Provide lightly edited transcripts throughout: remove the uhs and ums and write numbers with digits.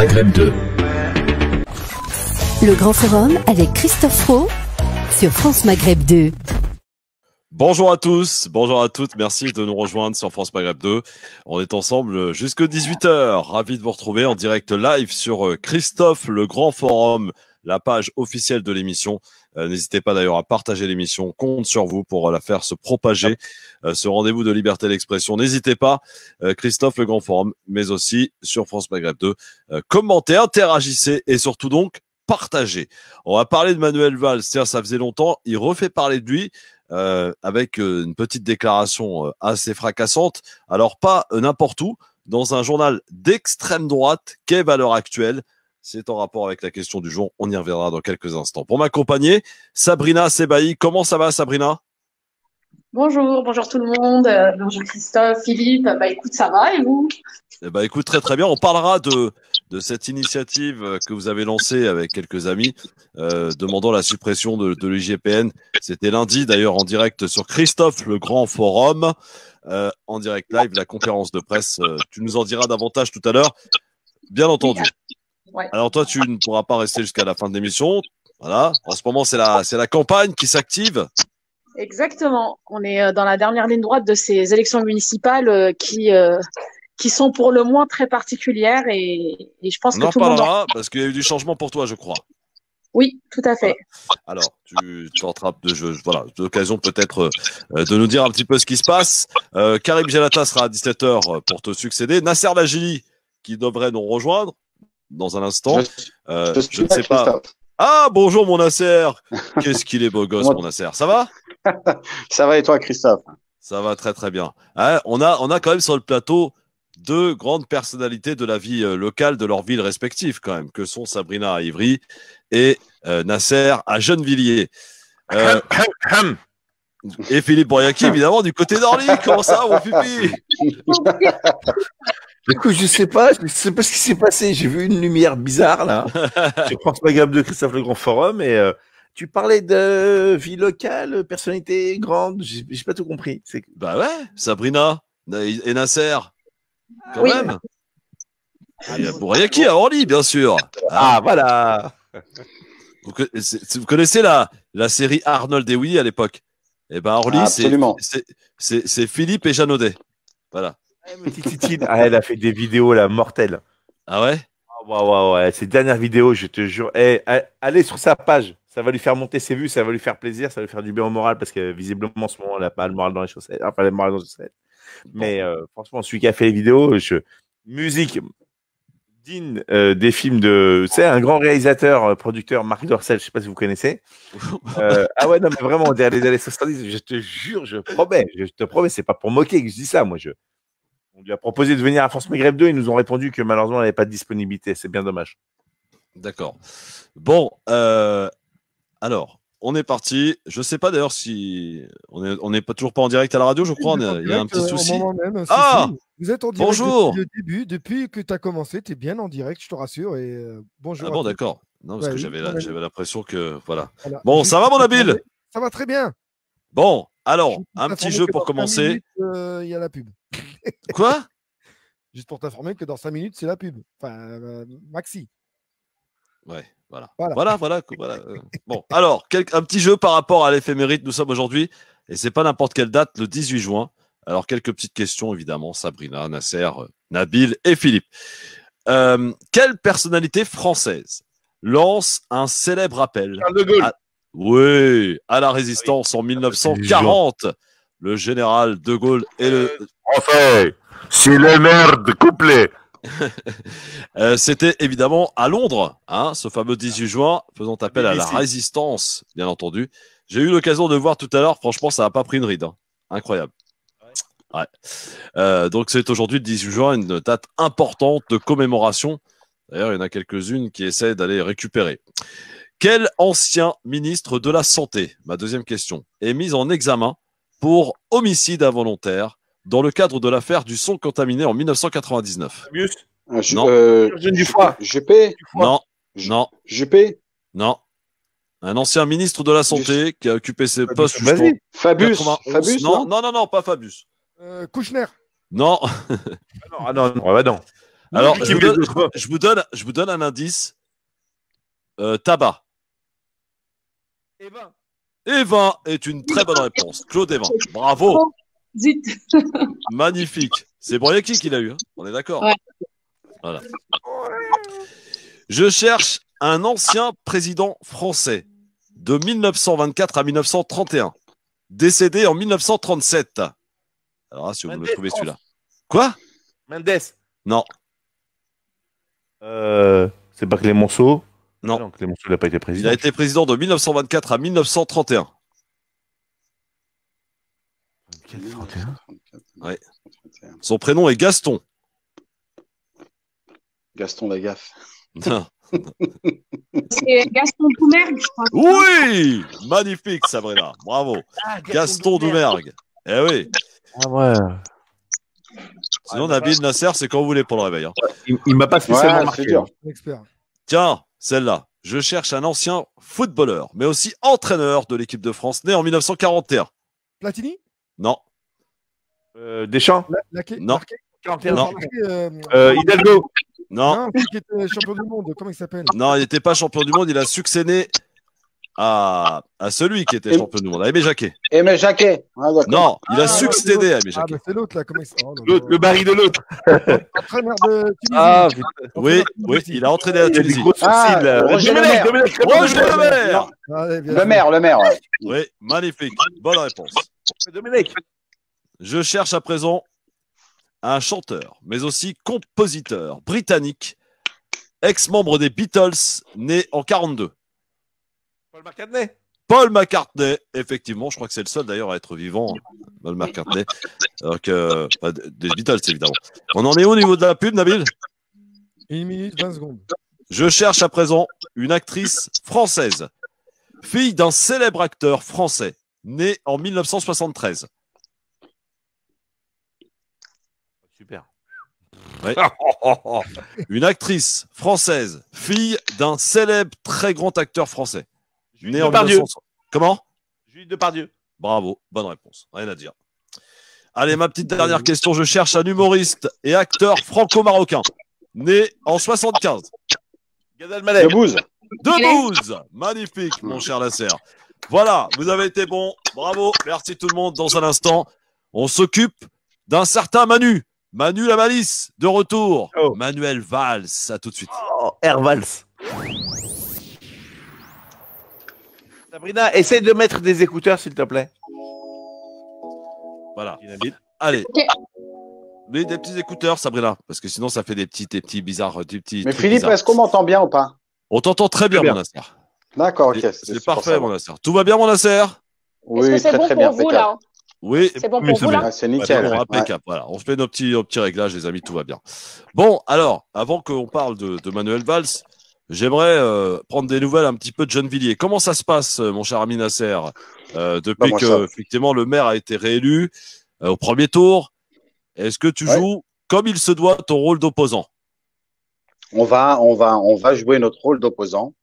Maghreb 2. Le Grand Forum avec Christophe Roux sur France Maghreb 2. Bonjour à tous, bonjour à toutes, merci de nous rejoindre sur France Maghreb 2. On est ensemble jusqu'à 18h. Ravi de vous retrouver en direct live sur Christophe, le Grand Forum, la page officielle de l'émission. N'hésitez pas d'ailleurs à partager l'émission, compte sur vous pour la faire se propager, ce rendez-vous de liberté d'expression. N'hésitez pas, Christophe, le Grand Forum, mais aussi sur France Maghreb 2. Commentez, interagissez et surtout donc, partagez. On va parler de Manuel Valls, ça faisait longtemps, il refait parler de lui. Avec une petite déclaration assez fracassante. Alors pas n'importe où, dans un journal d'extrême droite qu'est Valeurs Actuelles. C'est en rapport avec la question du jour. On y reviendra dans quelques instants. Pour m'accompagner, Sabrina Sebaï. Comment ça va, Sabrina? Bonjour tout le monde. Bonjour Christophe, Philippe. Écoute, ça va et vous? Écoute, très très bien. On parlera de cette initiative que vous avez lancée avec quelques amis, demandant la suppression de l'IGPN. C'était lundi, d'ailleurs, en direct sur Christophe, le Grand Forum, en direct live, la conférence de presse. Tu nous en diras davantage tout à l'heure, bien entendu. Ouais. Alors toi, tu ne pourras pas rester jusqu'à la fin de l'émission. Voilà. En ce moment, c'est la campagne qui s'active. Exactement. On est dans la dernière ligne droite de ces élections municipales qui sont pour le moins très particulières et je pense que tout le monde parce qu'il y a eu du changement pour toi, je crois. Oui, tout à fait. Voilà. Alors, tu tenteras voilà, l'occasion peut-être de nous dire un petit peu ce qui se passe. Karim Gelata sera à 17h pour te succéder. Nasser Lajili, qui devrait nous rejoindre dans un instant. Je ne sais pas. Ah, bonjour mon Nasser. Qu'est-ce qu'il est beau gosse, mon Nasser. Ça va? Ça va et toi, Christophe? Ça va très très bien. Hein, on a quand même sur le plateau deux grandes personnalités de la vie locale de leurs villes respectives quand même, que sont Sabrina à Ivry et Nasser à Gennevilliers. Et Philippe Bouriaki, évidemment, du côté d'Orly. Comment ça, mon pipi? Écoute, je sais pas ce qui s'est passé. J'ai vu une lumière bizarre là. Je pense Maghreb de Christophe le Grand Forum et tu parlais de vie locale, personnalité grande. J'ai pas tout compris. Bah ouais, Sabrina et Nasser. Quand même. Et Bouriaki à Orly, bien sûr. Ah, voilà. Vous connaissez la série Arnold et Willy à l'époque? Eh ben, Orly, c'est Philippe et Jeannaudet. Voilà. Elle a fait des vidéos là, mortelles. Ah ouais? Ouais. Ces dernières vidéos, je te jure. Allez sur sa page. Ça va lui faire monter ses vues, ça va lui faire plaisir, ça va lui faire du bien au moral parce que visiblement, en ce moment, elle n'a pas le moral dans les chaussettes. Enfin, le moral dans les chaussettes. Mais franchement, celui qui a fait les vidéos, musique digne des films de, tu sais, un grand réalisateur, producteur, Marc Dorcel, je sais pas si vous connaissez. Ah ouais, non, mais vraiment, on dirait les années 70, je te jure, je te promets, c'est pas pour moquer que je dis ça, moi. On lui a proposé de venir à France Maghreb 2, ils nous ont répondu que malheureusement, elle n'avait pas de disponibilité, c'est bien dommage. D'accord. Bon, alors. On est parti. Je ne sais pas d'ailleurs si on n'est pas toujours pas en direct à la radio, je crois. Il y a un petit souci. Même, vous êtes en direct bonjour. depuis le début, depuis que tu as commencé, tu es bien en direct, je te rassure. Et bonjour. Ah bon, d'accord. Non, parce que j'avais l'impression que voilà. Bon, ça va, mon Nabil? Ça va très bien. Bon, alors un petit jeu pour commencer. Il y a la pub. Quoi? Juste pour t'informer que dans 5 minutes, c'est la pub. Enfin, maxi. Ouais. Voilà. Bon, alors, un petit jeu par rapport à l'éphéméride. Nous sommes aujourd'hui, et c'est pas n'importe quelle date, le 18 juin. Alors, quelques petites questions, évidemment. Sabrina, Nasser, Nabil et Philippe. Quelle personnalité française lance un célèbre appel à la résistance en 1940? Le général de Gaulle et le... Enfin, c'est le merde couplet. C'était évidemment à Londres, ce fameux 18 juin, faisant appel à la résistance, bien entendu. J'ai eu l'occasion de voir tout à l'heure, franchement, ça n'a pas pris une ride. Incroyable. Ouais. Donc, c'est aujourd'hui le 18 juin, une date importante de commémoration. D'ailleurs, il y en a quelques-unes qui essaient d'aller récupérer. Quel ancien ministre de la Santé, ma deuxième question, est mis en examen pour homicide involontaire dans le cadre de l'affaire du son contaminé en 1999? Non. GP? Non. GP? Non. Un ancien ministre de la Santé qui a occupé ses postes. Fabius? Non, pas Fabius. Kouchner? Non. Non. Alors, je vous donne un indice. Tabac. Evin est une très bonne réponse. Claude Evin. Bravo. Zut. Magnifique. C'est Boyaki qui l'a eu. Hein. On est d'accord. Ouais. Voilà. Je cherche un ancien président français de 1924 à 1931, décédé en 1937. Alors, si vous me le trouvez celui-là. Quoi? Mendes. Non. C'est pas Clémenceau. Non. Non, Clémenceau n'a pas été président. Il a été président de 1924 à 1931. 31. Ouais. Son prénom est Gaston. Gaston Lagaffe. Non. C'est Gaston Doumergue, je crois. Oui, magnifique Sabrina, bravo. Gaston Doumergue. Eh oui. Ah ouais. Sinon, Nabil Nasser, c'est quand vous voulez pour le réveil. Hein. Il m'a pas spécialement marqué. Expert. Tiens, celle-là. Je cherche un ancien footballeur, mais aussi entraîneur de l'équipe de France, né en 1941. Platini? Non. Deschamps? Non. 41. Non. Hidalgo? Non. Qui était champion du monde. Comment il s'appelle? Non, il n'était pas champion du monde. Il a succédé à celui qui était champion du monde, à Aimé Jacquet. Aimé Jacquet. Ah, non, il a succédé à Aimé Jacquet. C'est l'autre là. Comment il s'appelle? Le baril de l'autre. Entraîneur de Tunisie. Oui, il a entraîné à Tunisie. Roger Lemaire. Le maire. Oui, magnifique. Bonne réponse. Dominique. Je cherche à présent un chanteur, mais aussi compositeur britannique, ex-membre des Beatles, né en 42. Paul McCartney. Paul McCartney, effectivement, je crois que c'est le seul d'ailleurs à être vivant, Paul McCartney. Alors que, des Beatles, évidemment. On en est au niveau de la pub, Nabil? 1 minute 20 secondes. Je cherche à présent une actrice française, fille d'un célèbre acteur français, né en 1973. Super. Ouais. Une actrice française, fille d'un célèbre, très grand acteur français. Né en 1900. Comment? Julie Depardieu. Bravo, bonne réponse. Rien à dire. Allez, ma petite dernière question. Je cherche un humoriste et acteur franco-marocain, né en 75. Gad Elmaleh. Debouze. Magnifique, mon cher Nasser. Voilà, vous avez été bon. Bravo. Merci tout le monde. Dans un instant, on s'occupe d'un certain Manu. Manu la malice, de retour. Oh. Manuel Valls, à tout de suite. Oh, Air Valls. Sabrina, essaye de mettre des écouteurs, s'il te plaît. Voilà. Allez. Mais des petits écouteurs, Sabrina, parce que sinon ça fait des petits bizarres. Mais Philippe, est-ce qu'on m'entend bien ou pas? On t'entend très bien, mon Nasser. D'accord, ok. C'est parfait, mon Nasser. Tout va bien, mon Nasser? Oui, est-ce que c'est bon pour vous, là? Oui, c'est bon pour vous là. C'est nickel. Bon, impeccable. Ouais. Voilà, on se fait nos petits réglages, les amis, tout va bien. Bon, alors, avant qu'on parle de Manuel Valls, j'aimerais prendre des nouvelles un petit peu de Gennevilliers. Comment ça se passe, mon cher ami Nasser, depuis que effectivement le maire a été réélu au premier tour? Est-ce que tu joues comme il se doit ton rôle d'opposant? On va jouer notre rôle d'opposant.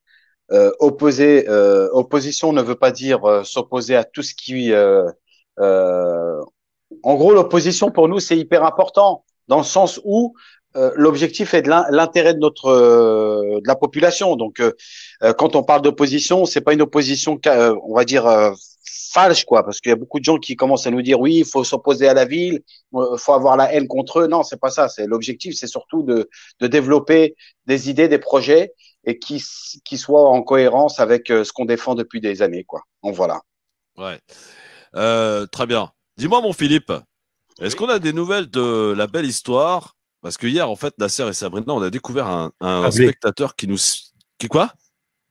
Opposition ne veut pas dire s'opposer à tout ce qui en gros, l'opposition pour nous, c'est hyper important dans le sens où l'objectif est de l'intérêt de la population. Donc, quand on parle d'opposition, c'est pas une opposition, on va dire falche, quoi, parce qu'il y a beaucoup de gens qui commencent à nous dire oui, il faut s'opposer à la ville, faut avoir la haine contre eux. Non, c'est pas ça. C'est l'objectif, c'est surtout de développer des idées, des projets et qui soient en cohérence avec ce qu'on défend depuis des années, quoi. Donc voilà. Ouais. Très bien. Dis-moi, mon Philippe, est-ce qu'on a des nouvelles de la belle histoire? Parce que hier, en fait, Nasser et Sabrina, on a découvert un spectateur qui nous... Quoi?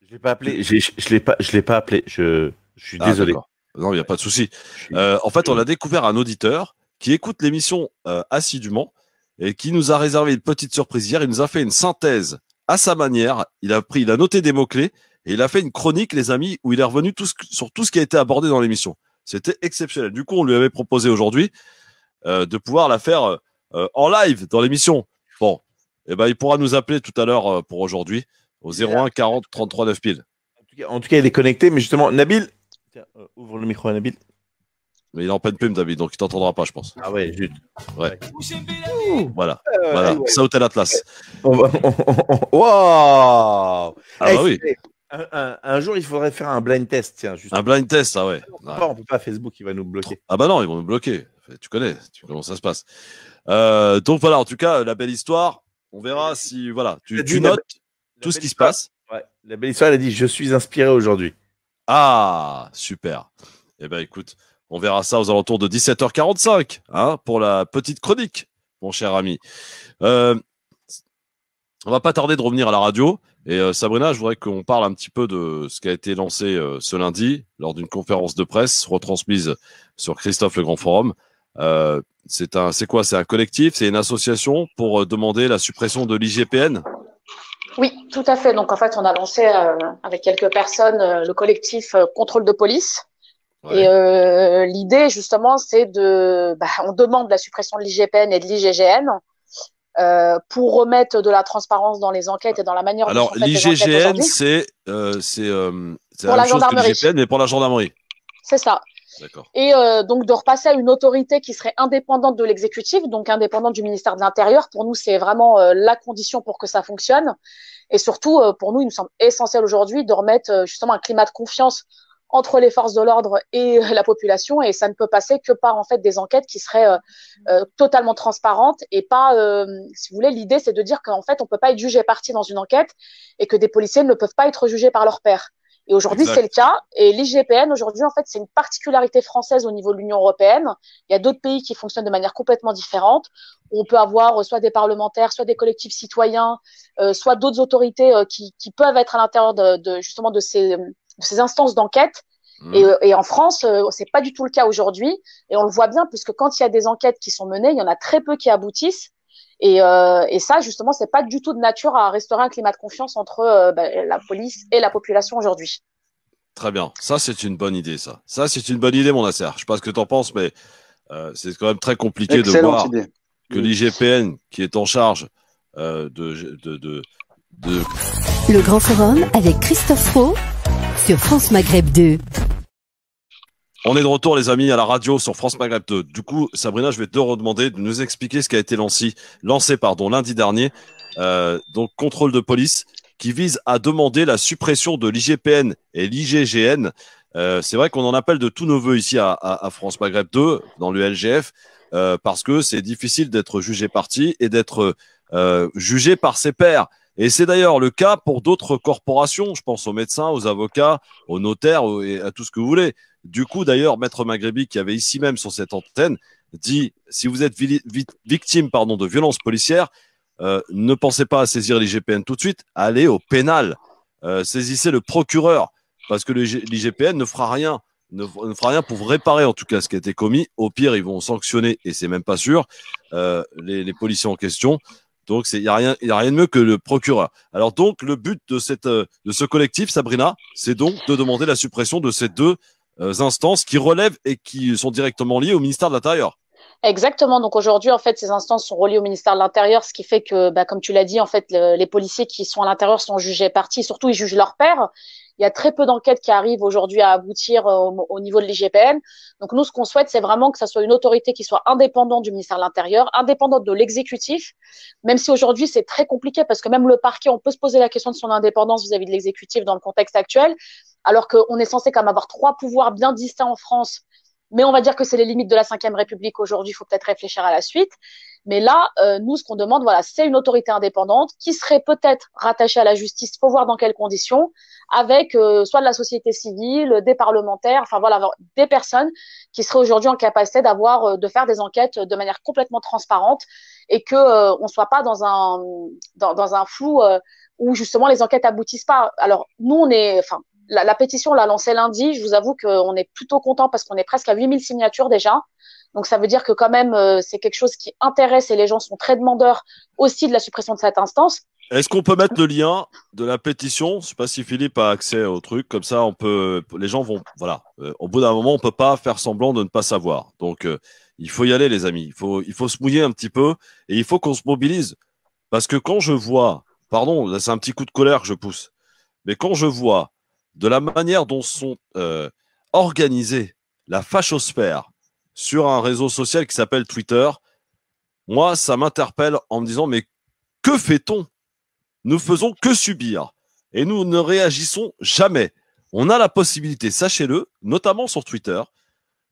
Je l'ai pas appelé. Je l'ai pas appelé. Je suis désolé. Non, il n'y a pas de souci. En fait, on a découvert un auditeur qui écoute l'émission assidûment et qui nous a réservé une petite surprise hier. Il nous a fait une synthèse à sa manière. Il a noté des mots-clés et il a fait une chronique, les amis, où il est revenu sur tout ce qui a été abordé dans l'émission. C'était exceptionnel. Du coup, on lui avait proposé aujourd'hui de pouvoir la faire en live dans l'émission. Bon, eh ben, il pourra nous appeler tout à l'heure pour aujourd'hui au 01 40 33 9 pile. En tout cas, il est connecté, mais justement, Nabil, tiens, ouvre le micro à Nabil. Mais il est en pleine plume, David, donc il t'entendra pas, je pense. Ah ouais, zut. Ouais. Voilà. Voilà. Ça Hotel Atlas. Waouh. Ah bah oui. Un jour, il faudrait faire un blind test, tiens. Un blind test, ah ouais. On peut pas, Facebook, il va nous bloquer. Ah bah non, ils vont nous bloquer. Tu connais comment ça se passe. Donc voilà, en tout cas, la belle histoire. On verra si, voilà, tu notes tout ce qui se passe. Ouais. La belle histoire, elle a dit, je suis inspiré aujourd'hui. Ah, super. Eh ben écoute, on verra ça aux alentours de 17h45, hein, pour la petite chronique, mon cher ami. On va pas tarder de revenir à la radio. Et Sabrina, je voudrais qu'on parle un petit peu de ce qui a été lancé ce lundi lors d'une conférence de presse retransmise sur Christophe le Grand Forum. C'est quoi? C'est un collectif, c'est une association pour demander la suppression de l'IGPN? Oui, tout à fait. Donc en fait, on a lancé avec quelques personnes le collectif Contrôle de police. Ouais. Et l'idée justement, c'est on demande la suppression de l'IGPN et de l'IGGN. Pour remettre de la transparence dans les enquêtes et dans la manière dont Alors, l'IGGN, c'est la même chose que l'IGPN, mais pour la gendarmerie. C'est ça. D'accord. Et donc, de repasser à une autorité qui serait indépendante de l'exécutif, donc indépendante du ministère de l'Intérieur. Pour nous, c'est vraiment la condition pour que ça fonctionne. Et surtout, pour nous, il nous semble essentiel aujourd'hui de remettre justement un climat de confiance entre les forces de l'ordre et la population, et ça ne peut passer que par en fait des enquêtes qui seraient totalement transparentes et pas, si vous voulez, l'idée c'est de dire qu'en fait on peut pas être jugé partie dans une enquête et que des policiers ne peuvent pas être jugés par leur pairs. Et aujourd'hui c'est le cas, et l'IGPN aujourd'hui en fait c'est une particularité française au niveau de l'Union européenne. Il y a d'autres pays qui fonctionnent de manière complètement différente. On peut avoir soit des parlementaires, soit des collectifs citoyens, soit d'autres autorités qui peuvent être à l'intérieur justement de ces instances d'enquête. Et en France, c'est pas du tout le cas aujourd'hui. Et on le voit bien, puisque quand il y a des enquêtes qui sont menées, il y en a très peu qui aboutissent. Et ça, justement, c'est pas du tout de nature à restaurer un climat de confiance entre la police et la population aujourd'hui. Très bien. Ça, c'est une bonne idée, ça. Ça, c'est une bonne idée, mon Nasser. Je sais pas ce que tu en penses, mais c'est quand même très compliqué de voir que l'IGPN, qui est en charge de... Le Grand Forum avec Christophe Roux sur France Maghreb 2. On est de retour, les amis, à la radio sur France Maghreb 2. Du coup, Sabrina, je vais te redemander de nous expliquer ce qui a été lancé lundi dernier. Donc, contrôle de police qui vise à demander la suppression de l'IGPN et l'IGGN. C'est vrai qu'on en appelle de tous nos voeux ici à France Maghreb 2, dans le LGF, parce que c'est difficile d'être jugé parti et d'être jugé par ses pairs. Et c'est d'ailleurs le cas pour d'autres corporations. Je pense aux médecins, aux avocats, aux notaires et à tout ce que vous voulez. Du coup, d'ailleurs, Maître Maghrebi, qui avait ici même sur cette antenne, dit si vous êtes victime de violences policières, ne pensez pas à saisir l'IGPN tout de suite, allez au pénal. Saisissez le procureur, parce que l'IGPN ne fera rien. Ne fera rien pour vous réparer en tout cas ce qui a été commis. Au pire, ils vont sanctionner, et c'est même pas sûr, les policiers en question. Donc, il n'y a rien de mieux que le procureur. Alors donc, le but de ce collectif, Sabrina, c'est donc de demander la suppression de ces deux instances qui relèvent et qui sont directement liées au ministère de l'Intérieur. Exactement. Donc aujourd'hui, en fait, ces instances sont reliées au ministère de l'Intérieur, ce qui fait que, comme tu l'as dit, en fait, les policiers qui sont à l'intérieur sont jugés partis. Surtout, ils jugent leurs pairs. Il y a très peu d'enquêtes qui arrivent aujourd'hui à aboutir au niveau de l'IGPN. Donc nous, ce qu'on souhaite, c'est vraiment que ça soit une autorité qui soit indépendante du ministère de l'Intérieur, indépendante de l'exécutif, même si aujourd'hui, c'est très compliqué parce que même le parquet, on peut se poser la question de son indépendance vis-à-vis de l'exécutif dans le contexte actuel, alors qu'on est censé quand même avoir 3 pouvoirs bien distincts en France. Mais on va dire que c'est les limites de la Ve République aujourd'hui. Il faut peut-être réfléchir à la suite. Mais là, nous, ce qu'on demande, c'est une autorité indépendante qui serait peut-être rattachée à la justice. Il faut voir dans quelles conditions, avec soit de la société civile, des parlementaires, des personnes qui seraient aujourd'hui en capacité de faire des enquêtes de manière complètement transparente et que on soit pas dans un flou où justement les enquêtes aboutissent pas. Alors nous, la pétition, on l'a lancée lundi. Je vous avoue qu'on est plutôt content parce qu'on est presque à 8000 signatures déjà. Donc, ça veut dire que quand même, c'est quelque chose qui intéresse et les gens sont très demandeurs aussi de la suppression de cette instance. Est-ce qu'on peut mettre le lien de la pétition? Je ne sais pas si Philippe a accès au truc. Comme ça, les gens vont, au bout d'un moment, on ne peut pas faire semblant de ne pas savoir. Donc, il faut y aller, les amis. Il faut se mouiller un petit peu et il faut qu'on se mobilise. Parce que quand je vois, pardon, là, c'est un petit coup de colère que je pousse, mais quand je vois de la manière dont sont organisées la fachosphère sur un réseau social qui s'appelle Twitter, moi, ça m'interpelle en me disant, mais que fait-on? Nous faisons que subir. Et nous ne réagissons jamais. On a la possibilité, sachez-le, notamment sur Twitter,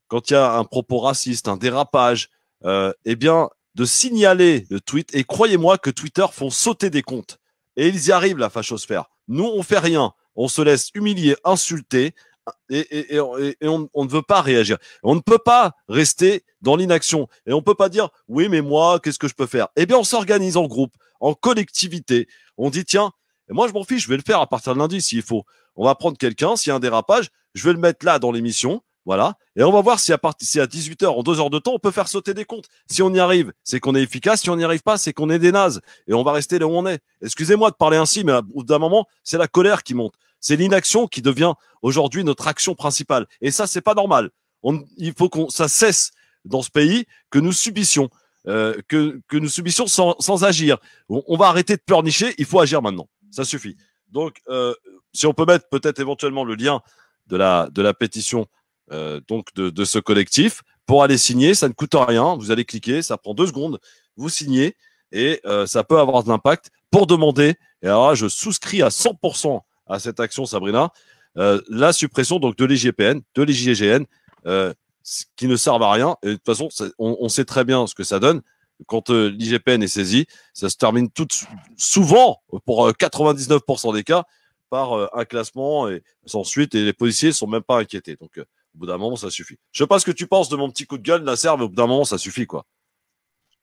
quand il y a un propos raciste, un dérapage, eh bien, de signaler le tweet. Et croyez-moi que Twitter font sauter des comptes. Et ils y arrivent, la fachosphère. Nous, on fait rien. On se laisse humilier, insulter, et on ne veut pas réagir. On ne peut pas rester dans l'inaction. Et on ne peut pas dire, oui, mais moi, qu'est-ce que je peux faire? Eh bien, on s'organise en groupe, en collectivité. On dit, tiens, moi, je m'en fiche, je vais le faire à partir de lundi s'il faut. On va prendre quelqu'un, s'il y a un dérapage, je vais le mettre là dans l'émission. Voilà. Et on va voir si à 18h, en 2 heures de temps, on peut faire sauter des comptes. Si on y arrive, c'est qu'on est efficace. Si on n'y arrive pas, c'est qu'on est des nazes. Et on va rester là où on est. Excusez-moi de parler ainsi, mais au bout d'un moment, c'est la colère qui monte. C'est l'inaction qui devient aujourd'hui notre action principale. Et ça, c'est pas normal. Il faut ça cesse dans ce pays que nous subissions, que nous subissions sans agir. On va arrêter de pleurnicher. Il faut agir maintenant. Ça suffit. Donc, si on peut mettre peut-être éventuellement le lien de la pétition donc de ce collectif pour aller signer, ça ne coûte rien. Vous allez cliquer, ça prend 2 secondes. Vous signez et ça peut avoir de l'impact pour demander. Et alors là, je souscris à 100% à cette action, Sabrina, la suppression donc de l'IGPN, de l'IGGN, qui ne servent à rien. Et de toute façon, on sait très bien ce que ça donne. Quand l'IGPN est saisi, ça se termine souvent, pour 99% des cas, par un classement et sans suite. Et les policiers sont même pas inquiétés. Donc, au bout d'un moment, ça suffit. Je sais pas ce que tu penses de mon petit coup de gueule, Nasser, mais au bout d'un moment, ça suffit, quoi.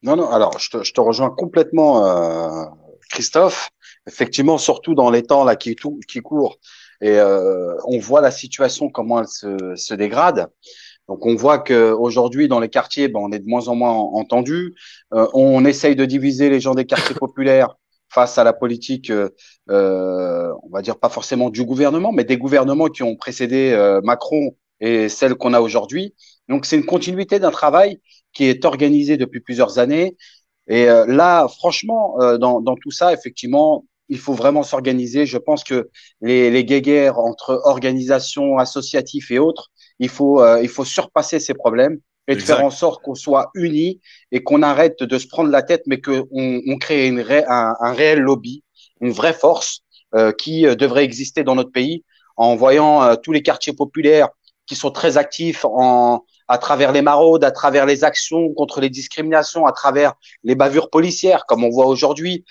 Non, non, alors je te rejoins complètement, Christophe. Effectivement, surtout dans les temps là qui courent, et on voit la situation comment elle se dégrade. Donc on voit que aujourd'hui dans les quartiers, on est de moins en moins entendu. On essaye de diviser les gens des quartiers populaires face à la politique, on va dire pas forcément du gouvernement, mais des gouvernements qui ont précédé Macron et celle qu'on a aujourd'hui. Donc c'est une continuité d'un travail qui est organisé depuis plusieurs années. Et là, franchement, dans tout ça, effectivement, il faut vraiment s'organiser. Je pense que les guéguerres entre organisations, associatives et autres, il faut surpasser ces problèmes et de Exact. faire en sorte qu'on soit unis et qu'on arrête de se prendre la tête, mais qu'on crée un réel lobby, une vraie force qui devrait exister dans notre pays en voyant tous les quartiers populaires qui sont très actifs à travers les maraudes, à travers les actions contre les discriminations, à travers les bavures policières, comme on voit aujourd'hui.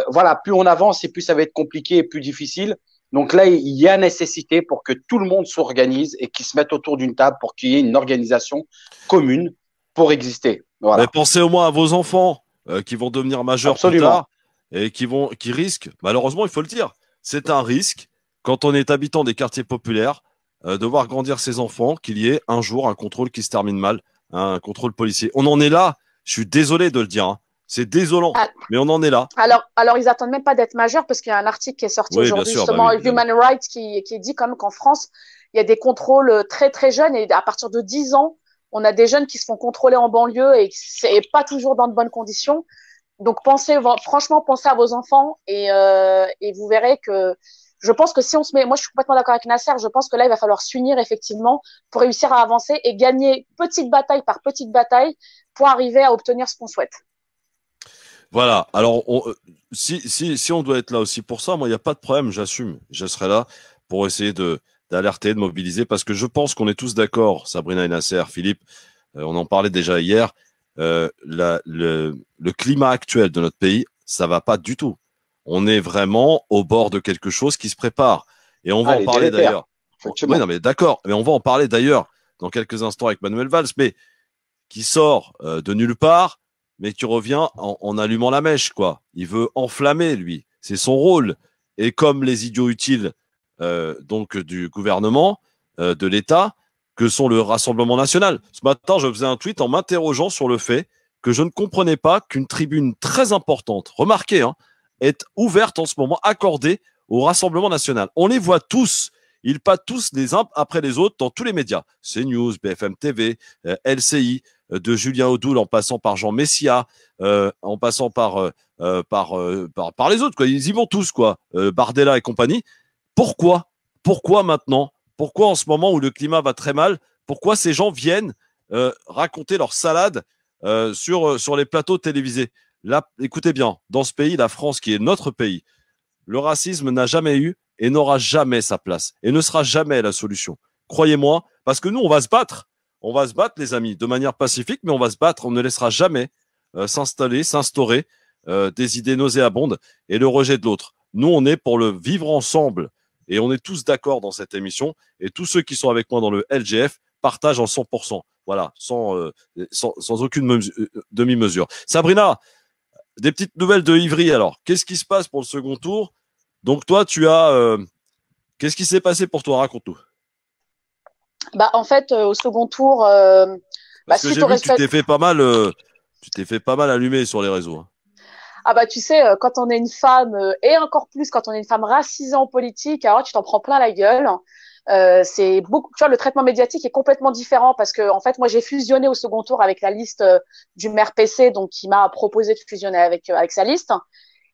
Voilà, plus on avance et plus ça va être compliqué et plus difficile. Donc là, il y a nécessité pour que tout le monde s'organise et qu'ils se mettent autour d'une table pour qu'il y ait une organisation commune pour exister. Voilà. Mais pensez au moins à vos enfants qui vont devenir majeurs plus Absolument. tard et qui risquent, malheureusement, il faut le dire, c'est un risque quand on est habitant des quartiers populaires de voir grandir ses enfants, qu'il y ait un jour un contrôle qui se termine mal, un contrôle policier. On en est là, je suis désolé de le dire, hein. C'est désolant, Ah. mais on en est là. Alors, ils attendent même pas d'être majeurs parce qu'il y a un article qui est sorti Oui, bien aujourd'hui, sûr, justement, bah oui, Human Rights, qui dit quand même qu'en France, il y a des contrôles très, très jeunes et à partir de 10 ans, on a des jeunes qui se font contrôler en banlieue et c'est pas toujours dans de bonnes conditions. Donc, franchement, pensez à vos enfants et vous verrez que je pense que si on se met, moi, je suis complètement d'accord avec Nasser, je pense que là, il va falloir s'unir effectivement pour réussir à avancer et gagner petite bataille par petite bataille pour arriver à obtenir ce qu'on souhaite. Voilà, alors si on doit être là aussi pour ça, moi, il n'y a pas de problème, j'assume. Je serai là pour essayer d'alerter, de mobiliser, parce que je pense qu'on est tous d'accord, Sabrina et Nasser, Philippe, on en parlait déjà hier, le climat actuel de notre pays, ça va pas du tout. On est vraiment au bord de quelque chose qui se prépare. Et on va en parler d'ailleurs. Oui, non, mais d'accord, mais on va en parler d'ailleurs dans quelques instants avec Manuel Valls, mais qui sort de nulle part, mais qui revient en allumant la mèche, quoi. Il veut enflammer, lui. C'est son rôle. Et comme les idiots utiles donc du gouvernement, de l'État, que sont le Rassemblement national. Ce matin, je faisais un tweet en m'interrogeant sur le fait que je ne comprenais pas qu'une tribune très importante, remarquez, hein, est ouverte en ce moment, accordée au Rassemblement national. On les voit tous. Ils passent tous les uns après les autres dans tous les médias. CNews, BFM TV, LCI, de Julien Audoul en passant par Jean Messia, en passant par les autres, quoi. Ils y vont tous, quoi. Bardella et compagnie. Pourquoi maintenant? Pourquoi en ce moment où le climat va très mal? Pourquoi ces gens viennent raconter leur salade sur les plateaux télévisés. Là, écoutez bien, dans ce pays, la France, qui est notre pays, le racisme n'a jamais eu et n'aura jamais sa place et ne sera jamais la solution. Croyez-moi, parce que nous, on va se battre. On va se battre, les amis, de manière pacifique, mais on va se battre. On ne laissera jamais s'instaurer des idées nauséabondes et le rejet de l'autre. Nous, on est pour le vivre ensemble et on est tous d'accord dans cette émission. Et tous ceux qui sont avec moi dans le LGF partagent en 100%. Voilà, sans aucune demi-mesure. Sabrina, des petites nouvelles de Ivry alors. Qu'est-ce qui se passe pour le second tour? Donc toi, tu as... qu'est-ce qui s'est passé pour toi? Raconte-nous. Bah, en fait, au second tour... Parce que j'ai vu que tu t'es fait pas mal... tu t'es fait pas mal allumer sur les réseaux. Hein. Ah bah tu sais, quand on est une femme, et encore plus quand on est une femme racisée en politique, alors tu t'en prends plein la gueule. C'est beaucoup, tu vois, le traitement médiatique est complètement différent parce que en fait moi j'ai fusionné au second tour avec la liste du maire PC, donc qui m'a proposé de fusionner avec sa liste.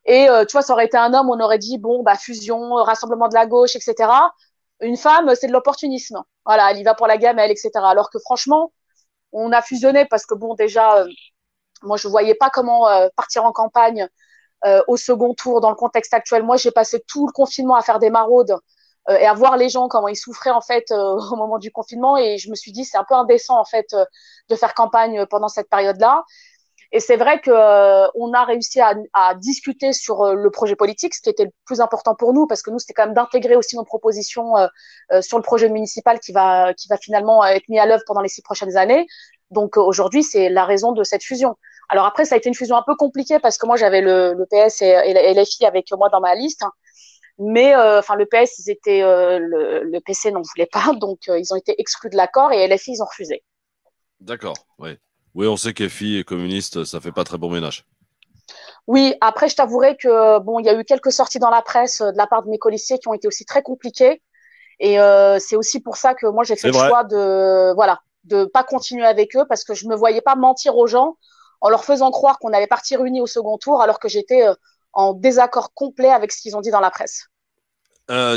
Et tu vois, ça aurait été un homme, on aurait dit bon bah fusion, rassemblement de la gauche, etc. Une femme, c'est de l'opportunisme. Voilà, elle y va pour la gamelle, etc. Alors que franchement, on a fusionné parce que bon déjà, moi je voyais pas comment partir en campagne au second tour dans le contexte actuel. Moi j'ai passé tout le confinement à faire des maraudes et à voir les gens comment ils souffraient en fait au moment du confinement, et je me suis dit c'est un peu indécent en fait de faire campagne pendant cette période-là. Et c'est vrai que on a réussi à discuter sur le projet politique, ce qui était le plus important pour nous, parce que nous c'était quand même d'intégrer aussi nos propositions sur le projet municipal qui va finalement être mis à l'œuvre pendant les 6 prochaines années. Donc aujourd'hui c'est la raison de cette fusion. Alors après ça a été une fusion un peu compliquée parce que moi j'avais le PS et LFI avec moi dans ma liste. Mais enfin le PS ils étaient le PC n'en voulait pas, donc ils ont été exclus de l'accord, et LFI ils ont refusé. D'accord, oui. Oui, on sait qu'FI et communiste, ça fait pas très bon ménage. Oui, après je t'avouerai que bon, il y a eu quelques sorties dans la presse de la part de mes colistiers qui ont été aussi très compliquées, et c'est aussi pour ça que moi j'ai fait le choix de pas continuer avec eux, parce que je me voyais pas mentir aux gens en leur faisant croire qu'on allait partir unis au second tour alors que j'étais en désaccord complet avec ce qu'ils ont dit dans la presse.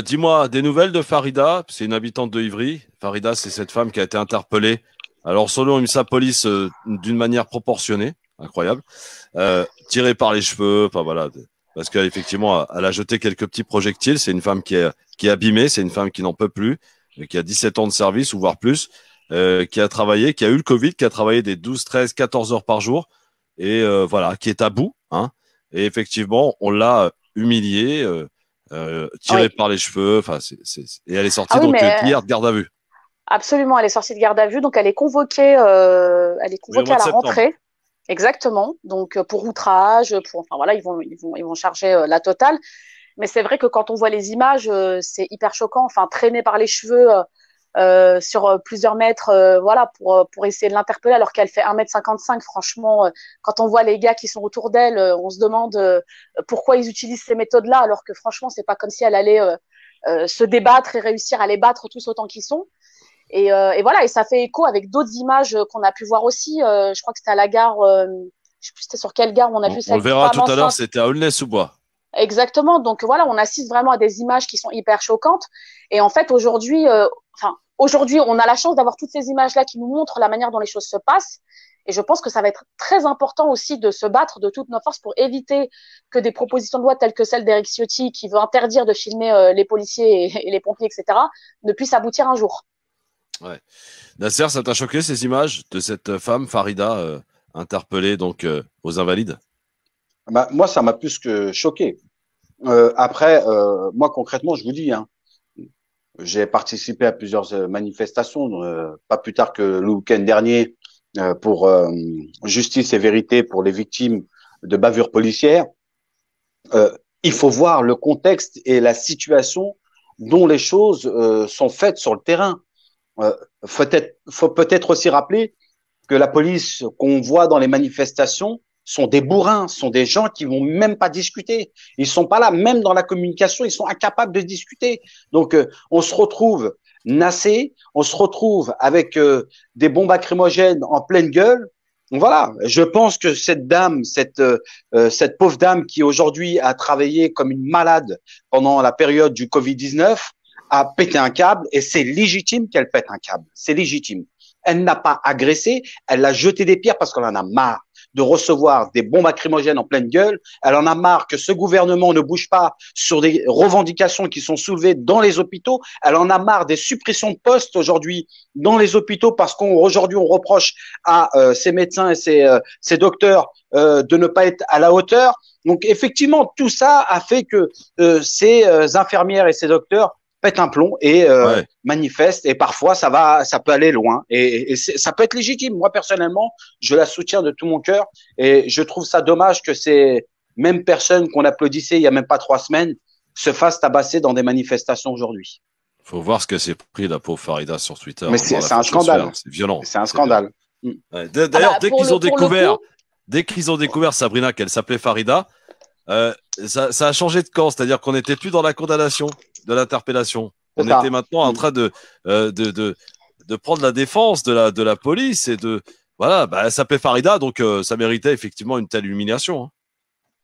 Dis-moi, des nouvelles de Farida, c'est une habitante de Ivry. Farida, c'est cette femme qui a été interpellée, alors selon une police, d'une manière proportionnée, incroyable, tirée par les cheveux, enfin voilà, parce qu'effectivement, elle a jeté quelques petits projectiles. C'est une femme qui est abîmée, c'est une femme qui n'en peut plus, qui a 17 ans de service, ou voire plus, qui a travaillé, qui a eu le Covid, qui a travaillé des 12, 13, 14 heures par jour, et voilà, qui est à bout, hein. Et effectivement, on l'a humiliée, tirée par les cheveux, enfin, et elle est sortie hier de garde à vue. Absolument, elle est sortie de garde à vue, donc elle est convoquée à la rentrée. Exactement. Donc pour outrage, enfin voilà, ils vont charger la totale. Mais c'est vrai que quand on voit les images, c'est hyper choquant. Enfin, traîner par les cheveux sur plusieurs mètres, voilà, pour essayer de l'interpeller alors qu'elle fait 1,55 m. Franchement, quand on voit les gars qui sont autour d'elle, on se demande pourquoi ils utilisent ces méthodes-là, alors que franchement, c'est pas comme si elle allait se débattre et réussir à les battre tous autant qu'ils sont. Et voilà, et ça fait écho avec d'autres images qu'on a pu voir aussi. Je crois que c'était à la gare, je sais plus c'était sur quelle gare on a vu ça. On le verra tout à l'heure, c'était à Aulnay-sous-Bois. Exactement. Donc voilà, on assiste vraiment à des images qui sont hyper choquantes. Et en fait, aujourd'hui, on a la chance d'avoir toutes ces images-là qui nous montrent la manière dont les choses se passent. Et je pense que ça va être très important aussi de se battre de toutes nos forces pour éviter que des propositions de loi telles que celle d'Éric Ciotti, qui veut interdire de filmer les policiers et les pompiers, etc., ne puissent aboutir un jour. Ouais. Nasser, ça t'a choqué ces images de cette femme, Farida, interpellée donc aux Invalides? Bah, moi, ça m'a plus que choqué. Après, moi concrètement, je vous dis, hein, j'ai participé à plusieurs manifestations, pas plus tard que le week-end dernier, pour justice et vérité pour les victimes de bavures policières. Il faut voir le contexte et la situation dont les choses sont faites sur le terrain. Faut peut-être aussi rappeler que la police qu'on voit dans les manifestations sont des bourrins, sont des gens qui vont même pas discuter. Ils sont pas là, même dans la communication, ils sont incapables de discuter. Donc, on se retrouve nassé, on se retrouve avec des bombes lacrymogènes en pleine gueule. Donc, voilà, je pense que cette dame, cette pauvre dame qui aujourd'hui a travaillé comme une malade pendant la période du Covid-19, a pété un câble, et c'est légitime qu'elle pète un câble. C'est légitime. Elle n'a pas agressé, elle a jeté des pierres parce qu'elle en a marre de recevoir des bombes lacrymogènes en pleine gueule. Elle en a marre que ce gouvernement ne bouge pas sur des revendications qui sont soulevées dans les hôpitaux. Elle en a marre des suppressions de postes aujourd'hui dans les hôpitaux parce qu'aujourd'hui on reproche à ces médecins et ces docteurs de ne pas être à la hauteur. Donc effectivement, tout ça a fait que ces infirmières et ces docteurs pètent un plomb et manifestent, et parfois ça peut aller loin et ça peut être légitime. Moi personnellement, je la soutiens de tout mon cœur et je trouve ça dommage que ces mêmes personnes qu'on applaudissait il y a même pas 3 semaines se fassent tabasser dans des manifestations aujourd'hui. Faut voir ce qu'elle s'est pris, la pauvre Farida, sur Twitter. Mais c'est un scandale. C'est violent. C'est un scandale. Ouais. D'ailleurs, dès qu'ils ont découvert Sabrina qu'elle s'appelait Farida, ça a changé de camp, c'est-à-dire qu'on n'était plus dans la condamnation de l'interpellation. On était maintenant en train de prendre la défense de la police et voilà, elle s'appelait Farida, donc ça méritait effectivement une telle humiliation. Hein.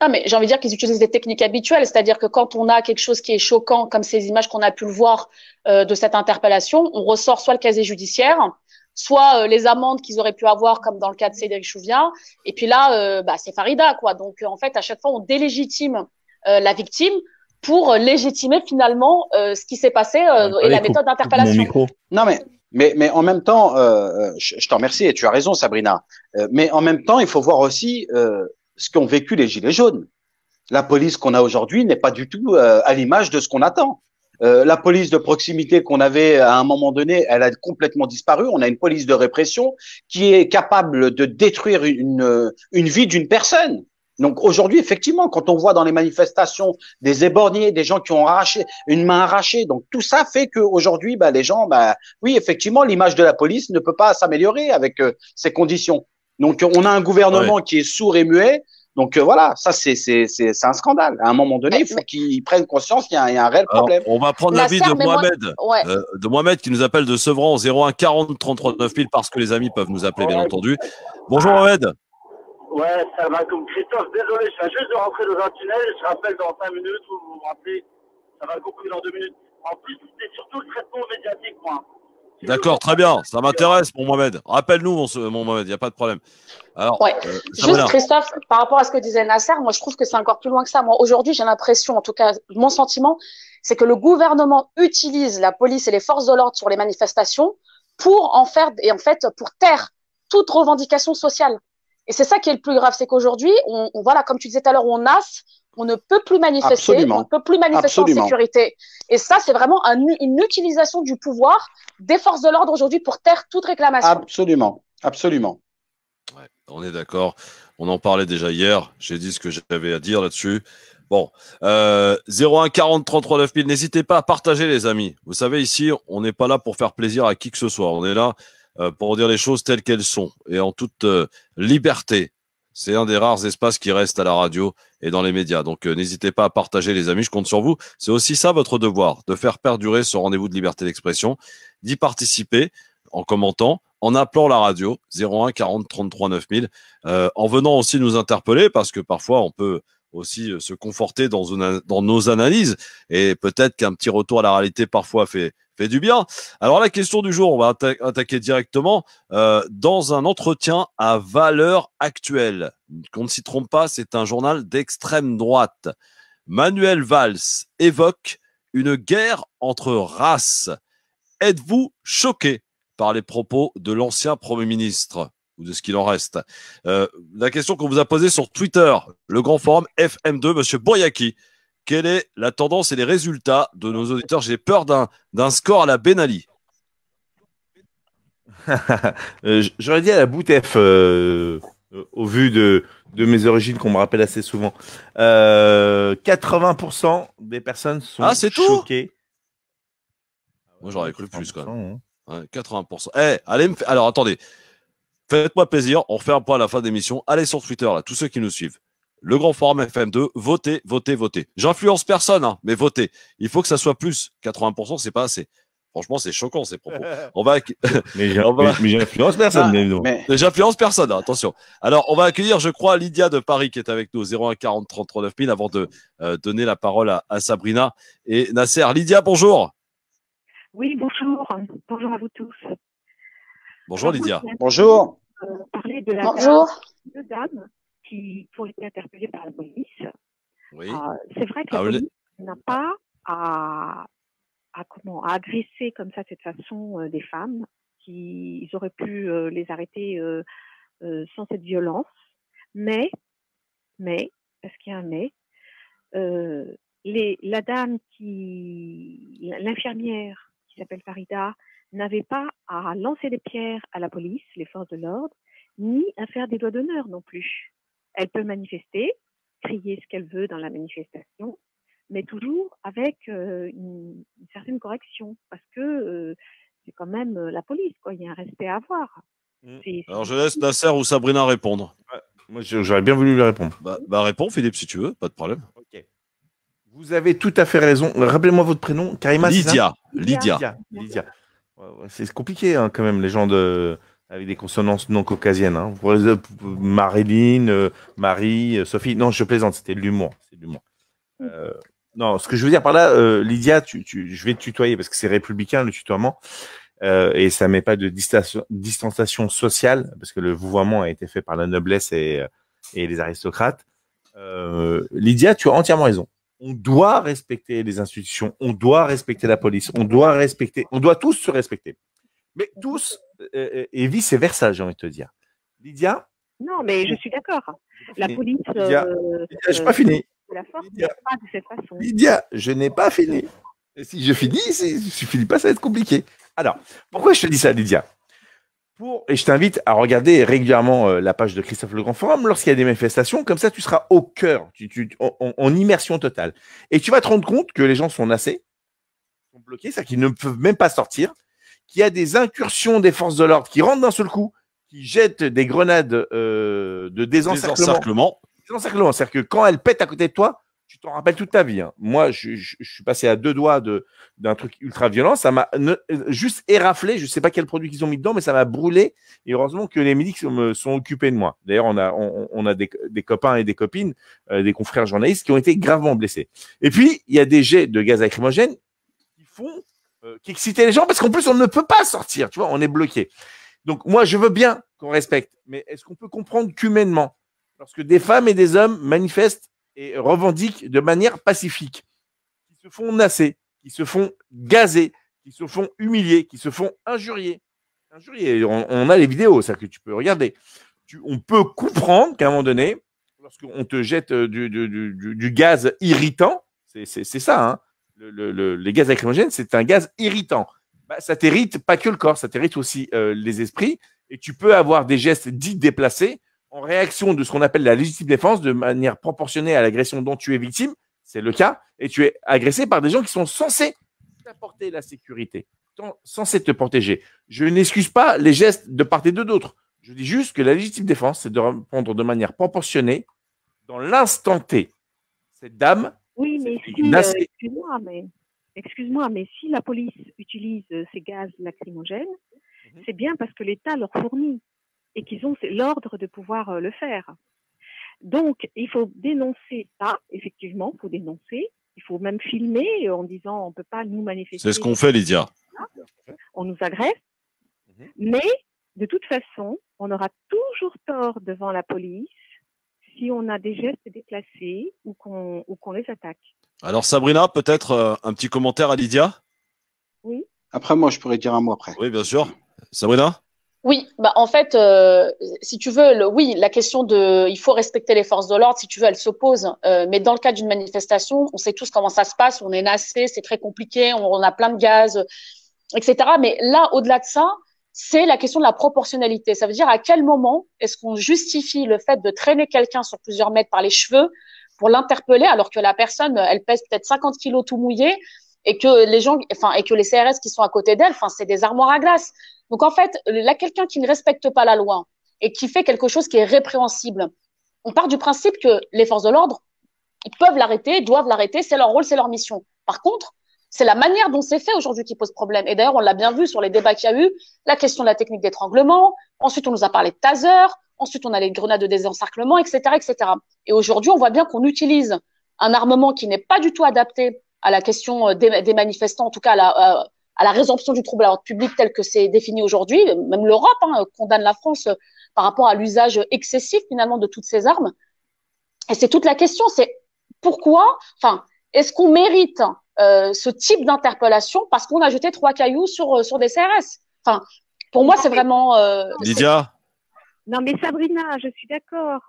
Ah, mais j'ai envie de dire qu'ils utilisent des techniques habituelles, c'est-à-dire que quand on a quelque chose qui est choquant, comme ces images qu'on a pu le voir de cette interpellation, on ressort soit le casier judiciaire, soit les amendes qu'ils auraient pu avoir, comme dans le cas de Cédric Chouviat. Et puis là, c'est Farida, quoi. Donc, en fait, à chaque fois, on délégitime la victime pour légitimer finalement ce qui s'est passé et la méthode d'interpellation. Non, mais en même temps, je t'en remercie et tu as raison, Sabrina. Mais en même temps, il faut voir aussi ce qu'ont vécu les Gilets jaunes. La police qu'on a aujourd'hui n'est pas du tout à l'image de ce qu'on attend. La police de proximité qu'on avait à un moment donné, elle a complètement disparu. On a une police de répression qui est capable de détruire une vie d'une personne. Donc aujourd'hui, effectivement, quand on voit dans les manifestations des éborgnés, des gens qui ont arraché une main arrachée, donc tout ça fait qu'aujourd'hui, les gens, oui, effectivement, l'image de la police ne peut pas s'améliorer avec ces conditions. Donc on a un gouvernement qui est sourd et muet. Donc voilà, ça c'est un scandale. À un moment donné, il faut qu'ils prennent conscience qu'il y a un réel problème. Alors, on va prendre l'avis de Mohamed, Mohamed qui nous appelle de Sevran au 01 40 33 9000 parce que les amis peuvent nous appeler, bien entendu. Bonjour Mohamed. Ouais, ça va comme Christophe. Désolé, je viens juste de rentrer dans un tunnel. Je rappelle dans 5 minutes, vous vous rappelez, ça va couper dans 2 minutes. En plus, c'est surtout le traitement médiatique, moi. D'accord, très bien, ça m'intéresse, mon Mohamed. Rappelle-nous, mon Mohamed, il n'y a pas de problème. Alors, juste Christophe, par rapport à ce que disait Nasser, moi je trouve que c'est encore plus loin que ça. Moi aujourd'hui, j'ai l'impression, en tout cas, mon sentiment, c'est que le gouvernement utilise la police et les forces de l'ordre sur les manifestations pour en fait pour taire toute revendication sociale. Et c'est ça qui est le plus grave, c'est qu'aujourd'hui, voilà, comme tu disais tout à l'heure, on nasse. On ne peut plus manifester, on ne peut plus manifester en sécurité. Et ça, c'est vraiment une utilisation du pouvoir des forces de l'ordre aujourd'hui pour taire toute réclamation. Absolument, absolument. Ouais, on est d'accord. On en parlait déjà hier. J'ai dit ce que j'avais à dire là-dessus. Bon, 01 40 33 9000. N'hésitez pas à partager, les amis. Vous savez, ici, on n'est pas là pour faire plaisir à qui que ce soit. On est là pour dire les choses telles qu'elles sont et en toute liberté. C'est un des rares espaces qui restent à la radio et dans les médias. Donc, n'hésitez pas à partager, les amis. Je compte sur vous. C'est aussi ça votre devoir, de faire perdurer ce rendez-vous de liberté d'expression, d'y participer en commentant, en appelant la radio 01 40 33 9000, en venant aussi nous interpeller parce que parfois on peut aussi se conforter dans nos analyses et peut-être qu'un petit retour à la réalité parfois fait du bien. Alors la question du jour, on va attaquer directement dans un entretien à Valeurs Actuelles. Qu'on ne s'y trompe pas, c'est un journal d'extrême droite. Manuel Valls évoque une guerre entre races. Êtes-vous choqué par les propos de l'ancien Premier ministre ou de ce qu'il en reste? La question qu'on vous a posée sur Twitter, le grand forum FM2, Monsieur Boyaki. Quelle est la tendance et les résultats de nos auditeurs? J'ai peur d'un score à la Ben Ali. J'aurais dit à la Boutef, au vu de mes origines qu'on me rappelle assez souvent. 80% des personnes sont choquées. Moi, j'aurais cru plus, quand même. Ouais, 80%. Alors, attendez. Faites-moi plaisir. On refait un point à la fin de l'émission. Allez sur Twitter, là, tous ceux qui nous suivent. Le grand forum FM2, votez, votez, votez. J'influence personne, hein, mais votez. Il faut que ça soit plus. 80%, c'est pas assez. Franchement, c'est choquant, ces propos. Mais j'influence personne. J'influence personne, hein, attention. Alors, on va accueillir, je crois, Lydia de Paris qui est avec nous, 01 40 33 9000, avant de donner la parole à Sabrina et Nasser. Lydia, bonjour. Oui, bonjour. Bonjour à vous tous. Bonjour Lydia. Bonjour. Parler de la Bonjour. deux dames qui ont été interpellées par la police. Oui. C'est vrai que la police n'a pas à agresser comme ça de cette façon des femmes. Ils auraient pu les arrêter sans cette violence. Mais, parce qu'il y a un mais, l'infirmière qui s'appelle Farida, n'avait pas à lancer des pierres à la police, les forces de l'ordre, ni à faire des doigts d'honneur non plus. Elle peut manifester, crier ce qu'elle veut dans la manifestation, mais toujours avec une certaine correction, parce que c'est quand même la police, quoi. Il y a un respect à avoir. Alors je laisse Nasser ou Sabrina répondre. Ouais, moi, j'aurais bien voulu lui répondre. Bah réponds Philippe si tu veux, pas de problème. Ok. Vous avez tout à fait raison. Rappelez-moi votre prénom, Karima. Lydia. Lydia. Ouais, c'est compliqué hein, quand même, les gens avec des consonances non caucasiennes. Hein. Marilyn, Marie, Sophie. Non, je plaisante, c'était de l'humour. C'est de l'humour. Non, ce que je veux dire par là, Lydia, je vais te tutoyer parce que c'est républicain le tutoiement et ça met pas de distanciation sociale parce que le vouvoiement a été fait par la noblesse et les aristocrates. Lydia, tu as entièrement raison. On doit respecter les institutions, on doit respecter la police, on doit tous se respecter. Mais tous, et vice-versa, j'ai envie de te dire. Lydia? Non, mais je suis d'accord. La police. Lydia, je n'ai pas fini. La force, Lydia, pas de cette façon. Lydia, je n'ai pas fini. Et si je finis, pas, ça va être compliqué. Alors, pourquoi je te dis ça, Lydia? Et je t'invite à regarder régulièrement la page de Christophe Le Grand Forum lorsqu'il y a des manifestations. Comme ça, tu seras au cœur, en immersion totale. Et tu vas te rendre compte que les gens sont nassés, sont bloqués, c'est-à-dire qu'ils ne peuvent même pas sortir, qu'il y a des incursions des forces de l'ordre qui rentrent d'un seul coup, qui jettent des grenades de désencerclement. C'est-à-dire que quand elles pètent à côté de toi, tu t'en rappelles toute ta vie. Hein. Moi, je suis passé à 2 doigts d'un truc ultra violent. Ça m'a juste éraflé. Je ne sais pas quel produit qu'ils ont mis dedans, mais ça m'a brûlé. Et heureusement que les milices sont occupés de moi. D'ailleurs, on a des copains et des copines, des confrères journalistes qui ont été gravement blessés. Et puis, il y a des jets de gaz lacrymogène qui excitaient les gens parce qu'en plus, on ne peut pas sortir. Tu vois, on est bloqué. Donc, moi, je veux bien qu'on respecte. Mais est-ce qu'on peut comprendre qu'humainement, lorsque des femmes et des hommes manifestent et revendiquent de manière pacifique, qui se font nasser, qui se font gazer, qui se font humilier, qui se font injurier. On a les vidéos, ça que tu peux regarder. On peut comprendre qu'à un moment donné, lorsqu'on te jette du gaz irritant, c'est ça, hein, les gaz lacrymogènes, c'est un gaz irritant. Bah, ça t'irrite pas que le corps, ça t'irrite aussi les esprits, et tu peux avoir des gestes dits déplacés en réaction de ce qu'on appelle la légitime défense, de manière proportionnée à l'agression dont tu es victime, c'est le cas, et tu es agressé par des gens qui sont censés t'apporter la sécurité, censés te protéger. Je n'excuse pas les gestes de part et d'autre. Je dis juste que la légitime défense, c'est de répondre de manière proportionnée dans l'instant T. Cette dame... Oui, mais excuse-moi, mais si la police utilise ces gaz lacrymogènes, c'est bien parce que l'État leur fournit et qu'ils ont l'ordre de pouvoir le faire. Donc, il faut dénoncer ça, effectivement, il faut dénoncer. Il faut même filmer en disant on ne peut pas nous manifester. C'est ce qu'on fait, Lydia. On nous agresse, mais de toute façon, on aura toujours tort devant la police si on a des gestes déplacés ou qu'on les attaque. Alors, Sabrina, peut-être un petit commentaire à Lydia? Oui. Après, moi, je pourrais dire un mot après. Oui, bien sûr. Sabrina? Oui, bah en fait, si tu veux, oui, la question il faut respecter les forces de l'ordre, si tu veux, elle se pose. Mais dans le cas d'une manifestation, on sait tous comment ça se passe, on est nassé, c'est très compliqué, on a plein de gaz, etc. Mais là, au-delà de ça, c'est la question de la proportionnalité. Ça veut dire à quel moment est-ce qu'on justifie le fait de traîner quelqu'un sur plusieurs mètres par les cheveux pour l'interpeller alors que la personne, elle pèse peut-être 50 kilos tout mouillé et que et que les CRS qui sont à côté d'elle, c'est des armoires à glace. Donc, en fait, là, quelqu'un qui ne respecte pas la loi et qui fait quelque chose qui est répréhensible, on part du principe que les forces de l'ordre, ils peuvent l'arrêter, doivent l'arrêter, c'est leur rôle, c'est leur mission. Par contre, c'est la manière dont c'est fait aujourd'hui qui pose problème. Et d'ailleurs, on l'a bien vu sur les débats qu'il y a eu, la question de la technique d'étranglement, ensuite on nous a parlé de taser, ensuite on a les grenades de désencerclement, etc., etc. Et aujourd'hui, on voit bien qu'on utilise un armement qui n'est pas du tout adapté à la question des manifestants, en tout cas à à la résorption du trouble à l'ordre public tel que c'est défini aujourd'hui. Même l'Europe condamne la France par rapport à l'usage excessif finalement de toutes ces armes. Et c'est toute la question, c'est pourquoi, enfin, est-ce qu'on mérite ce type d'interpellation parce qu'on a jeté 3 cailloux sur des CRS? Enfin, pour moi, c'est vraiment. Lydia? Non, mais Sabrina, je suis d'accord.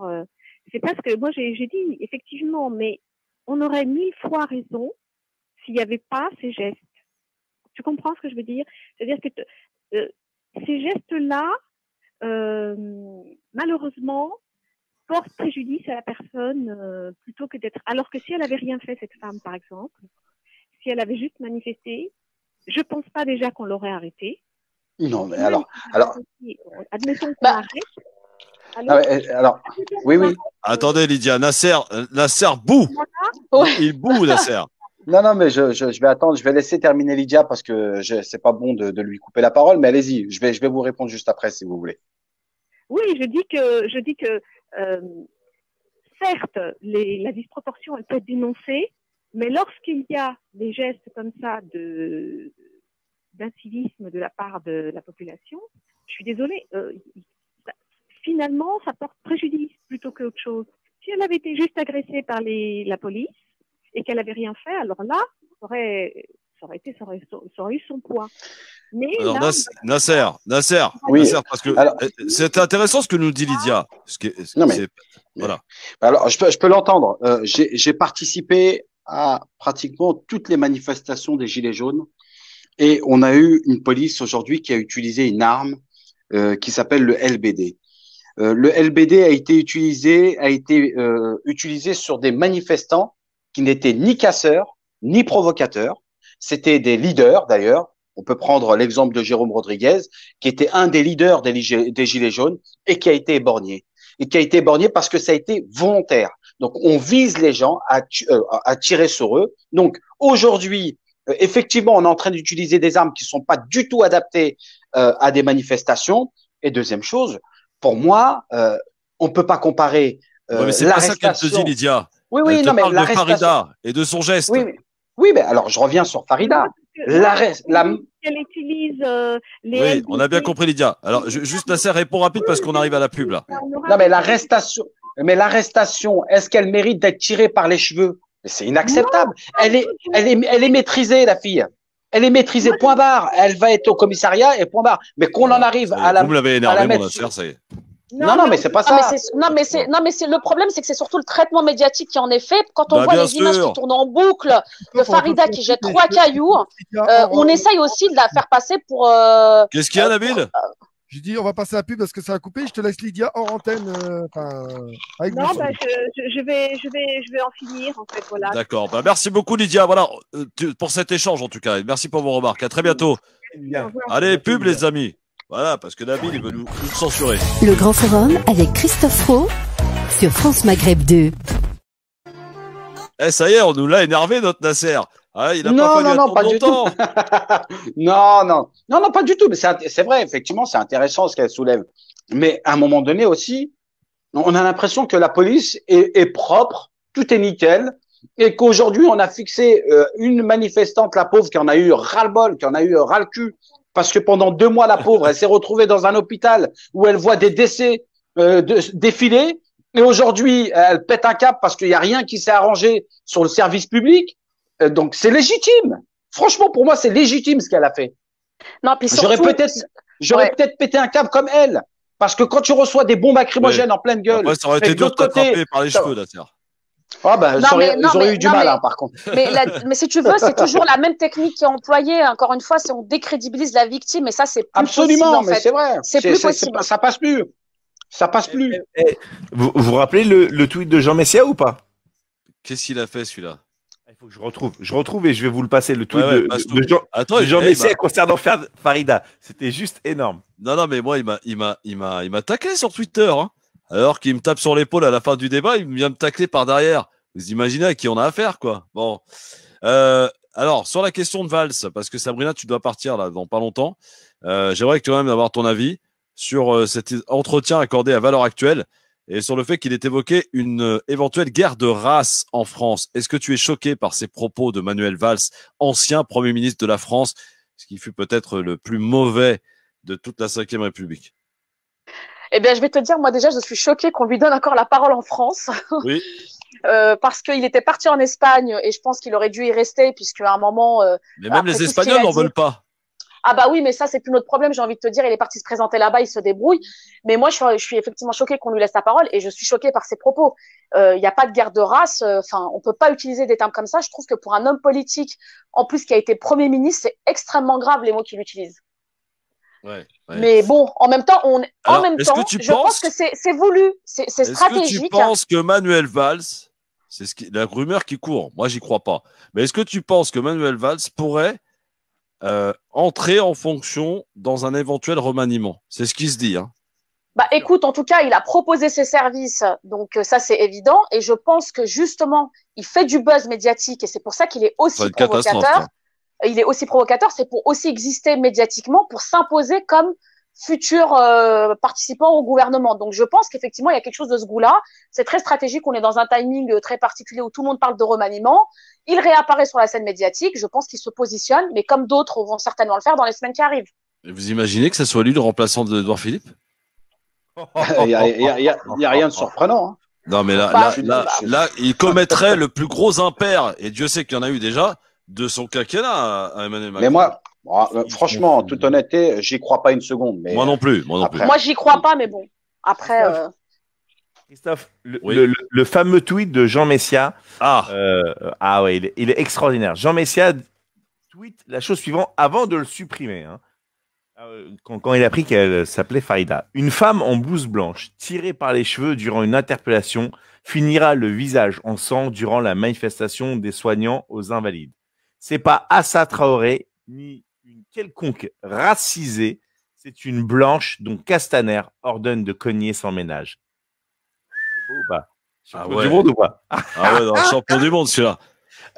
C'est parce que moi, j'ai dit, effectivement, mais on aurait 1000 fois raison s'il n'y avait pas ces gestes. Tu comprends ce que je veux dire? C'est-à-dire que ces gestes-là, malheureusement, portent préjudice à la personne plutôt que d'être. Alors que si elle avait rien fait, cette femme, par exemple, si elle avait juste manifesté, je pense pas déjà qu'on l'aurait arrêtée. Non, mais Même alors, admettons qu'on l'arrête. alors, oui. Attendez, Lydia, Nasser boue. Il boue, Nasser. Non, mais je vais attendre, je vais laisser terminer Lydia parce que c'est pas bon de lui couper la parole, mais allez-y, je vais vous répondre juste après si vous voulez. Oui, je dis que certes, la disproportion, elle peut être dénoncée, mais lorsqu'il y a des gestes comme ça d'incivisme de la part de la population, je suis désolée, finalement, ça porte préjudice plutôt qu'autre chose. Si elle avait été juste agressée par la police et qu'elle n'avait rien fait, alors là, ça aurait eu son poids. Mais alors, là, Nasser, oui. Nasser, parce que c'est intéressant ce que nous dit Lydia. Voilà. Alors, je peux l'entendre. J'ai participé à pratiquement toutes les manifestations des Gilets jaunes et on a eu une police aujourd'hui qui a utilisé une arme qui s'appelle le LBD. Le LBD a été utilisé sur des manifestants qui n'étaient ni casseurs ni provocateurs. C'était des leaders d'ailleurs. On peut prendre l'exemple de Jérôme Rodriguez, qui était un des leaders des Gilets jaunes et qui a été éborgné. Et qui a été éborgné parce que ça a été volontaire. Donc, on vise les gens à tirer sur eux. Donc, aujourd'hui, effectivement, on est en train d'utiliser des armes qui sont pas du tout adaptées à des manifestations. Et deuxième chose, pour moi, on peut pas comparer mais c'est pas ça qu'elle te dit, Lydia. Oui, elle te parle de Farida et de son geste. Oui, mais alors je reviens sur Farida. Elle utilise les. Oui, on a bien compris, Lydia. Alors, juste Nasser, réponds rapide parce qu'on arrive à la pub là. Non, mais l'arrestation, est-ce qu'elle mérite d'être tirée par les cheveux? C'est inacceptable. Elle est maîtrisée, la fille. Elle est maîtrisée, point barre. Elle va être au commissariat et point barre. Mais qu'on en arrive à la. Vous me l'avez énervé, mon Nasser, ça y est. Non, mais c'est pas ça. Le problème, c'est que c'est surtout le traitement médiatique qui en est fait. Quand on voit les images qui tournent en boucle de Farida qui jette 3 cailloux, on essaye aussi de la faire passer pour. Qu'est-ce qu'il y a, Nabil? J'ai dit, on va passer à la pub parce que ça a coupé. Je te laisse Lydia hors antenne. Avec non, je vais en finir en fait. Voilà. D'accord. Merci beaucoup, Lydia. Voilà pour cet échange en tout cas. Merci pour vos remarques. À très bientôt. Allez, pub, les amis. Voilà, parce que Nabil, il veut nous censurer. Le Grand Forum avec Christophe Roux sur France Maghreb 2. Ça y est, on nous l'a énervé, notre Nasser. Il a pas fallu attendre longtemps. Non, pas du tout. Mais c'est vrai, effectivement, c'est intéressant ce qu'elle soulève. Mais à un moment donné aussi, on a l'impression que la police est propre, tout est nickel, et qu'aujourd'hui, on a fixé une manifestante, la pauvre, qui en a eu ras-le-bol, qui en a eu ras-le-cul, parce que pendant 2 mois, la pauvre, elle s'est retrouvée dans un hôpital où elle voit des décès défiler. Et aujourd'hui, elle pète un cap parce qu'il n'y a rien qui s'est arrangé sur le service public. Donc, c'est légitime. Franchement, pour moi, c'est légitime ce qu'elle a fait. Non, puis surtout, j'aurais peut-être pété un câble comme elle. Parce que quand tu reçois des bombes lacrymogènes en pleine gueule. Après, ça aurait été dur de t'attraper par les cheveux, là, tiens. Ils auraient eu du mal, par contre. Mais si tu veux, c'est toujours la même technique qui est employée. Encore une fois, c'est on décrédibilise la victime, et ça, c'est plus absolument, possible, en mais fait. c'est vrai. C'est plus possible. Ça passe plus. Ça passe plus. Vous vous rappelez le tweet de Jean Messia ou pas? Qu'est-ce qu'il a fait, celui-là? Il faut que je retrouve. Je retrouve et je vais vous le passer, le tweet de Jean Messia concernant Farida. C'était juste énorme. Non, mais moi, il m'a taclé sur Twitter, hein. Alors qu'il me tape sur l'épaule à la fin du débat, il vient me tacler par derrière. Vous imaginez à qui on a affaire, quoi. Bon. Alors, sur la question de Valls, parce que Sabrina, tu dois partir là dans pas longtemps, j'aimerais quand même avoir ton avis sur cet entretien accordé à Valeurs Actuelles et sur le fait qu'il ait évoqué une éventuelle guerre de race en France. Est-ce que tu es choqué par ces propos de Manuel Valls, ancien Premier ministre de la France? ce qui fut peut-être le plus mauvais de toute la Ve République? Eh bien, je vais te dire, moi déjà, je suis choquée qu'on lui donne encore la parole en France. Oui. Parce qu'il était parti en Espagne et je pense qu'il aurait dû y rester, puisque à un moment. Mais même les Espagnols n'en veulent pas. Ah bah oui, mais ça, c'est plus notre problème, j'ai envie de te dire. Il est parti se présenter là-bas, il se débrouille. Mais moi, je suis effectivement choquée qu'on lui laisse la parole et je suis choquée par ses propos. Il n'y a pas de guerre de race. Enfin, on peut pas utiliser des termes comme ça. Je trouve que pour un homme politique, en plus qui a été Premier ministre, c'est extrêmement grave les mots qu'il utilise. Ouais. Mais bon, en même temps, je pense que c'est voulu, c'est stratégique. Est-ce que tu penses que Manuel Valls, c'est la rumeur qui court, moi j'y crois pas, mais est-ce que tu penses que Manuel Valls pourrait entrer en fonction dans un éventuel remaniement? C'est ce qui se dit. Hein. Bah écoute, en tout cas, il a proposé ses services, donc ça c'est évident, et je pense que justement, il fait du buzz médiatique, et c'est pour ça qu'il est aussi provocateur. Il est aussi provocateur, c'est pour aussi exister médiatiquement, pour s'imposer comme futur participant au gouvernement. Donc je pense qu'effectivement, il y a quelque chose de ce goût-là. C'est très stratégique, on est dans un timing très particulier où tout le monde parle de remaniement. Il réapparaît sur la scène médiatique, je pense qu'il se positionne, mais comme d'autres vont certainement le faire dans les semaines qui arrivent. Et vous imaginez que ça soit lui le remplaçant d'Edouard Philippe? Il y a rien de surprenant. Hein. Non mais là, il commettrait le plus gros impair, et Dieu sait qu'il y en a eu déjà, de son quinquennat à Emmanuel Macron. Mais moi, franchement, en toute honnêteté, j'y crois pas une seconde. Mais moi non plus. Moi, j'y crois pas, mais bon. Après. Christophe, le fameux tweet de Jean Messia. Ouais, il est extraordinaire. Jean Messia tweet la chose suivante avant de le supprimer. Hein. Quand il a appris qu'elle s'appelait Farida. Une femme en blouse blanche, tirée par les cheveux durant une interpellation, finira le visage en sang durant la manifestation des soignants aux Invalides. C'est pas Assa Traoré, ni une quelconque racisée, c'est une blanche dont Castaner ordonne de cogner sans ménage. C'est beau ou pas? Champion du monde ou pas? Champion du monde celui-là.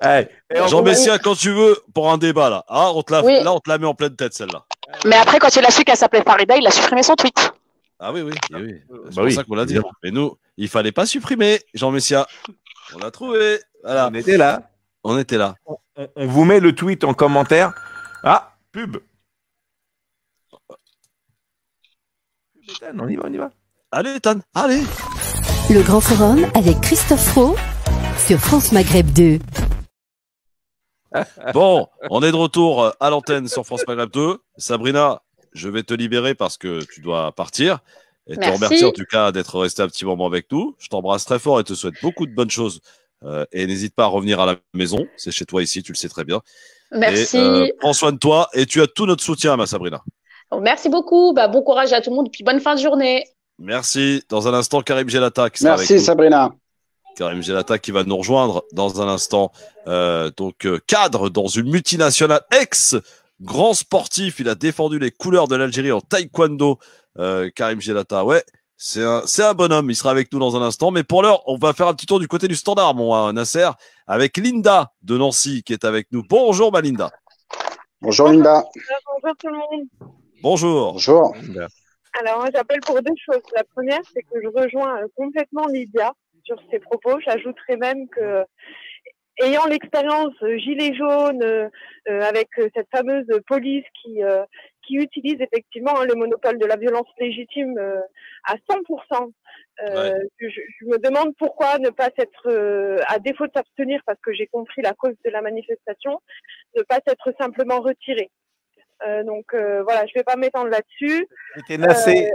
Hey, Jean Messia, quand tu veux, pour un débat là. On te la met en pleine tête celle-là. Mais après, quand il a su qu'elle s'appelait Farida, il a supprimé son tweet. Ah oui. C'est pour ça qu'on l'a dit. Mais nous, il fallait pas supprimer Jean Messia. On l'a trouvé. Voilà. On était là. On vous met le tweet en commentaire. Ah, pub. On y va. Allez, Ethan, allez. Le Grand Forum avec Christophe Roux sur France Maghreb 2. Bon, on est de retour à l'antenne sur France Maghreb 2. Sabrina, je vais te libérer parce que tu dois partir. Et te remercier en tout cas d'être resté un petit moment avec nous. Je t'embrasse très fort et te souhaite beaucoup de bonnes choses. Et n'hésite pas à revenir à la maison. C'est chez toi ici, tu le sais très bien. Merci. Et, prends soin de toi et tu as tout notre soutien, ma Sabrina. Merci beaucoup. Bon courage à tout le monde et puis bonne fin de journée. Merci. Dans un instant, Karim Gelata qui sera avec nous. Merci Sabrina. Karim Gelata qui va nous rejoindre dans un instant. Cadre dans une multinationale, ex-grand sportif. Il a défendu les couleurs de l'Algérie en taekwondo. Karim Gelata, c'est un bonhomme. Il sera avec nous dans un instant. Mais pour l'heure, on va faire un petit tour du côté du standard, mon Nasser, avec Linda de Nancy qui est avec nous. Bonjour, ma Linda. Bonjour, Linda. Bonjour tout le monde. Bonjour. Bonjour. Alors, moi, j'appelle pour deux choses. La première, c'est que je rejoins complètement Lydia sur ses propos. J'ajouterais même que, ayant l'expérience gilet jaune avec cette fameuse police qui utilise effectivement le monopole de la violence légitime à 100%, je me demande pourquoi ne pas s'être, à défaut de s'abstenir, parce que j'ai compris la cause de la manifestation, ne pas s'être simplement retiré. Donc voilà, je vais pas m'étendre là-dessus. Elle était nassée.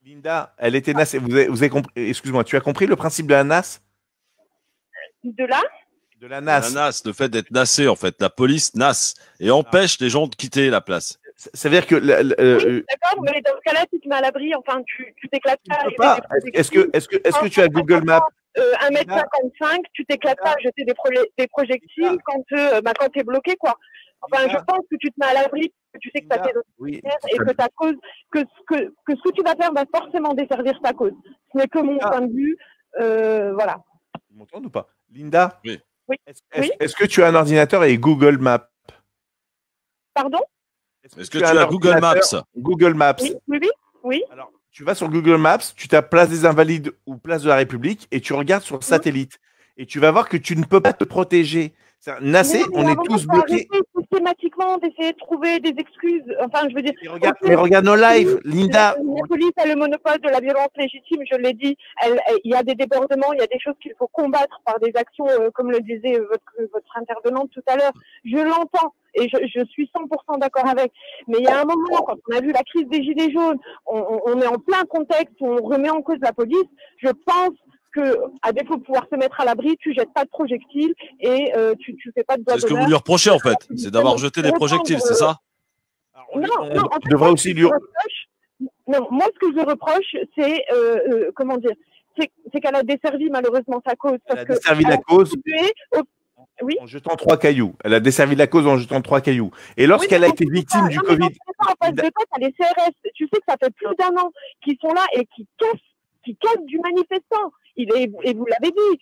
Linda, elle était nassée. Vous avez compris, excuse-moi, tu as compris le principe de la nasse? De là? De la nasse. La nasse, le fait d'être nassé, en fait. La police nasse et empêche les gens de quitter la place. Ça veut dire que... oui, d'accord, mais dans ce cas-là, tu te mets à l'abri, enfin, tu t'éclates pas. Est-ce que tu as Google Maps? 1m55, tu t'éclates pas à jeter des projectiles quand t'es bloqué, quoi. Enfin, je pense que tu te mets à l'abri, que tu sais que tu as tes et que ta cause, que ce que tu vas faire va forcément desservir ta cause. Ce n'est que mon point de vue, voilà. Tu m'entends ou pas? Linda? Oui. Est-ce que tu as un ordinateur et Google Maps? Pardon? Est-ce que tu as Google Maps? Google Maps. Oui. Alors, tu vas sur Google Maps, tu tapes Place des Invalides ou Place de la République et tu regardes sur le satellite. Et tu vas voir que tu ne peux pas te protéger. Nassé, on est tous bloqués. C'est systématiquement d'essayer de trouver des excuses. Enfin, je veux dire. Mais regarde nos lives, Linda. La police a le monopole de la violence légitime, je l'ai dit. Il y a des débordements, il y a des choses qu'il faut combattre par des actions, comme le disait votre intervenante tout à l'heure. Je l'entends et je suis 100% d'accord avec. Mais il y a un moment, quand on a vu la crise des Gilets jaunes, on est en plein contexte où on remet en cause la police. Je pense que, à défaut de pouvoir se mettre à l'abri, tu jettes pas de projectiles et tu fais pas de doigts d'honneur. C'est ce que vous lui reprochez en fait, c'est d'avoir jeté des projectiles, c'est ça? Non, en fait, devrait aussi lui. Non, moi ce que je reproche, c'est comment dire, c'est qu'elle a desservi malheureusement sa cause. Elle a desservi la cause. Oui. En jetant 3 cailloux. Elle a desservi la cause en jetant 3 cailloux. Et lorsqu'elle a été victime du Covid. En face de toi, t'as les CRS. Tu sais que ça fait plus d'1 an qu'ils sont là et qui cassent du manifestant. Et vous l'avez dit,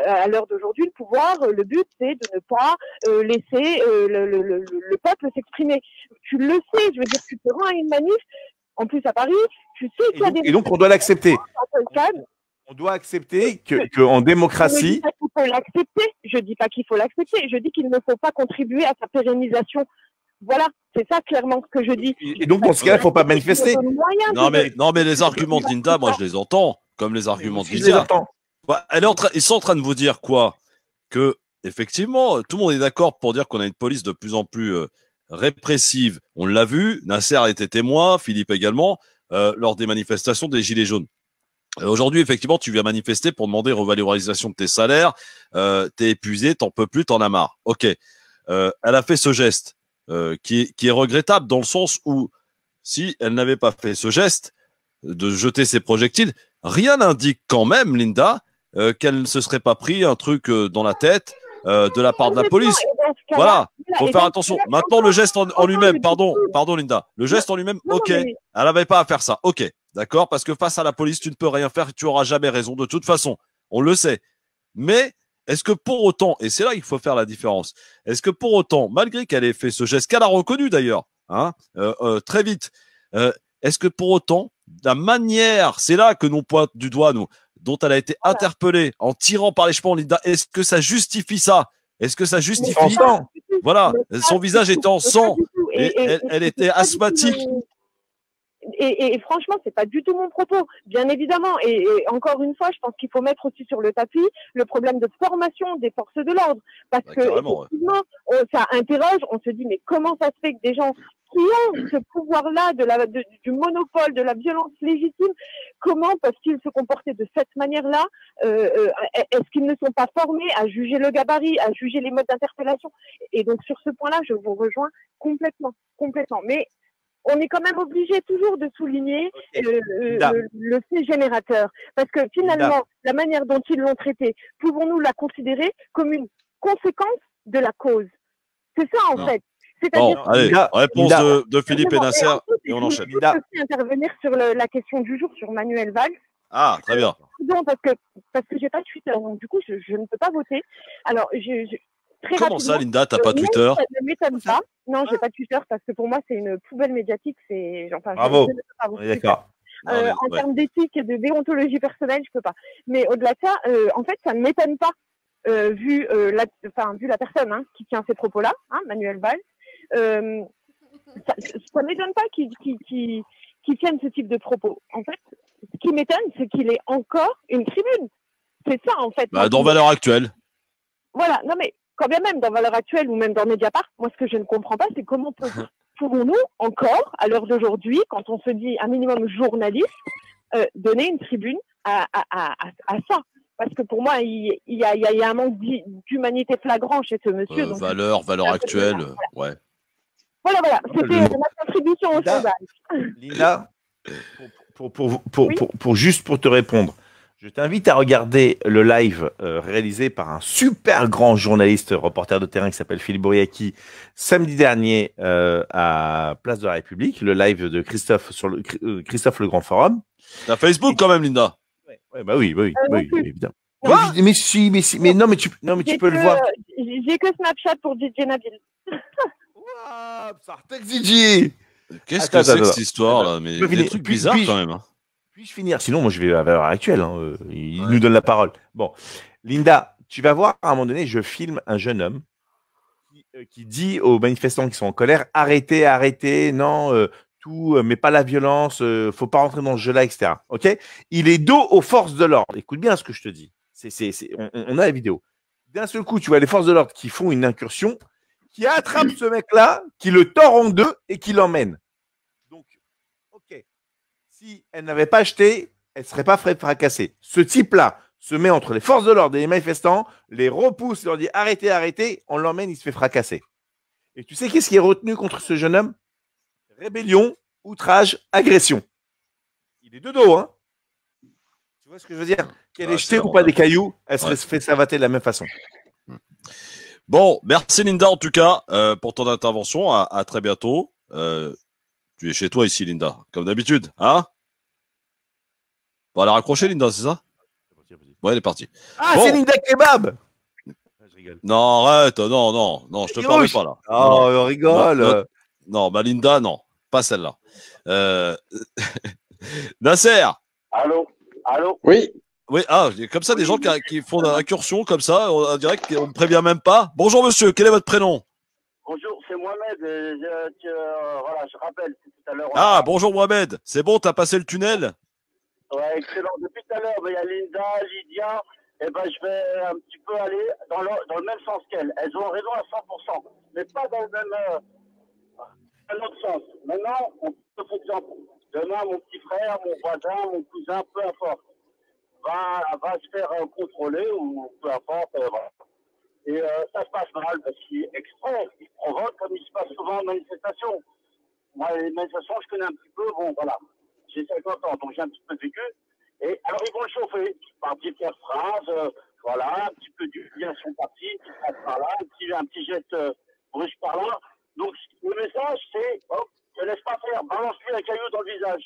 à l'heure d'aujourd'hui, le pouvoir, le but, c'est de ne pas laisser le peuple s'exprimer. Tu le sais, je veux dire, tu te rends à une manif, en plus à Paris, tu sais qu'il y a des... Et donc, on doit l'accepter. On doit accepter qu'en démocratie... Je dis pas qu'il faut l'accepter, je dis qu'il ne faut pas contribuer à sa pérennisation. Voilà, c'est ça clairement ce que je dis. Et donc, dans ce cas-là, il ne faut pas manifester. Non, mais les arguments de Linda, moi, je les entends, comme les arguments de Linda. Ils sont en train de vous dire quoi? Que, effectivement, tout le monde est d'accord pour dire qu'on a une police de plus en plus répressive. On l'a vu, Nasser a été témoin, Philippe également, lors des manifestations des Gilets jaunes. Aujourd'hui, effectivement, tu viens manifester pour demander revalorisation de tes salaires, t'es épuisé, t'en peux plus, t'en as marre. Ok, elle a fait ce geste qui est regrettable dans le sens où si elle n'avait pas fait ce geste de jeter ses projectiles, rien n'indique quand même, Linda, qu'elle ne se serait pas pris un truc dans la tête de la part de la police. Voilà, faut faire attention. Maintenant, le geste en lui-même, pardon Linda, le geste en lui-même, ok, elle n'avait pas à faire ça, ok. D'accord? Parce que face à la police, tu ne peux rien faire, tu auras jamais raison. De toute façon, on le sait. Mais est-ce que pour autant, et c'est là qu'il faut faire la différence, est-ce que pour autant, malgré qu'elle ait fait ce geste, qu'elle a reconnu d'ailleurs, très vite, est-ce que pour autant, la manière, c'est là que nous pointe du doigt, nous, dont elle a été interpellée en tirant par les cheveux, Linda, est-ce que ça justifie ça? Est-ce que ça justifie? Voilà, son visage était en sang et elle était asthmatique. Et franchement, c'est pas du tout mon propos, bien évidemment. Et encore une fois, je pense qu'il faut mettre aussi sur le tapis le problème de formation des forces de l'ordre, parce que effectivement, ça interroge. On se dit mais comment ça se fait que des gens qui ont ce pouvoir-là du monopole de la violence légitime, comment peuvent-ils se comporter de cette manière-là? Est-ce qu'ils ne sont pas formés à juger le gabarit, à juger les modes d'interpellation? Et donc sur ce point-là, je vous rejoins complètement. Mais on est quand même obligé toujours de souligner le fait générateur. Parce que finalement, la manière dont ils l'ont traité, pouvons-nous la considérer comme une conséquence de la cause? C'est ça, en fait. Bon, allez, réponse de Philippe et Nasser, et on enchaîne. Je peux aussi intervenir sur la question du jour, sur Manuel Valls. Ah, très bien. Non, parce que j'ai pas Twitter, donc du coup, je ne peux pas voter. Alors, très Comment ça, Linda, t'as pas Twitter? Ça ne m'étonne pas. Non, j'ai pas Twitter parce que pour moi, c'est une poubelle médiatique. Bravo. D'accord. En termes d'éthique et de déontologie personnelle, je peux pas. Mais au-delà de ça, en fait, ça ne m'étonne pas vu la personne qui tient ces propos-là, Manuel Valls. Ça ne m'étonne pas qu'il tienne ce type de propos. En fait, ce qui m'étonne, c'est qu'il ait encore une tribune. C'est ça, en fait. Dans Valeurs Actuelles. Voilà. Non, mais quand bien même dans Valeurs Actuelles ou même dans Mediapart, moi, ce que je ne comprends pas, c'est comment pouvons-nous encore, à l'heure d'aujourd'hui, quand on se dit un minimum journaliste, donner une tribune à ça. Parce que pour moi, il y a un manque d'humanité flagrant chez ce monsieur. Valeurs Actuelles, ouais. Voilà. C'était ma contribution au sondage. Linda, juste pour te répondre, je t'invite à regarder le live réalisé par un super grand journaliste, reporter de terrain qui s'appelle Philippe Bouriaki, samedi dernier à Place de la République, le live de Christophe sur Christophe le Grand Forum. T'as Facebook quand même, Linda. Ouais, bah oui, évidemment. Mais non, mais tu peux le voir. J'ai que Snapchat pour DJ Nabil. Qu'est-ce que c'est que cette histoire là? Mais des trucs bizarres quand même. Puis-je finir? Sinon, moi, je vais à Valeurs Actuelles. Il nous donne la parole. Bon, Linda, tu vas voir, à un moment donné, je filme un jeune homme qui qui dit aux manifestants qui sont en colère, arrêtez, arrêtez, non, mais pas la violence, faut pas rentrer dans ce jeu-là, etc. Ok? Il est dos aux forces de l'ordre. Écoute bien ce que je te dis. On a la vidéo. D'un seul coup, tu vois les forces de l'ordre qui font une incursion, qui attrapent ce mec-là, qui le tord en deux et qui l'emmène. Donc, ok. Si elle n'avait pas acheté, elle ne serait pas fracassée. Ce type-là se met entre les forces de l'ordre et les manifestants, les repousse, leur dit arrêtez, arrêtez, on l'emmène, il se fait fracasser. Et tu sais qu'est-ce qui est retenu contre ce jeune homme? Rébellion, outrage, agression. Il est de dos, hein. Tu vois ce que je veux dire? Qu'elle ait jeté ou pas des cailloux, elle serait fait savater de la même façon. Bon, merci Linda en tout cas pour ton intervention. À très bientôt. Tu es chez toi ici, Linda, comme d'habitude, hein? On va la raccrocher, Linda, c'est ça? Ouais, elle est partie. Ah, bon. C'est Linda Kebab! Je rigole. Non, arrête, non, je te parle pas là. Oh, on rigole. Non, bah Linda, non, pas celle-là. Nasser. Allô? Oui. Oui, comme ça, des gens qui font une incursion comme ça, on dirait qu'on ne prévient même pas. Bonjour monsieur, quel est votre prénom? Bonjour, c'est Mohamed. Voilà, je rappelle, c'est tout à l'heure. Ah, bonjour Mohamed. C'est bon, t'as passé le tunnel? Ouais, excellent. Depuis tout à l'heure, il y a Linda, Lydia. Eh ben, je vais un petit peu aller dans le même sens qu'elles. Elles ont raison à 100%, mais pas dans le même un autre sens. Maintenant, on peut faire exemple. Demain, mon petit frère, mon voisin, mon cousin, peu importe, va se faire contrôler ou peu importe. Voilà. Et ça se passe mal parce qu'il est exprès, il provoque comme il se passe souvent en manifestation. Moi, les manifestations, je connais un petit peu. Bon, voilà. J'ai 50 ans, donc j'ai un petit peu vécu. Et alors, ils vont le chauffer par petites phrases, voilà, un petit peu d'humiliation par-ci, une petite phrase par-là, un petit geste brusque par-là. Donc, le message, c'est, ne laisse pas faire, balance-lui un caillou dans le visage.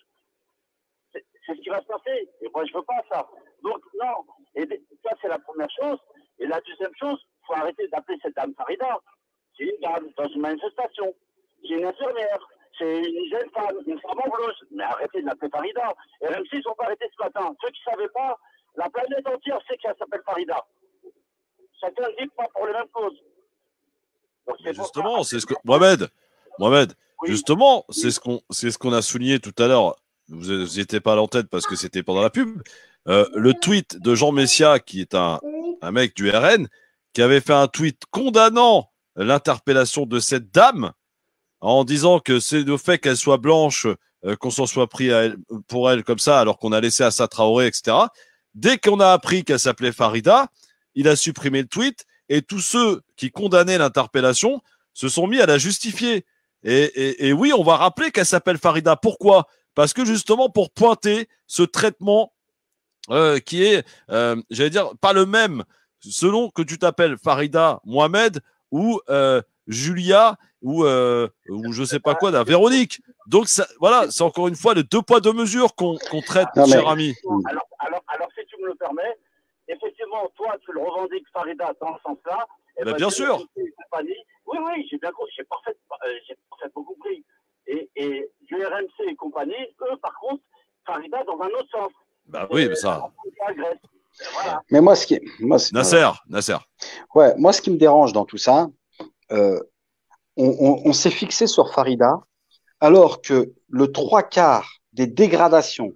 C'est ce qui va se passer. Et moi, je veux pas ça. Donc, non. Et ça, c'est la première chose. Et la deuxième chose, il faut arrêter d'appeler cette dame Farida. C'est une dame dans une manifestation. C'est une infirmière. C'est une jeune femme, une femme en blouse. Mais arrêtez de l'appeler Farida. Et même s'ils sont pas arrêtés ce matin, ceux qui ne savaient pas, la planète entière sait qu'elle s'appelle Farida. Chacun ne dit pas pour les mêmes causes. Donc, justement, c'est ce que Mohamed, oui. Justement, c'est ce qu'on a souligné tout à l'heure. Vous n'étiez pas à l'antenne parce que c'était pendant la pub. Le tweet de Jean Messia, qui est un mec du RN, qui avait fait un tweet condamnant l'interpellation de cette dame en disant que c'est le fait qu'elle soit blanche qu'on s'en soit pris pour elle comme ça, alors qu'on a laissé Assa Traoré, etc. Dès qu'on a appris qu'elle s'appelait Farida, il a supprimé le tweet et tous ceux qui condamnaient l'interpellation se sont mis à la justifier. Et oui, on va rappeler qu'elle s'appelle Farida. Pourquoi? Parce que justement pour pointer ce traitement qui est, j'allais dire, pas le même selon que tu t'appelles Farida Mohamed ou Julia ou je sais pas quoi, Véronique. Donc ça, voilà, c'est encore une fois les deux poids deux mesures qu'on traite, cher ami. Alors si tu me le permets, effectivement, toi tu le revendiques Farida dans ce sens-là. Ben, bien sûr. Oui, j'ai parfaitement compris. Et du RMC et compagnie, eux, par contre, Farida dans un autre sens. Bah oui, mais ça. Voilà. Mais moi, Nasser. Ouais, moi, ce qui me dérange dans tout ça, on s'est fixé sur Farida, alors que le 3/4 des dégradations,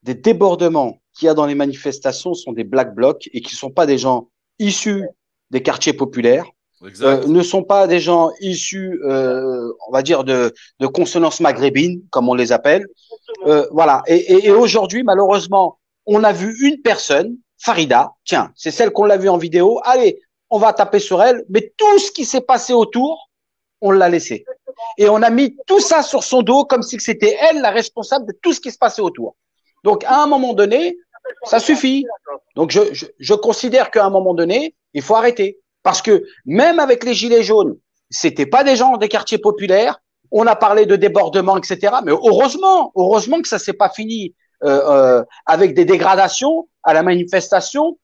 des débordements qu'il y a dans les manifestations sont des black blocs et qui ne sont pas des gens issus des quartiers populaires. Ne sont pas des gens issus, on va dire, de consonance maghrébine, comme on les appelle. Voilà. Et aujourd'hui, malheureusement, on a vu une personne, Farida, tiens, c'est celle qu'on l'a vue en vidéo. Allez, on va taper sur elle, mais tout ce qui s'est passé autour, on l'a laissé. Et on a mis tout ça sur son dos comme si c'était elle la responsable de tout ce qui se passait autour. Donc, à un moment donné, ça suffit. Donc, je considère qu'à un moment donné, il faut arrêter. Parce que même avec les gilets jaunes, c'était pas des gens des quartiers populaires. On a parlé de débordements, etc. Mais heureusement que ça s'est pas fini avec des dégradations à la manifestation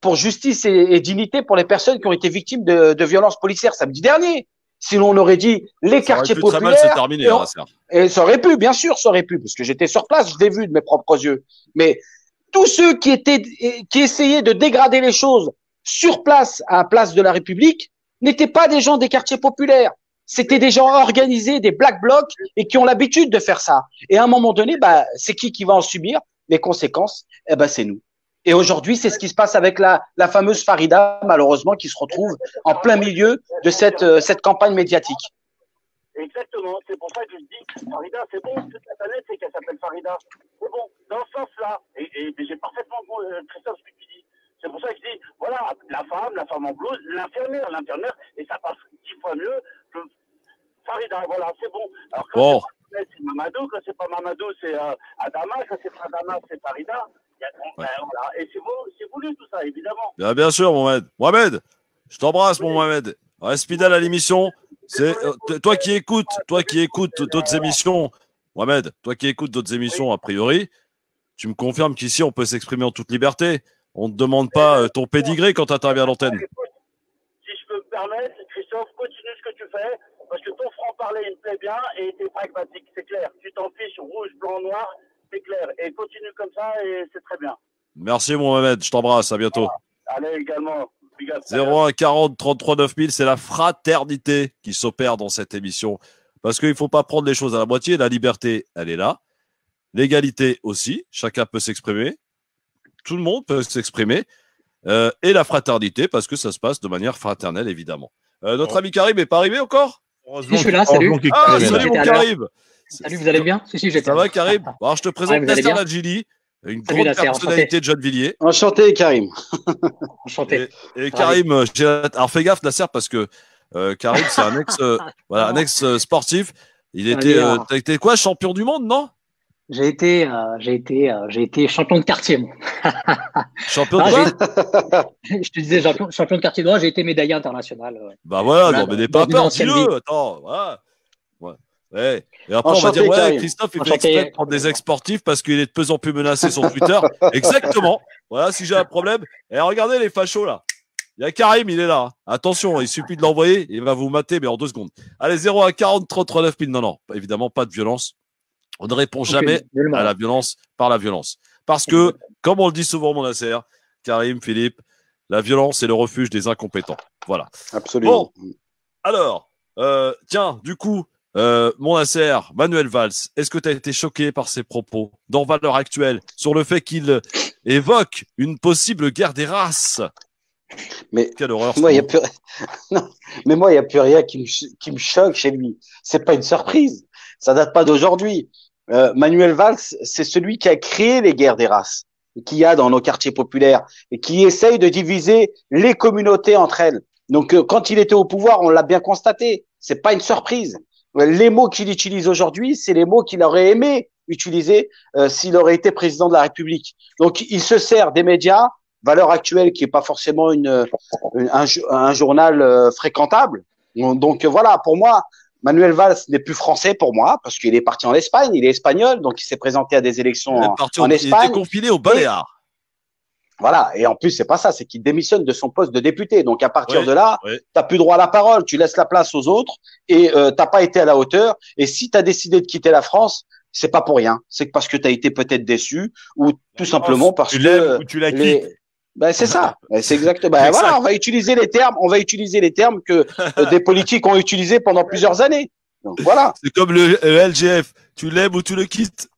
pour justice et dignité pour les personnes qui ont été victimes de violences policières samedi dernier. Sinon, on aurait dit les quartiers populaires. Très mal se terminer, et ça aurait pu, bien sûr, ça aurait pu, parce que j'étais sur place, je l'ai vu de mes propres yeux. Mais tous ceux qui essayaient de dégrader les choses sur place, à la place de la République, n'étaient pas des gens des quartiers populaires. C'était des gens organisés, des black blocs, et qui ont l'habitude de faire ça. Et à un moment donné, c'est qui va en subir les conséquences? C'est nous. Et aujourd'hui, c'est ce qui se passe avec la fameuse Farida, malheureusement, qui se retrouve en plein milieu de cette campagne médiatique. Exactement, c'est pour ça que je dis, Farida, c'est bon, toute la planète sait qu'elle s'appelle Farida. C'est bon, dans ce sens-là, et j'ai parfaitement Christophe, ce que tu dis. C'est pour ça que je dis, voilà, la femme en blouse, l'infirmière, et ça passe 10 fois mieux que Farida, voilà, c'est bon. Alors quand c'est Mamadou, quand c'est pas Mamadou, c'est Adama, quand c'est pas Adama, c'est Farida. Voilà. Et c'est voulu tout ça, évidemment. Bien sûr, Mohamed. Mohamed, je t'embrasse, mon Mohamed. Reste fidèle à l'émission. C'est toi qui écoutes d'autres émissions, Mohamed. Toi qui écoutes d'autres émissions, a priori, tu me confirmes qu'ici on peut s'exprimer en toute liberté. On ne te demande pas ton pédigré quand tu interviens à l'antenne. Si je peux me permettre, Christophe, continue ce que tu fais, parce que ton franc-parler, il me plaît bien et t'es pragmatique, c'est clair. Tu t'en fiches rouge, blanc, noir, c'est clair. Et continue comme ça et c'est très bien. Merci, mon Mohamed. Je t'embrasse. À bientôt. Allez, également. 01 40 33 9000, c'est la fraternité qui s'opère dans cette émission. Parce qu'il ne faut pas prendre les choses à la moitié. La liberté, elle est là. L'égalité aussi. Chacun peut s'exprimer. Tout le monde peut s'exprimer. Et la fraternité, parce que ça se passe de manière fraternelle, évidemment. Notre ami Karim n'est pas arrivé encore? Si, je suis là, salut. Ah, salut mon Karim. Salut, vous allez bien? Si, j'étais. Ça va, Karim? Alors, je te présente Nasser Ladjili, une grande personnalité de Gennevilliers. Enchanté, Karim. Enchanté. Et Karim, alors fais gaffe, Nasser, parce que Karim, c'est un ex sportif. Il était, t'as été quoi, champion du monde, non? J'ai été champion de quartier, moi. Champion de quoi? Je te disais champion de quartier droit, j'ai été médaillé international. Bah voilà, non, mais n'aie pas peur, dis-le. Attends, voilà. Ouais. Et après, on va dire, Christophe, il fait exprès de prendre des ex-sportifs parce qu'il est de plus en plus menacé sur Twitter. Exactement. Voilà, si j'ai un problème. Et regardez les fachos, là. Il y a Karim, il est là. Attention, il suffit de l'envoyer, il va vous mater, mais en 2 secondes. Allez, 01 40 33 9000. Non, évidemment, pas de violence. On ne répond jamais à la violence par la violence. Parce que, comme on le dit souvent, mon Nasser, Karim, Philippe, la violence est le refuge des incompétents. Voilà. Absolument. Bon, alors, tiens, du coup, mon Nasser, Manuel Valls, est-ce que tu as été choqué par ses propos dans Valeurs Actuelles sur le fait qu'il évoque une possible guerre des races? Mais quelle horreur! Moi, il n'y a plus rien qui me choque chez lui. C'est pas une surprise. Ça date pas d'aujourd'hui. Manuel Valls, c'est celui qui a créé les guerres des races qu'il y a dans nos quartiers populaires et qui essaye de diviser les communautés entre elles. Donc, quand il était au pouvoir, on l'a bien constaté. C'est pas une surprise. Les mots qu'il utilise aujourd'hui, c'est les mots qu'il aurait aimé utiliser s'il aurait été président de la République. Donc, il se sert des médias, Valeurs Actuelles, qui est pas forcément un journal fréquentable. Donc, voilà, pour moi, Manuel Valls n'est plus français pour moi, parce qu'il est parti en Espagne, il est espagnol, donc il s'est présenté à des élections en Espagne. Il était confiné au Baléares. Voilà, et en plus, c'est pas ça, c'est qu'il démissionne de son poste de député. Donc, à partir de là, t'as plus droit à la parole, tu laisses la place aux autres, et t'as pas été à la hauteur. Et si t'as décidé de quitter la France, c'est pas pour rien. C'est parce que t'as été peut-être déçu, ou tout simplement parce que… Tu l'aimes ou tu la quittes. C'est ça. C'est exactement. Voilà, on va utiliser les termes que des politiques ont utilisés pendant plusieurs années. Donc, voilà. C'est comme le LGF. Tu l'aimes ou tu le quittes.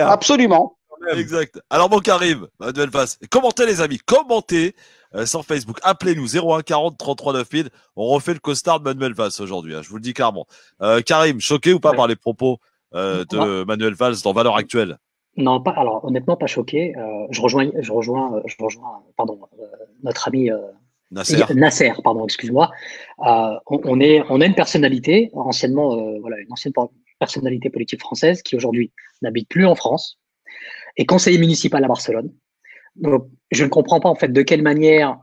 Absolument. Exact. Alors, mon Karim, Manuel Valls, commentez les amis, commentez sur Facebook. Appelez-nous 01 40 33 9000. On refait le costard de Manuel Valls aujourd'hui. Je vous le dis clairement. Karim, choqué ou pas par les propos de Manuel Valls dans Valeurs Actuelles? Non, pas. Alors, honnêtement, pas choqué. Je rejoins notre ami Nasser, pardon, excuse-moi. On a une personnalité, anciennement, une ancienne personnalité politique française qui aujourd'hui n'habite plus en France, est conseiller municipal à Barcelone. Donc, je ne comprends pas en fait de quelle manière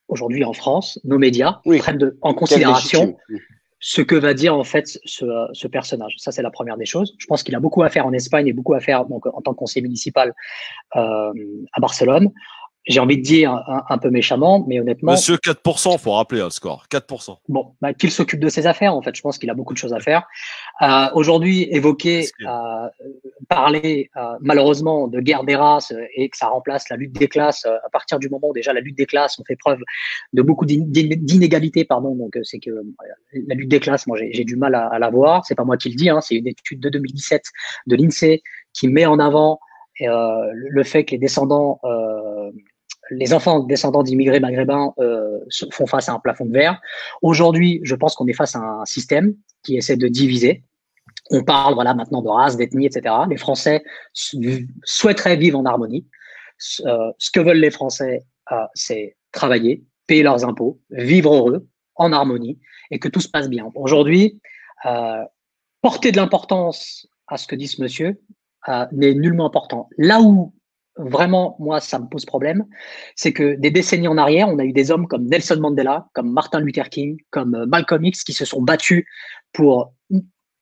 aujourd'hui en France, nos médias prennent en considération ce que va dire en fait ce personnage. Ça, c'est la première des choses. Je pense qu'il a beaucoup à faire en Espagne et beaucoup à faire donc en tant que conseiller municipal à Barcelone. J'ai envie de dire un peu méchamment, mais honnêtement… Monsieur 4%, faut rappeler le score, 4%. Bon, qu'il s'occupe de ses affaires, en fait. Je pense qu'il a beaucoup de choses à faire. Aujourd'hui, évoquer parler malheureusement de guerre des races et que ça remplace la lutte des classes à partir du moment où déjà la lutte des classes, on fait preuve de beaucoup d'inégalités, pardon. Donc c'est que la lutte des classes, moi j'ai du mal à la voir. C'est pas moi qui le dis, hein, c'est une étude de 2017 de l'INSEE qui met en avant le fait que les enfants descendants d'immigrés maghrébins font face à un plafond de verre. Aujourd'hui, je pense qu'on est face à un système qui essaie de diviser. On parle voilà maintenant de race, d'ethnie, etc. Les Français souhaiteraient vivre en harmonie. Ce que veulent les Français, c'est travailler, payer leurs impôts, vivre heureux, en harmonie, et que tout se passe bien. Aujourd'hui, porter de l'importance à ce que dit ce monsieur n'est nullement important. Là où vraiment, moi, ça me pose problème, c'est que des décennies en arrière, on a eu des hommes comme Nelson Mandela, comme Martin Luther King, comme Malcolm X, qui se sont battus pour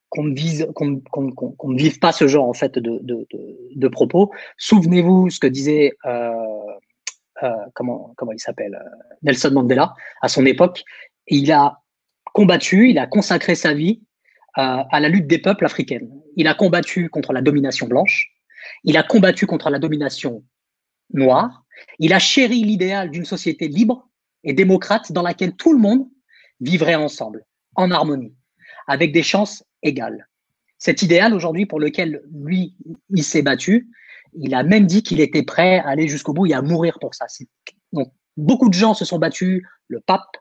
qu'on ne vive pas ce genre en fait de propos. Souvenez-vous ce que disait comment il s'appelle Nelson Mandela à son époque. Et il a combattu, il a consacré sa vie à la lutte des peuples africains. Il a combattu contre la domination blanche, il a combattu contre la domination noire, il a chéri l'idéal d'une société libre et démocrate dans laquelle tout le monde vivrait ensemble, en harmonie, avec des chances égales. Cet idéal aujourd'hui pour lequel lui, il s'est battu, il a même dit qu'il était prêt à aller jusqu'au bout et à mourir pour ça. Donc, beaucoup de gens se sont battus, le pape,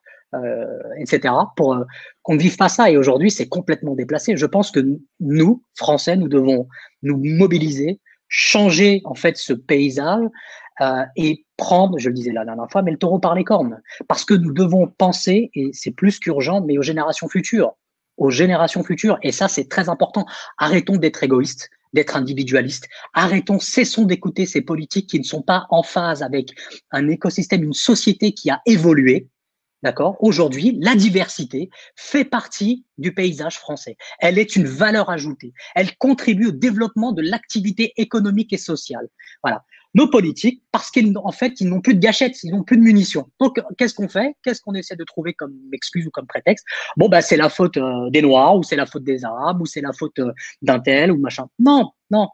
etc., pour qu'on ne vive pas ça. Et aujourd'hui, c'est complètement déplacé. Je pense que nous, Français, nous devons nous mobiliser, changer en fait ce paysage et prendre, je le disais la dernière fois, mais le taureau par les cornes. Parce que nous devons penser, et c'est plus qu'urgent, mais aux générations futures. Aux générations futures. Et ça, c'est très important. Arrêtons d'être égoïstes, d'être individualistes. Arrêtons, cessons d'écouter ces politiques qui ne sont pas en phase avec un écosystème, une société qui a évolué. D'accord? Aujourd'hui, la diversité fait partie du paysage français. Elle est une valeur ajoutée. Elle contribue au développement de l'activité économique et sociale. Voilà. Nos politiques, parce qu'en fait, ils n'ont plus de gâchettes, ils n'ont plus de munitions. Donc, qu'est-ce qu'on fait? Qu'est-ce qu'on essaie de trouver comme excuse ou comme prétexte? Bon, bah, c'est la faute des Noirs, ou c'est la faute des Arabes, ou c'est la faute d'un tel, ou machin. Non, non.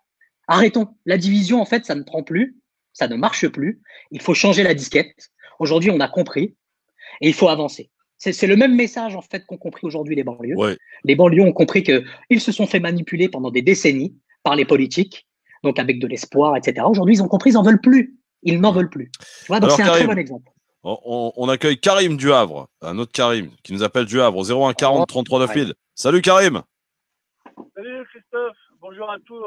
Arrêtons. La division, en fait, ça ne prend plus. Ça ne marche plus. Il faut changer la disquette. Aujourd'hui, on a compris. Et il faut avancer. C'est le même message en fait qu'ont compris aujourd'hui les banlieues. Ouais. Les banlieues ont compris qu'ils se sont fait manipuler pendant des décennies par les politiques, donc avec de l'espoir, etc. Aujourd'hui, ils ont compris, ils n'en veulent plus. Ils n'en veulent plus. Tu vois, donc c'est un très bon exemple. On accueille Karim du Havre, un autre Karim qui nous appelle du Havre au 01 40 33 9000. Salut Karim. Salut Christophe. Bonjour à tous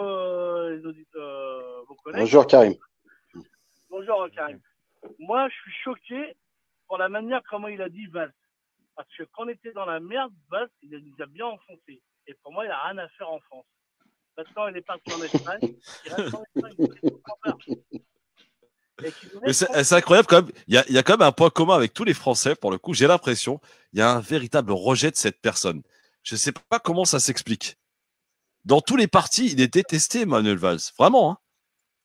les auditeurs, vos collègues. Bonjour Karim. Bonjour Karim. Moi, je suis choqué pour la manière comment il a dit Valls. Parce que quand on était dans la merde, Valls, il nous a bien enfoncé. Et pour moi, il n'a rien à faire en France. Maintenant, il est parti en Espagne. Il reste en Espagne. Mais c'est incroyable quand même. Il y a quand même un point commun avec tous les Français, pour le coup. J'ai l'impression il y a un véritable rejet de cette personne. Je ne sais pas comment ça s'explique. Dans tous les partis, il est détesté, Manuel Valls. Vraiment. Hein.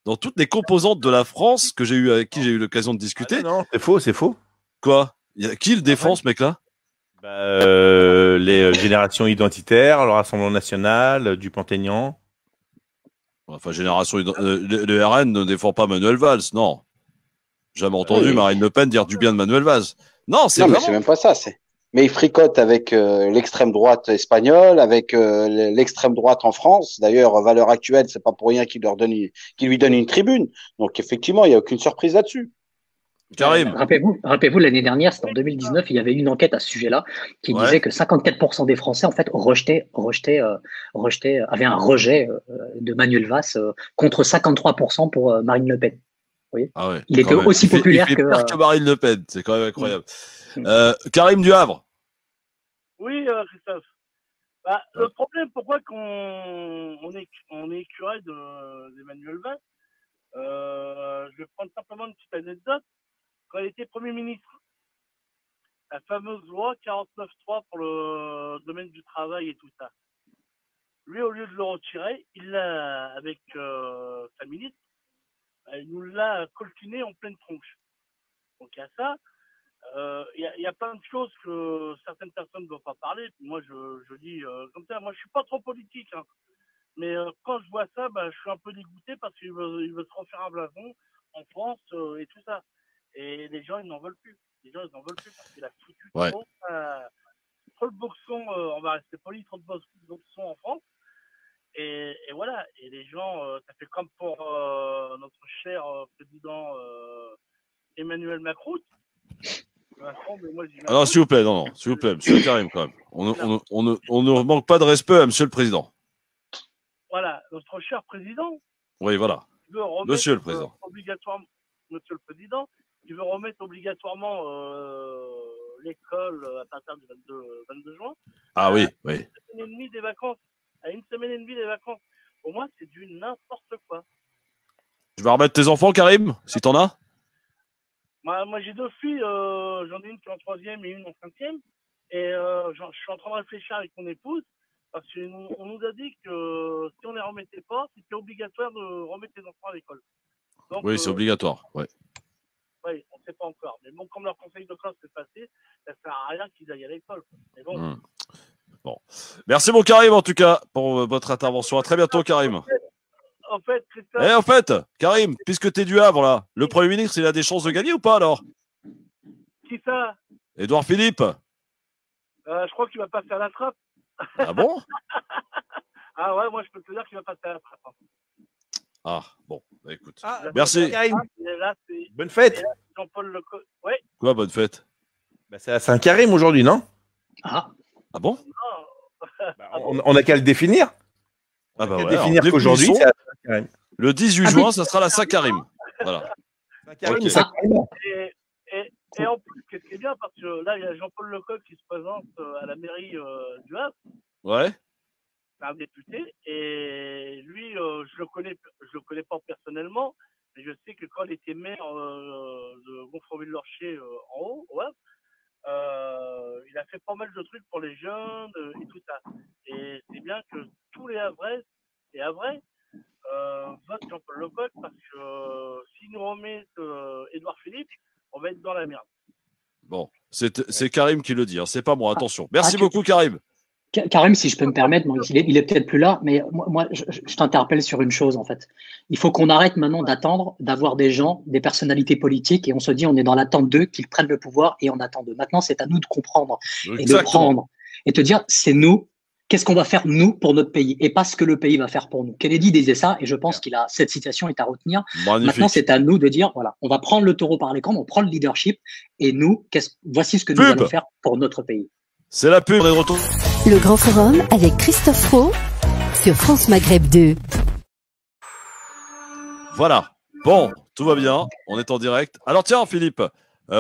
Dans toutes les composantes de la France avec qui j'ai eu l'occasion de discuter. Ah non, c'est faux, c'est faux. Quoi? Qui le défend, ce mec-là? Les générations identitaires, le Rassemblement national, Dupont-Aignan. Enfin, le RN ne défend pas Manuel Valls, non. Jamais entendu Marine Le Pen dire du bien de Manuel Valls. Non, c'est mais c'est même pas ça. Mais il fricote avec l'extrême droite espagnole, avec l'extrême droite en France. D'ailleurs, valeur actuelle, c'est pas pour rien qu'il lui donne une tribune. Donc effectivement, il n'y a aucune surprise là-dessus. Karim. Rappelez-vous, l'année dernière, c'était en 2019, il y avait une enquête à ce sujet-là qui disait que 54% des Français, en fait, avaient un rejet de Manuel Valls contre 53% pour Marine Le Pen. Vous voyez il était aussi populaire que... Il fait pire que Marine Le Pen, c'est quand même incroyable. Karim du Havre. Oui, Christophe. Le problème, pourquoi on est écureuil d'Emmanuel Valls, je vais prendre simplement une petite anecdote. Quand il était Premier ministre, la fameuse loi 49.3 pour le domaine du travail et tout ça. Lui, au lieu de le retirer, il l'a, avec sa ministre, il nous l'a coltiné en pleine tronche. Donc il y a ça. Il y a plein de choses que certaines personnes ne doivent pas parler. Moi, je dis comme ça. Moi, je suis pas trop politique. Hein. Mais quand je vois ça, je suis un peu dégoûté parce qu'il veut se refaire un blason en France et tout ça. Et les gens, ils n'en veulent plus. Les gens, ils n'en veulent plus parce qu'il a foutu trop de boxons, on va rester poli, trop de boxons en France. Et voilà. Et les gens, ça fait comme pour notre cher président Emmanuel Macron. Alors, s'il vous plaît, s'il vous plaît, monsieur Karim, quand même. On ne manque pas de respect à monsieur le président. Voilà, notre cher président. Oui, voilà. Monsieur le président. Monsieur le président, il veut remettre obligatoirement l'école à partir du 22 juin. Ah oui, oui. À une semaine et demie des vacances. Pour moi, c'est du n'importe quoi. Tu vas remettre tes enfants, Karim, si t'en as? Moi, j'ai 2 filles. J'en ai une qui est en 3e et une en 5e. Et je suis en train de réfléchir avec mon épouse. Parce qu'on nous a dit que si on ne les remettait pas, c'était obligatoire de remettre les enfants à l'école. Donc, oui, c'est obligatoire. Ouais. Oui, on ne sait pas encore. Mais bon, comme leur conseil de classe s'est passé, ça ne sert à rien qu'ils aillent à l'école. Mais bon. Bon. Merci, mon Karim, en tout cas, pour votre intervention. À très bientôt, Karim. En fait, Christophe... en fait, Karim, puisque tu es du Havre, là, le Premier ministre, il a des chances de gagner ou pas, alors? Qui ça? Édouard Philippe. Je crois qu'il va passer à la trappe. Ah bon? Ah ouais, moi, je peux te dire qu'il va passer à la trappe. Ah, bon, écoute. Merci. Karim. Là, bonne fête. Jean-Paul Lecoq. Ouais. Quoi, bonne fête? C'est à Saint-Karim aujourd'hui, non? Ah bon? On a qu'à le définir. Ah bah ouais, définir qu'aujourd'hui, c'est à Saint-Karim. Le 18 juin, ça sera la Saint-Karim. Voilà. Saint-Karim, okay. Et en plus, ce qui est bien, parce que là, il y a Jean-Paul Lecoq qui se présente à la mairie du Havre. Ouais. C'est un député. Et lui, je le connais pas personnellement, mais je sais que quand il était maire de Gonfreville-Lorcher en haut, ouais, il a fait pas mal de trucs pour les jeunes et tout ça. Et c'est bien que tous les Havrais et Havrais votent Jean-Paul Lecoq parce que s'il nous remet Édouard Philippe, on va être dans la merde. Bon, c'est Karim qui le dit, hein, c'est pas moi, attention. Merci beaucoup, Karim. Karim, si je peux me permettre, il est peut-être plus là, mais moi je t'interpelle sur une chose en fait. Il faut qu'on arrête maintenant d'attendre d'avoir des gens, des personnalités politiques, et on se dit on est dans l'attente d'eux, qu'ils prennent le pouvoir et on attend d'eux. Maintenant, c'est à nous de comprendre et de prendre et te dire c'est nous. Qu'est-ce qu'on va faire nous pour notre pays et pas ce que le pays va faire pour nous. Kennedy disait ça et je pense qu'il a cette citation est à retenir. Magnifique. Maintenant, c'est à nous de dire voilà, on va prendre le taureau par les cornes, on prend le leadership et nous, voici ce que nous allons faire pour notre pays. C'est la pub, on est de retour. Le Grand Forum avec Christophe Roux sur France Maghreb 2. Voilà. Bon, tout va bien. On est en direct. Alors tiens, Philippe,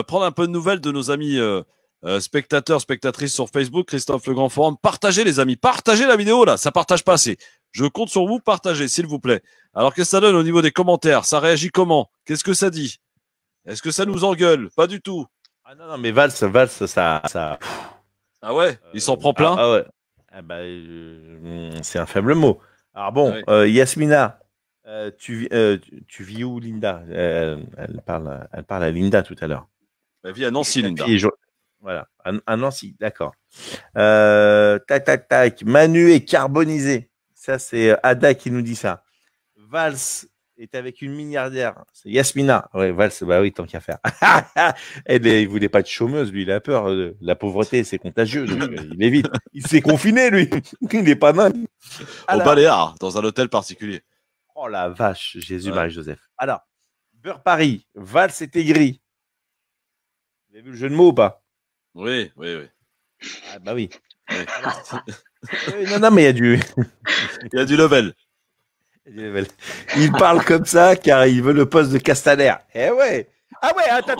prendre un peu de nouvelles de nos amis spectateurs, spectatrices sur Facebook, Christophe Le Grand Forum. Partagez, les amis. Partagez la vidéo, là. Ça partage pas assez. Je compte sur vous. Partagez, s'il vous plaît. Alors, qu'est-ce que ça donne au niveau des commentaires? Ça réagit comment? Qu'est-ce que ça dit? Est-ce que ça nous engueule? Pas du tout. Ah non, mais Valls, ça... Ah ouais, il s'en prend plein. Ah ouais. Ah bah, c'est un faible mot. Alors bon, ouais. Yasmina, tu vis où, Linda? Elle parle à Linda tout à l'heure. Elle vit à Nancy, Linda. Voilà, à Nancy, d'accord. Tac. Manu est carbonisé. Ça, c'est Ada qui nous dit ça. Valls est avec une milliardaire. C'est Yasmina. Ouais, Valls, bah oui, tant qu'à faire. Il voulait pas de chômeuse, lui. Il a peur. La pauvreté, c'est contagieux. Donc, il évite. Il s'est confiné, lui. Il n'est pas dingue. Au Baléares, dans un hôtel particulier. Oh la vache, Jésus, Marie-Joseph. Alors, Beurre Paris, Valls est aigri. Vous avez vu le jeu de mots ou pas? Oui. Ah bah oui. Non, mais il y a du... Il y a du level. Il parle comme ça car il veut le poste de Castaner. Eh ouais. Ah ouais, attends.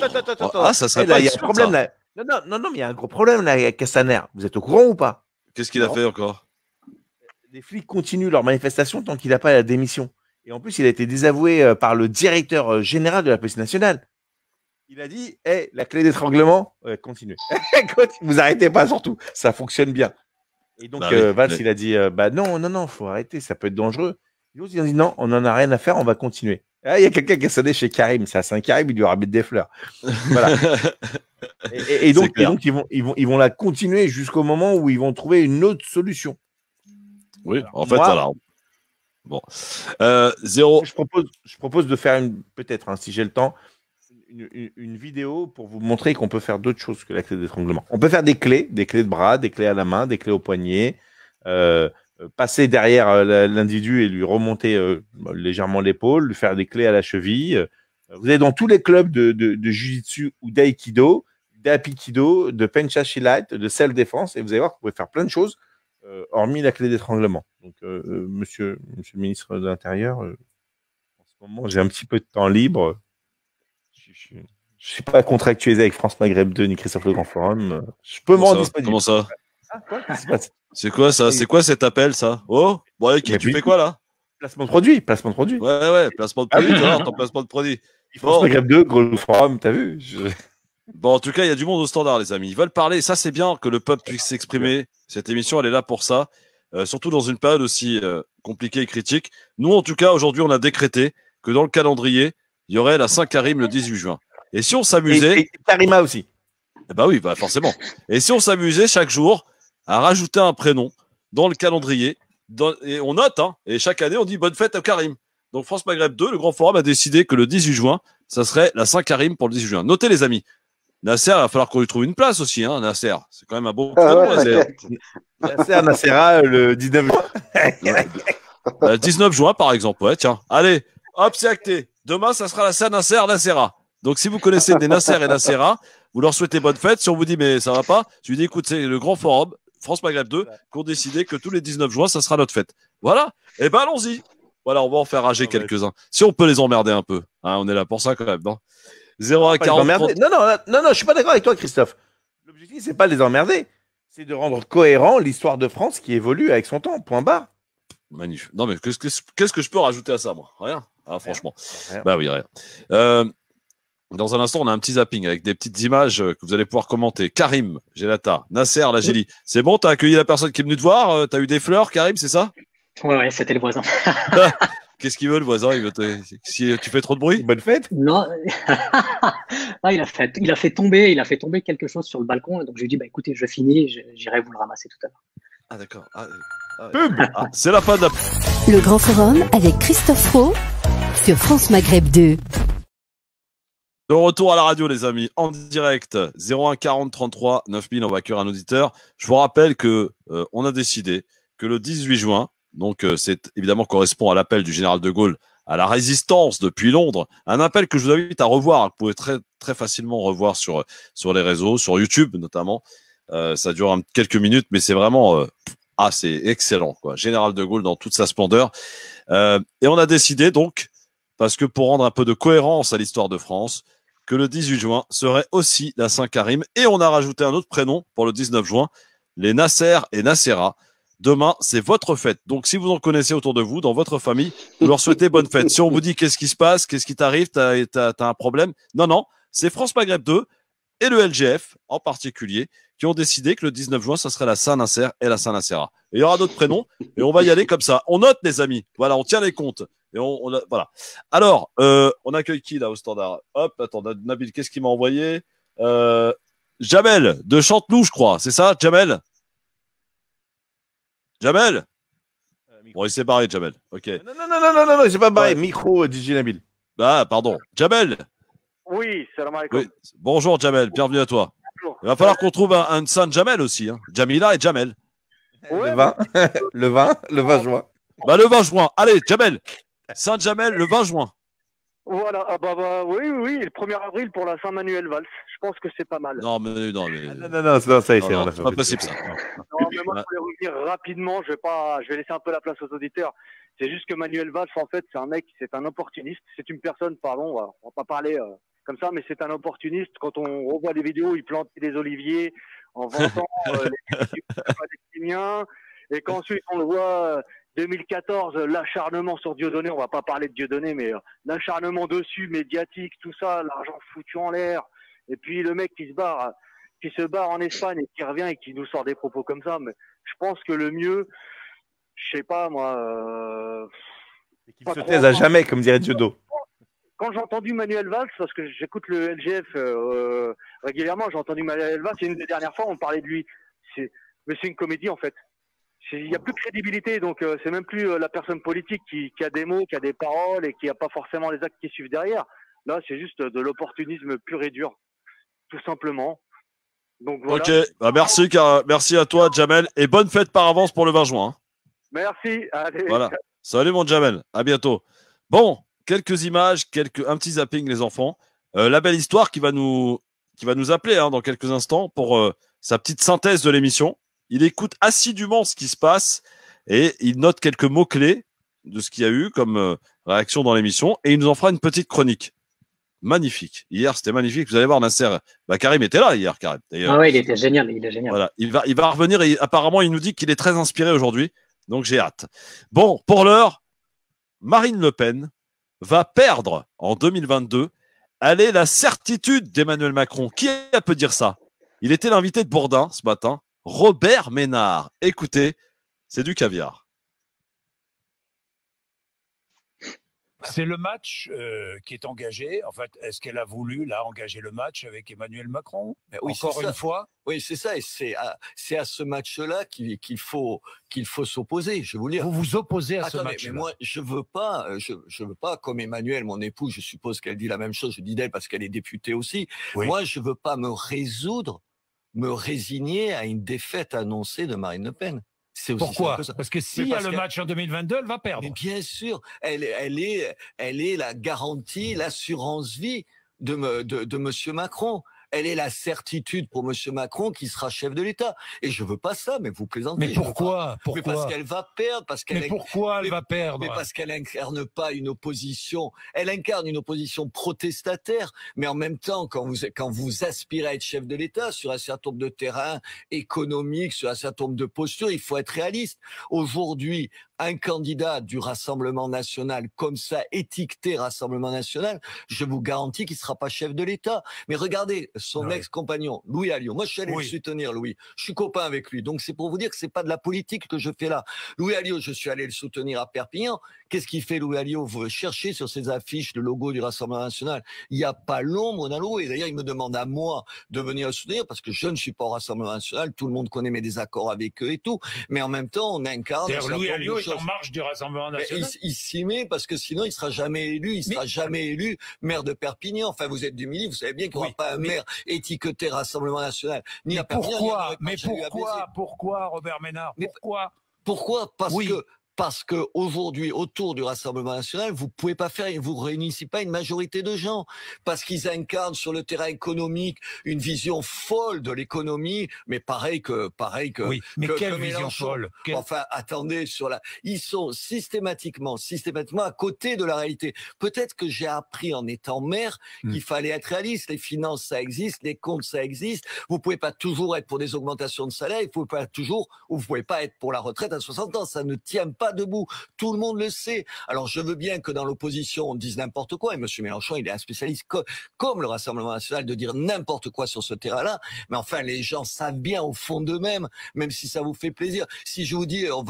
Ah, ça serait là, il y a un problème là. Non, mais il y a un gros problème là avec Castaner. Vous êtes au courant ou pas? Qu'est-ce qu'il a fait encore? Les flics continuent leur manifestation tant qu'il n'a pas la démission. Et en plus, il a été désavoué par le directeur général de la police nationale. Il a dit, la clé d'étranglement, continuez. Vous arrêtez pas surtout, ça fonctionne bien. Et donc, Valls, il a dit, non, faut arrêter, ça peut être dangereux. Et l'autre, il a dit, non, on n'en a rien à faire, on va continuer. Ah, il y a quelqu'un qui a sonné chez Karim, c'est à Saint-Karim, il lui aura mis des fleurs. Voilà. et donc, ils vont la continuer jusqu'au moment où ils vont trouver une autre solution. Oui, alors, en fait, voilà. Bon. Zéro. Je propose de faire peut-être, si j'ai le temps, une vidéo pour vous montrer qu'on peut faire d'autres choses que la clé d'étranglement. On peut faire des clés de bras, des clés à la main, des clés au poignet, passer derrière l'individu et lui remonter légèrement l'épaule, lui faire des clés à la cheville. Vous êtes dans tous les clubs de Jiu-Jitsu ou d'Aikido, d'Apikido, de Pencha Silat, de self-défense, et vous allez voir que vous pouvez faire plein de choses, hormis la clé d'étranglement. Donc, monsieur le ministre de l'Intérieur, en ce moment, j'ai un petit peu de temps libre. Je ne suis pas contractualisé avec France Maghreb 2 ni Christophe Le Grand Forum. Je peux me rendre disponible. Comment ça? Ah, quoi? C'est quoi ça? C'est quoi cet appel, ça? Oh, bon, allez, tu fais quoi là? Placement de produit. Ouais, placement de produit. Tu vois, ton placement de produit. France Maghreb 2, Grand Forum, t'as vu? Bon, en tout cas, il y a du monde au standard, les amis. Ils veulent parler. Ça, c'est bien que le peuple puisse s'exprimer. Cette émission, elle est là pour ça. Surtout dans une période aussi compliquée et critique. Nous, en tout cas, aujourd'hui, on a décrété que dans le calendrier, il y aurait la Saint-Karim le 18 juin. Et si on s'amusait... Et Karima aussi. Bah oui, forcément. Et si on s'amusait chaque jour à rajouter un prénom dans le calendrier, et on note, et chaque année, on dit bonne fête à Karim. Donc France Maghreb 2, le Grand Forum a décidé que le 18 juin, ça serait la Saint-Karim pour le 18 juin. Notez, les amis. Nasser, il va falloir qu'on lui trouve une place aussi, Nasser. C'est quand même un beau prénom, Nassera, le 19 juin. Le 19 juin, par exemple. Ouais, tiens. Allez, hop, c'est acté. Demain, ça sera la Saint-Nasser, Nassera. Donc, si vous connaissez des Nasser et Nassera, vous leur souhaitez bonne fête. Si on vous dit, mais ça va pas, tu lui dis, écoute, c'est le Grand Forum, France Maghreb 2, qui ont décidé que tous les 19 juin, ça sera notre fête. Voilà. Eh ben, allons-y. Voilà, on va en faire rager quelques-uns. Si on peut les emmerder un peu. On est là pour ça, quand même, non? 0 à 40. Non, je suis pas d'accord avec toi, Christophe. L'objectif, c'est pas de les emmerder. C'est de rendre cohérent l'histoire de France qui évolue avec son temps. Point barre. Magnifique. Non, mais qu'est-ce que je peux rajouter à ça, moi? Rien. Franchement. Rien. Bah oui, rien. Dans un instant, on a un petit zapping avec des petites images que vous allez pouvoir commenter. Karim, Gelata, Nasser, Lageli. C'est bon, t'as accueilli la personne qui est venue te voir? T'as eu des fleurs, Karim, c'est ça? Ouais, c'était le voisin. Qu'est-ce qu'il veut, le voisin? Si tu fais trop de bruit? Bonne fête? Non. Il a fait tomber quelque chose sur le balcon. Donc, je lui ai dit, écoutez, je finis, j'irai vous le ramasser tout à l'heure. Ah, d'accord. C'est la fin de la... Le Grand Forum avec Christophe Roux sur France Maghreb 2. De retour à la radio, les amis, en direct, 01 40 33 9000, on va accueillir un auditeur. Je vous rappelle que on a décidé que le 18 juin, donc c'est évidemment correspond à l'appel du général de Gaulle à la résistance depuis Londres, un appel que je vous invite à revoir, que vous pouvez très très facilement revoir sur les réseaux, sur YouTube notamment. Ça dure quelques minutes, mais c'est vraiment c'est excellent, quoi. Général de Gaulle dans toute sa splendeur. Et on a décidé donc, parce que pour rendre un peu de cohérence à l'histoire de France, que le 18 juin serait aussi la Saint-Karim. Et on a rajouté un autre prénom pour le 19 juin, les Nasser et Nassera. Demain, c'est votre fête. Donc, si vous en connaissez autour de vous, dans votre famille, vous leur souhaitez bonne fête. Si on vous dit qu'est-ce qui se passe, qu'est-ce qui t'arrive, t'as un problème. Non, c'est France Maghreb 2 et le LGF en particulier qui ont décidé que le 19 juin, ça serait la Saint-Nasser et la Saint-Nassera. Et il y aura d'autres prénoms et on va y aller comme ça. On note, les amis. Voilà, on tient les comptes. Et voilà. Alors, on accueille qui là au standard? Hop, attends, Nabil, qu'est-ce qu'il m'a envoyé? Jamel de Chanteloup, je crois. C'est ça, Jamel? Jamel? Bon, il s'est barré, Jamel. Ok. Non, il s'est pas barré. Micro, DJ Nabil. Pardon. Jamel? Oui, salam alaikum. Oui. Bonjour, Jamel. Bienvenue à toi. Bonjour. Il va falloir qu'on trouve un Saint Jamel aussi. Jamila et Jamel. Ouais, le 20 juin. Le 20 juin. Allez, Jamel. Saint-Jamel, le 20 juin. Voilà, oui, le 1er avril pour la Saint-Manuel Valls. Je pense que c'est pas mal. Non, ça y est, c'est pas possible ça. Non, mais moi, je voulais revenir rapidement. Je vais laisser un peu la place aux auditeurs. C'est juste que Manuel Valls, en fait, c'est un opportuniste. C'est une personne, pardon, on va pas parler comme ça, mais c'est un opportuniste. Quand on revoit les vidéos, il plantait des oliviers en vantant les Palestiniens. Et qu'ensuite, on le voit... 2014, l'acharnement sur Dieudonné, on va pas parler de Dieudonné, mais l'acharnement dessus, médiatique, tout ça, l'argent foutu en l'air. Et puis le mec qui se barre en Espagne et qui revient et qui nous sort des propos comme ça. Mais je pense que le mieux, je sais pas moi. Qu'il se taise à jamais, comme dirait Diodo. Quand j'ai entendu Manuel Valls, parce que j'écoute le LGF régulièrement, j'ai entendu Manuel Valls, c'est une des dernières fois, on parlait de lui. Mais c'est une comédie en fait. Il n'y a plus de crédibilité, donc c'est même plus la personne politique qui a des mots, qui a des paroles et qui n'a pas forcément les actes qui suivent derrière. Là, c'est juste de l'opportunisme pur et dur, tout simplement. Donc voilà. Ok, bah, merci à toi, Jamel, et bonne fête par avance pour le 20 juin. Hein. Merci. Allez. Voilà. Salut mon Jamel, à bientôt. Bon, quelques images, un petit zapping les enfants. La belle histoire qui va nous appeler dans quelques instants pour sa petite synthèse de l'émission. Il écoute assidûment ce qui se passe et il note quelques mots-clés de ce qu'il y a eu comme réaction dans l'émission et il nous en fera une petite chronique. Magnifique. Hier, c'était magnifique. Vous allez voir, Nasser. Karim était là hier, Karim. Ah ouais, il était génial. Il est génial. Voilà. Il va revenir et apparemment, il nous dit qu'il est très inspiré aujourd'hui. Donc, j'ai hâte. Bon, pour l'heure, Marine Le Pen va perdre en 2022. Elle est la certitude d'Emmanuel Macron. Qui peut dire ça? Il était l'invité de Bourdin ce matin. Robert Ménard. Écoutez, c'est du caviar. C'est le match qui est engagé. En fait, est-ce qu'elle a voulu là engager le match avec Emmanuel Macron? Oui, encore une fois. Oui, c'est ça. Et c'est à ce match-là qu'il faut s'opposer. Je vais vous dire. Vous vous opposez à ce match-là. Mais moi, je veux pas, comme Emmanuel, mon époux. Je suppose qu'elle dit la même chose. Je dis d'elle parce qu'elle est députée aussi. Oui. Moi, je veux pas me résigner à une défaite annoncée de Marine Le Pen. Pourquoi? Parce que s'il y a le match en 2022, elle va perdre. Mais bien sûr, elle est la garantie, l'assurance vie de Monsieur Macron. Elle est la certitude pour Monsieur Macron qui sera chef de l'État. Et je veux pas ça, mais vous plaisantez. Mais pourquoi? Mais parce qu'elle va perdre, pourquoi elle va perdre? Mais parce qu'elle incarne pas une opposition. Elle incarne une opposition protestataire. Mais en même temps, quand vous aspirez à être chef de l'État sur un certain nombre de terrains économiques, sur un certain nombre de postures, il faut être réaliste. Aujourd'hui, un candidat du Rassemblement national comme ça, étiqueté Rassemblement national, je vous garantis qu'il sera pas chef de l'État. Mais regardez, son ex-compagnon, Louis Alliot. Moi, je suis allé le soutenir, Louis. Je suis copain avec lui. Donc, c'est pour vous dire que c'est pas de la politique que je fais là. Louis Alliot, je suis allé le soutenir à Perpignan. Qu'est-ce qu'il fait, Louis Alliot? Vous cherchez sur ses affiches le logo du Rassemblement national. Il n'y a pas l'ombre d'un logo. Et d'ailleurs, il me demande à moi de venir le soutenir parce que je ne suis pas au Rassemblement national. Tout le monde connaît mes désaccords avec eux et tout. Mais en même temps, on incarne. Louis Alliot est en marge du Rassemblement national. Il s'y met parce que sinon, il sera jamais élu. Il sera jamais élu maire de Perpignan. Enfin, vous êtes du Midi, vous savez bien qu'il n'y aura pas un maire étiqueté Rassemblement national. Ni à Perpignan. Pourquoi, Robert Ménard? Pourquoi? Parce que aujourd'hui, autour du Rassemblement national, vous pouvez pas vous réunissez pas une majorité de gens. Parce qu'ils incarnent sur le terrain économique une vision folle de l'économie, mais pareil que oui, mais quelle vision folle? Enfin, attendez, ils sont systématiquement à côté de la réalité. Peut-être que j'ai appris en étant maire qu'il fallait être réaliste. Les finances, ça existe, les comptes, ça existe. Vous pouvez pas toujours être pour des augmentations de salaire, vous pouvez pas être pour la retraite à 60 ans. Ça ne tient pas debout. Tout le monde le sait. Alors, je veux bien que dans l'opposition, on dise n'importe quoi. Et M. Mélenchon, il est un spécialiste comme le Rassemblement national de dire n'importe quoi sur ce terrain-là. Mais enfin, les gens savent bien au fond d'eux-mêmes, même si ça vous fait plaisir. Si je vous dis, on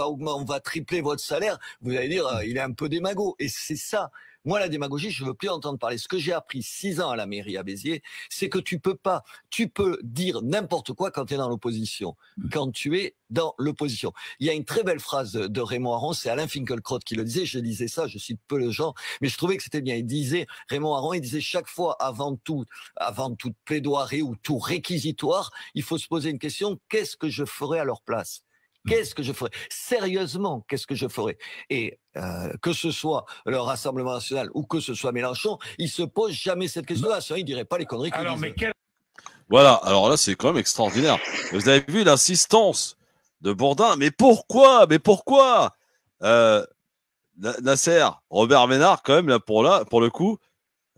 va tripler votre salaire, vous allez dire, il est un peu démago. Et c'est ça. Moi, la démagogie, je veux plus entendre parler. Ce que j'ai appris 6 ans à la mairie à Béziers, c'est que tu peux dire n'importe quoi quand tu es dans l'opposition. Quand tu es dans l'opposition. Il y a une très belle phrase de Raymond Aron, c'est Alain Finkielkraut qui le disait, je lisais ça, je cite peu le genre, mais je trouvais que c'était bien. Raymond Aron, il disait chaque fois, avant toute plaidoirie ou tout réquisitoire, il faut se poser une question, qu'est-ce que je ferais à leur place? Qu'est-ce que je ferais? Sérieusement, qu'est-ce que je ferais? Et que ce soit le Rassemblement national ou que ce soit Mélenchon, il se pose jamais cette question-là. Sinon, il dirait pas les conneries qu'il disait. Voilà. Alors là, c'est quand même extraordinaire. Vous avez vu l'insistance de Bourdin. Mais pourquoi? Nasser, Robert Ménard, quand même, pour le coup,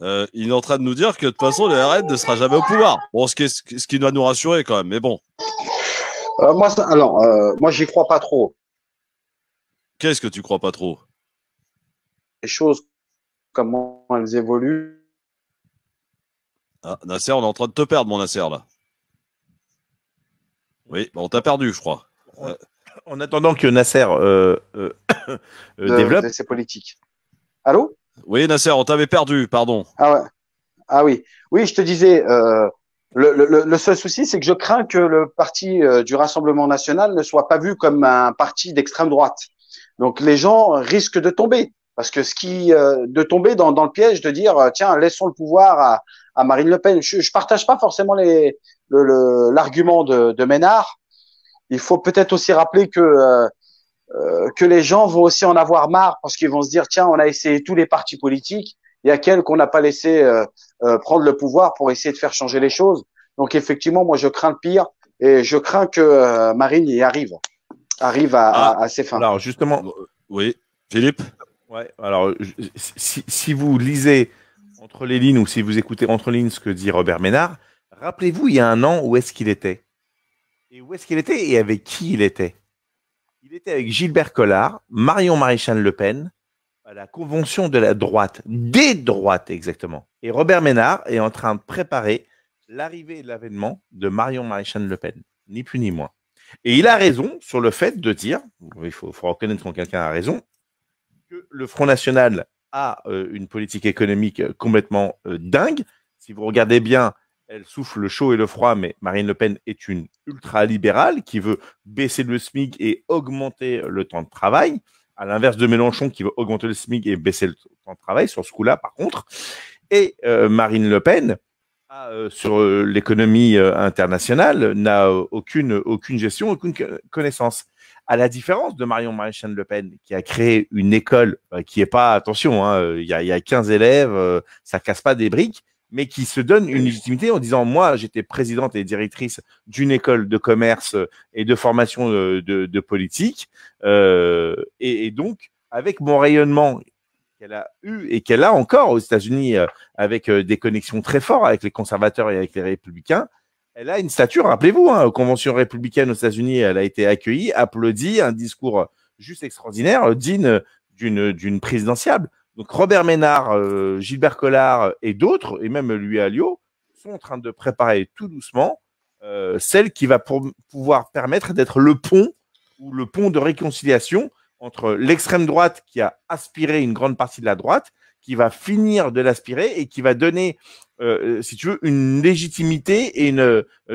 il est en train de nous dire que de toute façon, le RN ne sera jamais au pouvoir. Bon, ce qui doit nous rassurer quand même. Mais bon. Moi, j'y crois pas trop. Qu'est-ce que tu crois pas trop? Les choses, comment elles évoluent. Ah, Nasser, on est en train de te perdre, mon Nasser, là. Oui, on t'a perdu, je crois. En attendant que Nasser développe. C'est politique. Allô? Oui, Nasser, on t'avait perdu, pardon. Ah ouais. Ah oui. Oui, je te disais, Le seul souci, c'est que je crains que le parti du Rassemblement national ne soit pas vu comme un parti d'extrême droite. Donc les gens risquent de tomber, parce que de tomber dans le piège de dire tiens, laissons le pouvoir à Marine Le Pen. Je partage pas forcément l'argument de Ménard. Il faut peut-être aussi rappeler que les gens vont aussi en avoir marre, parce qu'ils vont se dire tiens, on a essayé tous les partis politiques, il y a quelques qu'on n'a pas laissé prendre le pouvoir pour essayer de faire changer les choses. Donc effectivement, moi je crains le pire, et je crains que Marine y arrive à ses fins. Alors justement, oui, Philippe. Ouais. Alors si vous lisez entre les lignes, ou si vous écoutez entre les lignes ce que dit Robert Ménard, rappelez-vous il y a un an où est-ce qu'il était, et avec qui il était. Il était avec Gilbert Collard, Marion Maréchal Le Pen, à la convention de la droite, des droites exactement. Et Robert Ménard est en train de préparer l'arrivée et l'avènement de Marion Maréchal Le Pen, ni plus ni moins. Et il a raison sur le fait de dire, il faut reconnaître quand quelqu'un a raison, que le Front National a une politique économique complètement dingue. Si vous regardez bien, elle souffle le chaud et le froid, mais Marine Le Pen est une ultra-libérale qui veut baisser le SMIC et augmenter le temps de travail, à l'inverse de Mélenchon qui veut augmenter le SMIC et baisser le temps de travail, sur ce coup-là par contre. Et Marine Le Pen, sur l'économie internationale, n'a aucune gestion, aucune connaissance. À la différence de Marion Maréchal Le Pen, qui a créé une école qui est pas, attention, il y a 15 élèves, ça casse pas des briques, mais qui se donne une légitimité en disant, moi, j'étais présidente et directrice d'une école de commerce et de formation de politique, et donc, avec mon rayonnement qu'elle a eu et qu'elle a encore aux États-Unis, avec des connexions très fortes avec les conservateurs et avec les républicains, elle a une stature, rappelez-vous, aux conventions républicaines aux États-Unis, elle a été accueillie, applaudie, un discours juste extraordinaire, digne d'une présidentiable. Donc Robert Ménard, Gilbert Collard et d'autres, et même Louis Alliot, sont en train de préparer tout doucement celle qui va pouvoir permettre d'être le pont de réconciliation entre l'extrême droite qui a aspiré une grande partie de la droite, qui va finir de l'aspirer et qui va donner, si tu veux, une légitimité et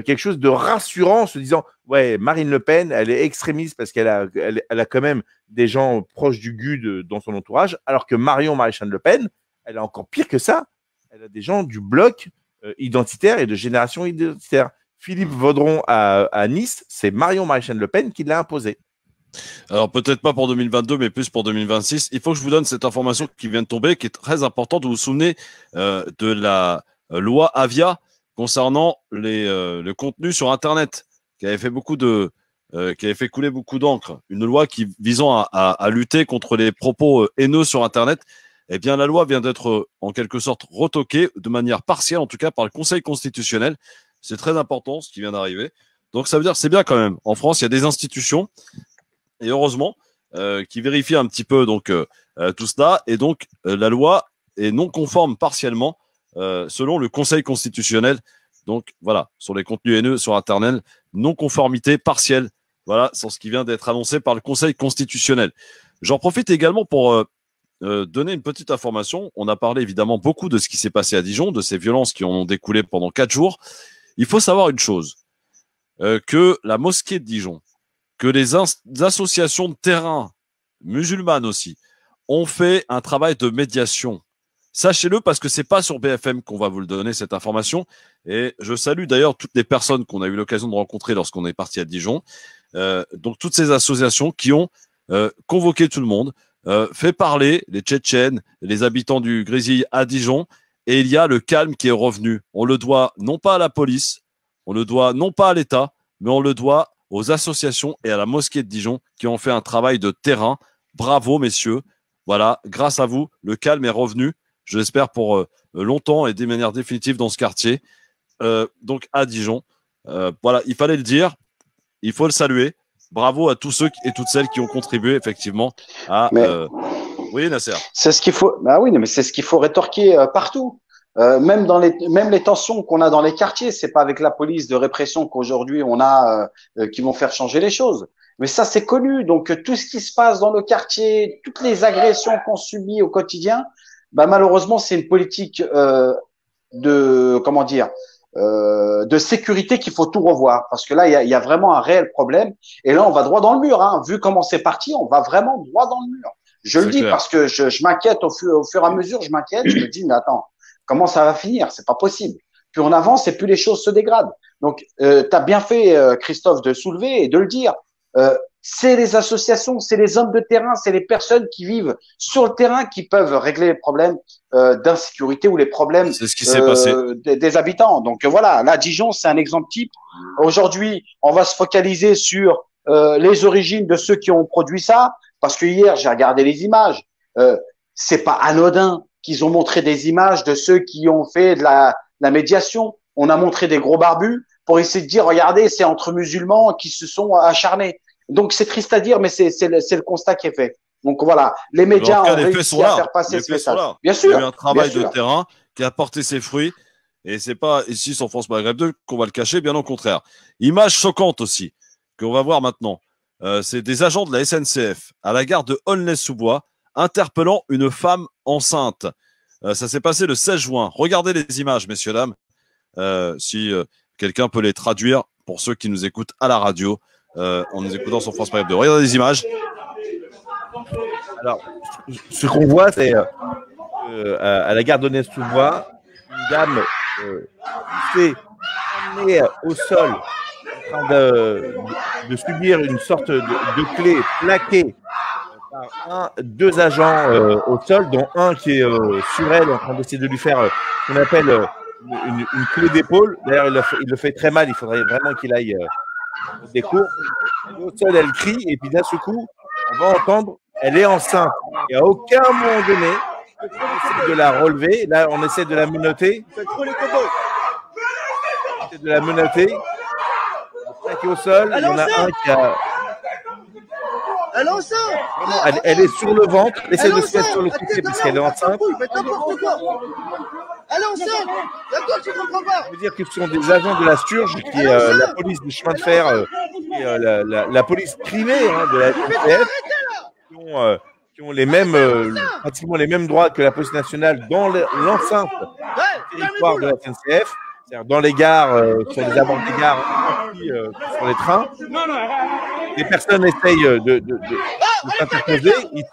quelque chose de rassurant en se disant ouais, Marine Le Pen, elle est extrémiste parce qu'elle a quand même des gens proches du GUD dans son entourage, alors que Marion Maréchal Le Pen, elle a encore pire que ça. Elle a des gens du bloc identitaire et de génération identitaire. Philippe Vaudron à Nice, c'est Marion Maréchal Le Pen qui l'a imposé. Alors peut-être pas pour 2022, mais plus pour 2026. Il faut que je vous donne cette information qui vient de tomber, qui est très importante. Vous vous souvenez de la loi Avia concernant le contenu sur Internet, qui avait fait qui avait fait couler beaucoup d'encre. Une loi visant à lutter contre les propos haineux sur Internet. Eh bien, la loi vient d'être en quelque sorte retoquée de manière partielle, en tout cas par le Conseil constitutionnel. C'est très important ce qui vient d'arriver. Donc ça veut dire c'est bien quand même. En France, il y a des institutions. Et heureusement, qui vérifie un petit peu donc tout cela. Et donc, la loi est non conforme partiellement selon le Conseil constitutionnel. Donc, voilà, sur les contenus haineux sur Internet, non-conformité partielle. Voilà, sur ce qui vient d'être annoncé par le Conseil constitutionnel. J'en profite également pour donner une petite information. On a parlé évidemment beaucoup de ce qui s'est passé à Dijon, de ces violences qui ont découlé pendant 4 jours. Il faut savoir une chose, que la mosquée de Dijon, que les associations de terrain, musulmanes aussi, ont fait un travail de médiation. Sachez-le parce que c'est pas sur BFM qu'on va vous le donner, cette information. Et je salue d'ailleurs toutes les personnes qu'on a eu l'occasion de rencontrer lorsqu'on est parti à Dijon. Donc toutes ces associations qui ont convoqué tout le monde, fait parler les Tchétchènes, les habitants du Grésil à Dijon. Et il y a le calme qui est revenu. On le doit non pas à la police, on le doit non pas à l'État, mais on le doit aux associations et à la mosquée de Dijon qui ont fait un travail de terrain. Bravo, messieurs. Voilà, grâce à vous, le calme est revenu, je l'espère pour longtemps et de manière définitive dans ce quartier. Donc à Dijon. Voilà, il fallait le dire, il faut le saluer. Bravo à tous ceux et toutes celles qui ont contribué effectivement à... Oui, Nasser. C'est ce qu'il faut... Bah oui, mais c'est ce qu'il faut rétorquer partout. Même les tensions qu'on a dans les quartiers, c'est pas avec la police de répression qu'aujourd'hui on a qui vont faire changer les choses. Mais ça, c'est connu. Donc tout ce qui se passe dans le quartier, toutes les agressions qu'on subit au quotidien, bah malheureusement, c'est une politique de sécurité qu'il faut tout revoir. Parce que là, il y a vraiment un réel problème. Et là, on va droit dans le mur. Hein. Vu comment c'est parti, on va vraiment droit dans le mur. Je le dis clair. Parce que je m'inquiète au fur et à mesure, je m'inquiète. Je me dis, mais attends, comment ça va finir? C'est pas possible. Plus on avance et plus les choses se dégradent. Donc, tu as bien fait, Christophe, de soulever et de le dire. C'est les associations, c'est les hommes de terrain, c'est les personnes qui vivent sur le terrain qui peuvent régler les problèmes d'insécurité ou les problèmes des habitants. Donc voilà, là, Dijon, c'est un exemple type. Aujourd'hui, on va se focaliser sur les origines de ceux qui ont produit ça, parce que hier, j'ai regardé les images. C'est pas anodin qu'ils ont montré des images de ceux qui ont fait de la médiation. On a montré des gros barbus pour essayer de dire, regardez, c'est entre musulmans qui se sont acharnés. Donc c'est triste à dire, mais c'est le constat qui est fait. Donc voilà, les médias ont réussi à faire passer ce message. Bien sûr. Il y a eu un travail de terrain qui a porté ses fruits, et c'est pas ici sur France Maghreb 2 qu'on va le cacher, bien au contraire. Image choquante aussi qu'on va voir maintenant. C'est des agents de la SNCF à la gare de Aulnay-sous-Bois interpellant une femme enceinte. Ça s'est passé le 16 juin. Regardez les images, messieurs, dames. Si quelqu'un peut les traduire pour ceux qui nous écoutent à la radio. En nous écoutant sur France Maghreb 2. Regardez les images. Alors, ce qu'on voit, c'est à la gare d'Aulnay-sous-Bois, une dame s'est amenée au sol en train de subir une sorte de clé plaquée par deux agents au sol, dont un qui est sur elle en train d'essayer de lui faire ce qu'on appelle une clé d'épaule. D'ailleurs, il le fait très mal. Il faudrait vraiment qu'il aille des cours. Au sol, elle crie, et puis d'un seul coup, on va entendre, elle est enceinte. Et à aucun moment donné, on essaie de la relever. Là, on essaie de la menotter. On essaie de la menotter. On est au sol. Il y en a un qui a. Elle est enceinte. Elle est sur le ventre. Elle essaie de se mettre sur le côté parce qu'elle est enceinte. N'importe quoi. Elle est enceinte. D'accord, tu comprends pas. Ça veut dire que ce sont des agents de la Sturge, qui est la police du chemin de fer, la police privée de la SNCF, qui ont les mêmes, pratiquement les mêmes droits que la police nationale dans l'enceinte du territoire de la SNCF, c'est-à-dire dans les gares, sur les abords des gares, sur les trains. Les personnes essayent de s'interposer. Ils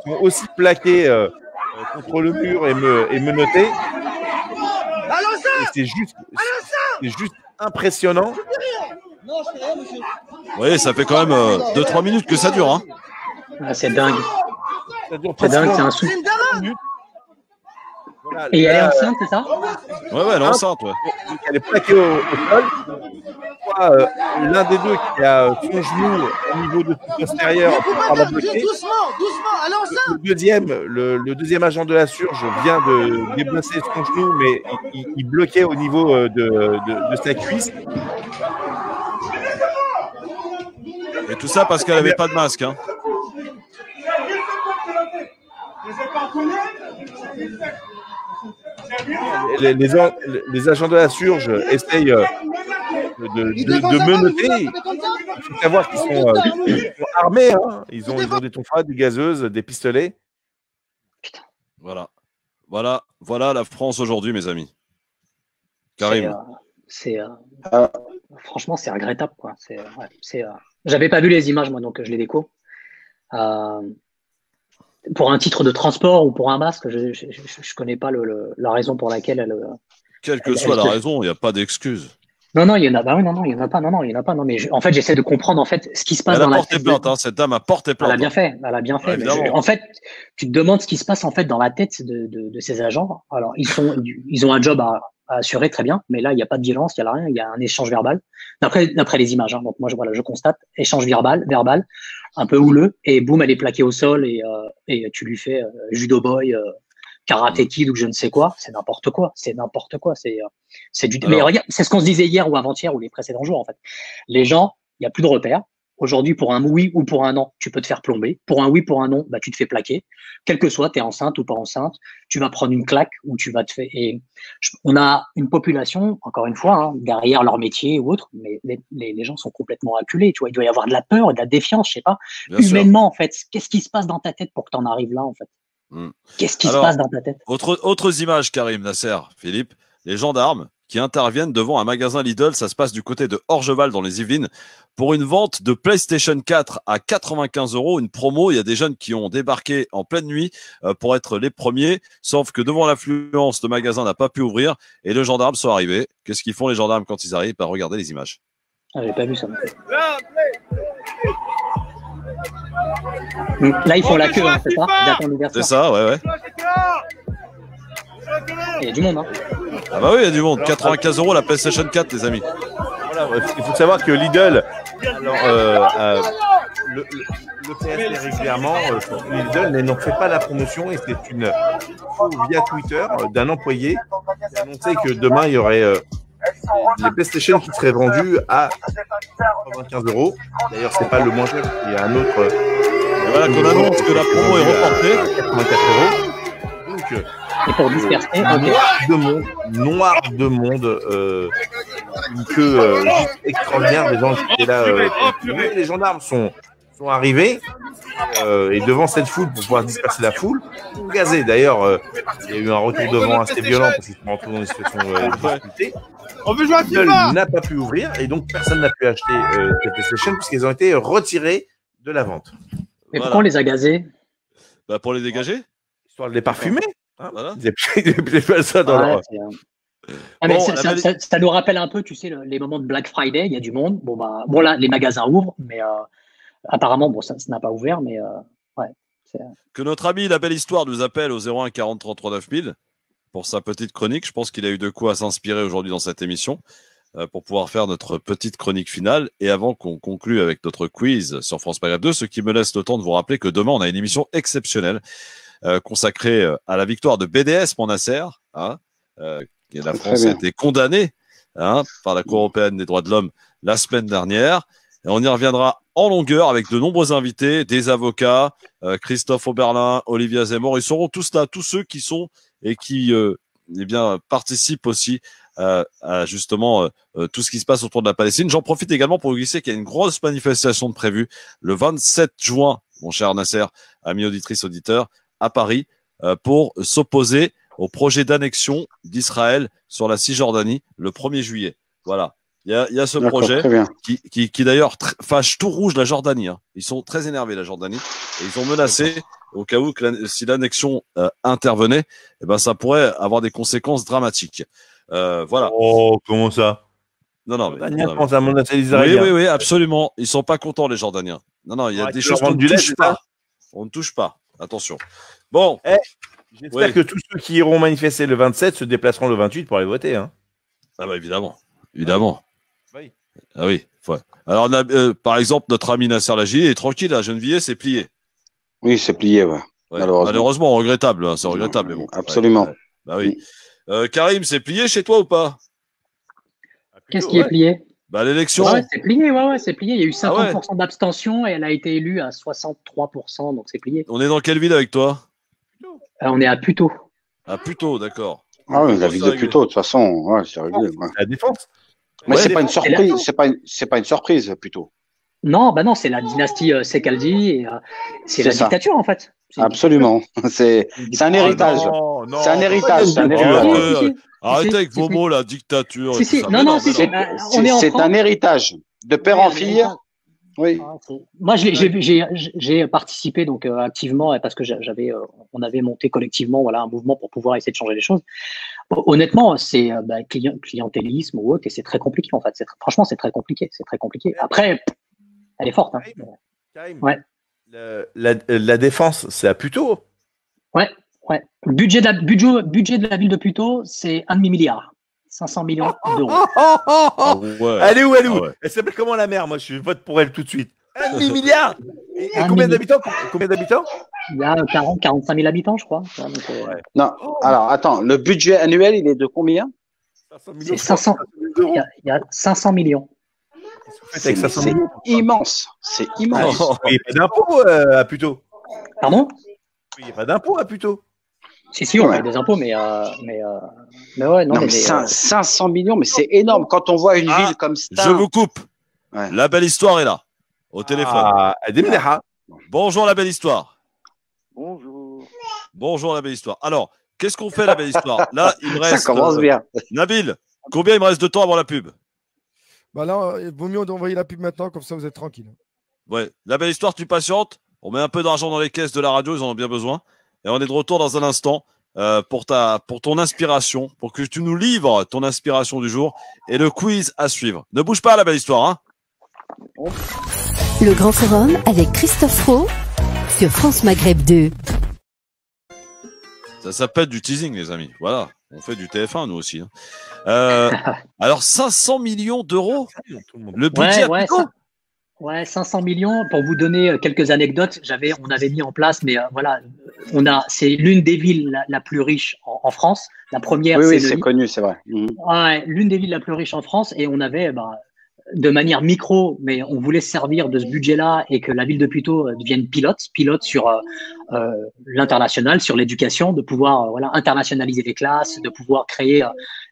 sont aussi plaqués contre le mur et menottés. C'est juste impressionnant. Oui, ça fait quand même 2-3 minutes que ça dure. Hein. C'est dingue. C'est dingue, c'est un sou. Voilà, et elle est enceinte, c'est ça? Ouais, elle est enceinte. Ouais. Elle est plaquée au sol. L'un des deux qui a son genou au niveau de tout postérieur par la bloquée. Doucement, elle est enceinte. Le deuxième agent de la Surge vient de déplacer son genou, mais il bloquait au niveau de sa cuisse. Et tout ça parce qu'elle n'avait pas de masque. Hein. Les agents de la Surge essayent de menotter. Il faut savoir qu'ils sont armés. Hein. Ils ont des tonfades, des gazeuses, des pistolets. Voilà la France aujourd'hui, mes amis. Karim. Franchement, c'est regrettable, quoi. J'avais pas vu les images, moi, donc je les découvre. Pour un titre de transport ou pour un masque, je connais pas la raison pour laquelle elle. Quelle que soit la raison, il n'y a pas d'excuse. Non, il y en a. Bah oui, non, il y en a pas. Non, il y en a pas. Non, mais en fait, j'essaie de comprendre en fait ce qui se passe dans la tête. Elle a porté plainte. Cette dame a porté plainte. Elle a bien fait. Ouais, en fait, tu te demandes ce qui se passe en fait dans la tête de ces agents. Alors, ils ont un job à assurer, très bien, mais là, il n'y a pas de violence, il n'y a rien, il y a un échange verbal. D'après les images, hein. Donc moi, je constate échange verbal, un peu houleux, et boum, elle est plaquée au sol et tu lui fais judo boy, karaté kid ou je ne sais quoi. C'est n'importe quoi. Mais regarde, c'est ce qu'on se disait hier ou avant-hier ou les précédents jours en fait. Les gens, il n'y a plus de repères. Aujourd'hui, pour un oui ou pour un non, tu peux te faire plomber. Pour un oui, pour un non, bah, tu te fais plaquer. Quel que soit, tu es enceinte ou pas enceinte, tu vas prendre une claque ou tu vas te faire. Et on a une population, encore une fois, hein, derrière leur métier ou autre, mais les gens sont complètement acculés. Tu vois, il doit y avoir de la peur, de la défiance, je sais pas. Bien humainement, sûr. En fait, qu'est-ce qui se passe dans ta tête pour que tu en arrives là, en fait? Qu'est-ce qui se passe dans ta tête? Autres images, Karim, Nasser, Philippe. les gendarmes qui interviennent devant un magasin Lidl. Ça se passe du côté de Orgeval dans les Yvelines pour une vente de PlayStation 4 à 95 €. Une promo. Il y a des jeunes qui ont débarqué en pleine nuit pour être les premiers. Sauf que devant l'affluence, le magasin n'a pas pu ouvrir et les gendarmes sont arrivés. Qu'est-ce qu'ils font les gendarmes quand ils arrivent? Regardez les images. Ah, j'avais pas vu ça. Là, ils font la queue, hein, c'est ça? C'est ça, ouais. Il y a du monde, hein. Ah bah oui, il y a du monde. 95 € la PlayStation 4, les amis. Voilà, il faut savoir que Lidl, le PSP régulièrement, Lidl n'en fait pas la promotion et c'est une via Twitter d'un employé qui annonçait que demain il y aurait les PlayStation qui seraient vendus à 95 €. D'ailleurs, c'est pas le moins cher, il y a un autre. Et voilà qu'on annonce que la promo est reportée. À 84 €. Donc, et pour disperser, noir de monde, une queue juste extraordinaire, des gens qui étaient là. Les gendarmes sont arrivés et devant cette foule pour pouvoir disperser la foule, gazés. D'ailleurs, il y a eu un retour de vent assez violent parce qu'ils se retrouvent dans une situation de difficulté. Lidl n'a pas pu ouvrir et donc personne n'a pu acheter ces PlayStation puisqu'ils ont été retirés de la vente. Mais pourquoi on les a gazés? Bah pour les dégager, histoire de les parfumer. Hein, voilà. Ils pas ça dans leur... mais ça nous rappelle un peu, tu sais, les moments de Black Friday, il y a du monde. Bon là, les magasins ouvrent, mais apparemment, ça n'a pas ouvert, mais ouais. Que notre ami La Belle Histoire nous appelle au 01 40 33 9000 pour sa petite chronique. Je pense qu'il a eu de quoi s'inspirer aujourd'hui dans cette émission pour pouvoir faire notre petite chronique finale. Et avant qu'on conclue avec notre quiz sur France Maghreb 2, ce qui me laisse le temps de vous rappeler que demain, on a une émission exceptionnelle consacrée à la victoire de BDS, mon Nasser. Hein, la France a été condamnée par la Cour européenne des droits de l'homme la semaine dernière. Et on y reviendra en longueur avec de nombreux invités, des avocats, Christophe Oberlin, Olivia Zemmour. Ils seront tous là, tous ceux qui sont et qui participent aussi à justement tout ce qui se passe autour de la Palestine. J'en profite également pour vous glisser qu'il y a une grosse manifestation de prévue le 27 juin, mon cher Nasser, amis auditrices, auditeurs, à Paris, pour s'opposer au projet d'annexion d'Israël sur la Cisjordanie le 1er juillet. Voilà. Il y a ce projet qui d'ailleurs fâche tout rouge la Jordanie. Hein. Ils sont très énervés, la Jordanie. Et ils ont menacé, au cas où, si l'annexion intervenait, ça pourrait avoir des conséquences dramatiques. Voilà. Oh, comment ça? Non, mais pense à menacer les Israéliens. Oui, absolument. Ils sont pas contents, les Jordaniens. Non, il y a des choses qu'on ne touche pas. On ne touche pas. Attention. Bon. J'espère que tous ceux qui iront manifester le 27 se déplaceront le 28 pour aller voter. Hein. Ah bah évidemment. Oui. Ah oui. Alors, par exemple, notre ami Nasser Lagi est tranquille, à Gennevilliers, c'est plié. Oui, c'est plié, ouais. Malheureusement, regrettable. Hein, c'est regrettable, mais bon. Absolument. Bah oui. Karim, c'est plié chez toi ou pas? Qu'est-ce qui est plié? L'élection. Ouais, c'est plié, c'est plié. Il y a eu 50% d'abstention et elle a été élue à 63%, donc c'est plié. On est dans quelle ville avec toi? On est à Puteaux. À Puteaux, d'accord. Ah oui, la ville de Puteaux, de toute façon, c'est réglé. La Défense. Mais c'est pas une surprise, c'est pas une surprise, plutôt. Non, c'est la dynastie Sekaldi et c'est la dictature, en fait. Absolument. C'est un héritage. C'est un héritage. Arrêtez avec vos mots, la dictature. C'est un héritage. De père en fille. Oui. Moi, j'ai participé donc activement parce que on avait monté collectivement un mouvement pour pouvoir essayer de changer les choses. Honnêtement, c'est clientélisme ou autre et c'est très compliqué en fait. Franchement, c'est très compliqué. Après, elle est forte. Hein. Karim, la défense, c'est à Puteaux. Ouais. Le budget de la ville de Puteaux, c'est 1,5 milliard. 500 millions d'euros. Elle est où? Elle s'appelle comment la mère? Moi, je vote pour elle tout de suite. 1,5 milliard. Et combien d'habitants? Il y a 45 000 habitants, je crois. Non, alors attends, le budget annuel, il est de combien? C'est 500. Il y a 500 millions. C'est immense. C'est immense. Il n'y a pas d'impôt à Puteaux. Pardon? Il n'y a pas d'impôt à Puteaux. Si, on a des impôts, mais ouais, non. Mais 500 millions, mais c'est énorme. Quand on voit une ville comme ça. Je vous coupe. La Belle Histoire est là, au téléphone. Bonjour, La Belle Histoire. Bonjour. Bonjour, La Belle Histoire. Alors, qu'est-ce qu'on fait la belle histoire? Là, il me reste. Ça commence bien. Nabil, combien il me reste de temps avant la pub? Bah là, il vaut mieux envoyer la pub maintenant, comme ça vous êtes tranquille. Ouais, la belle histoire, tu patientes. On met un peu d'argent dans les caisses de la radio, ils en ont bien besoin. Et on est de retour dans un instant pour ton inspiration, pour que tu nous livres ton inspiration du jour et le quiz à suivre. Ne bouge pas la belle histoire, hein. Le Grand Forum avec Christophe Roux sur France Maghreb 2. Ça s'appelle du teasing, les amis. Voilà, on fait du TF1 nous aussi. Hein. Alors 500 millions d'euros, le budget plutôt. Ouais, 500 millions. Pour vous donner quelques anecdotes, on avait mis en place, mais voilà, c'est l'une des villes la plus riche en France. La première, c'est connu, c'est vrai. Ouais, l'une des villes la plus riche en France, et on avait, de manière micro, mais on voulait se servir de ce budget-là et que la ville de Puteaux devienne pilote sur l'international, sur l'éducation, de pouvoir internationaliser les classes, de pouvoir créer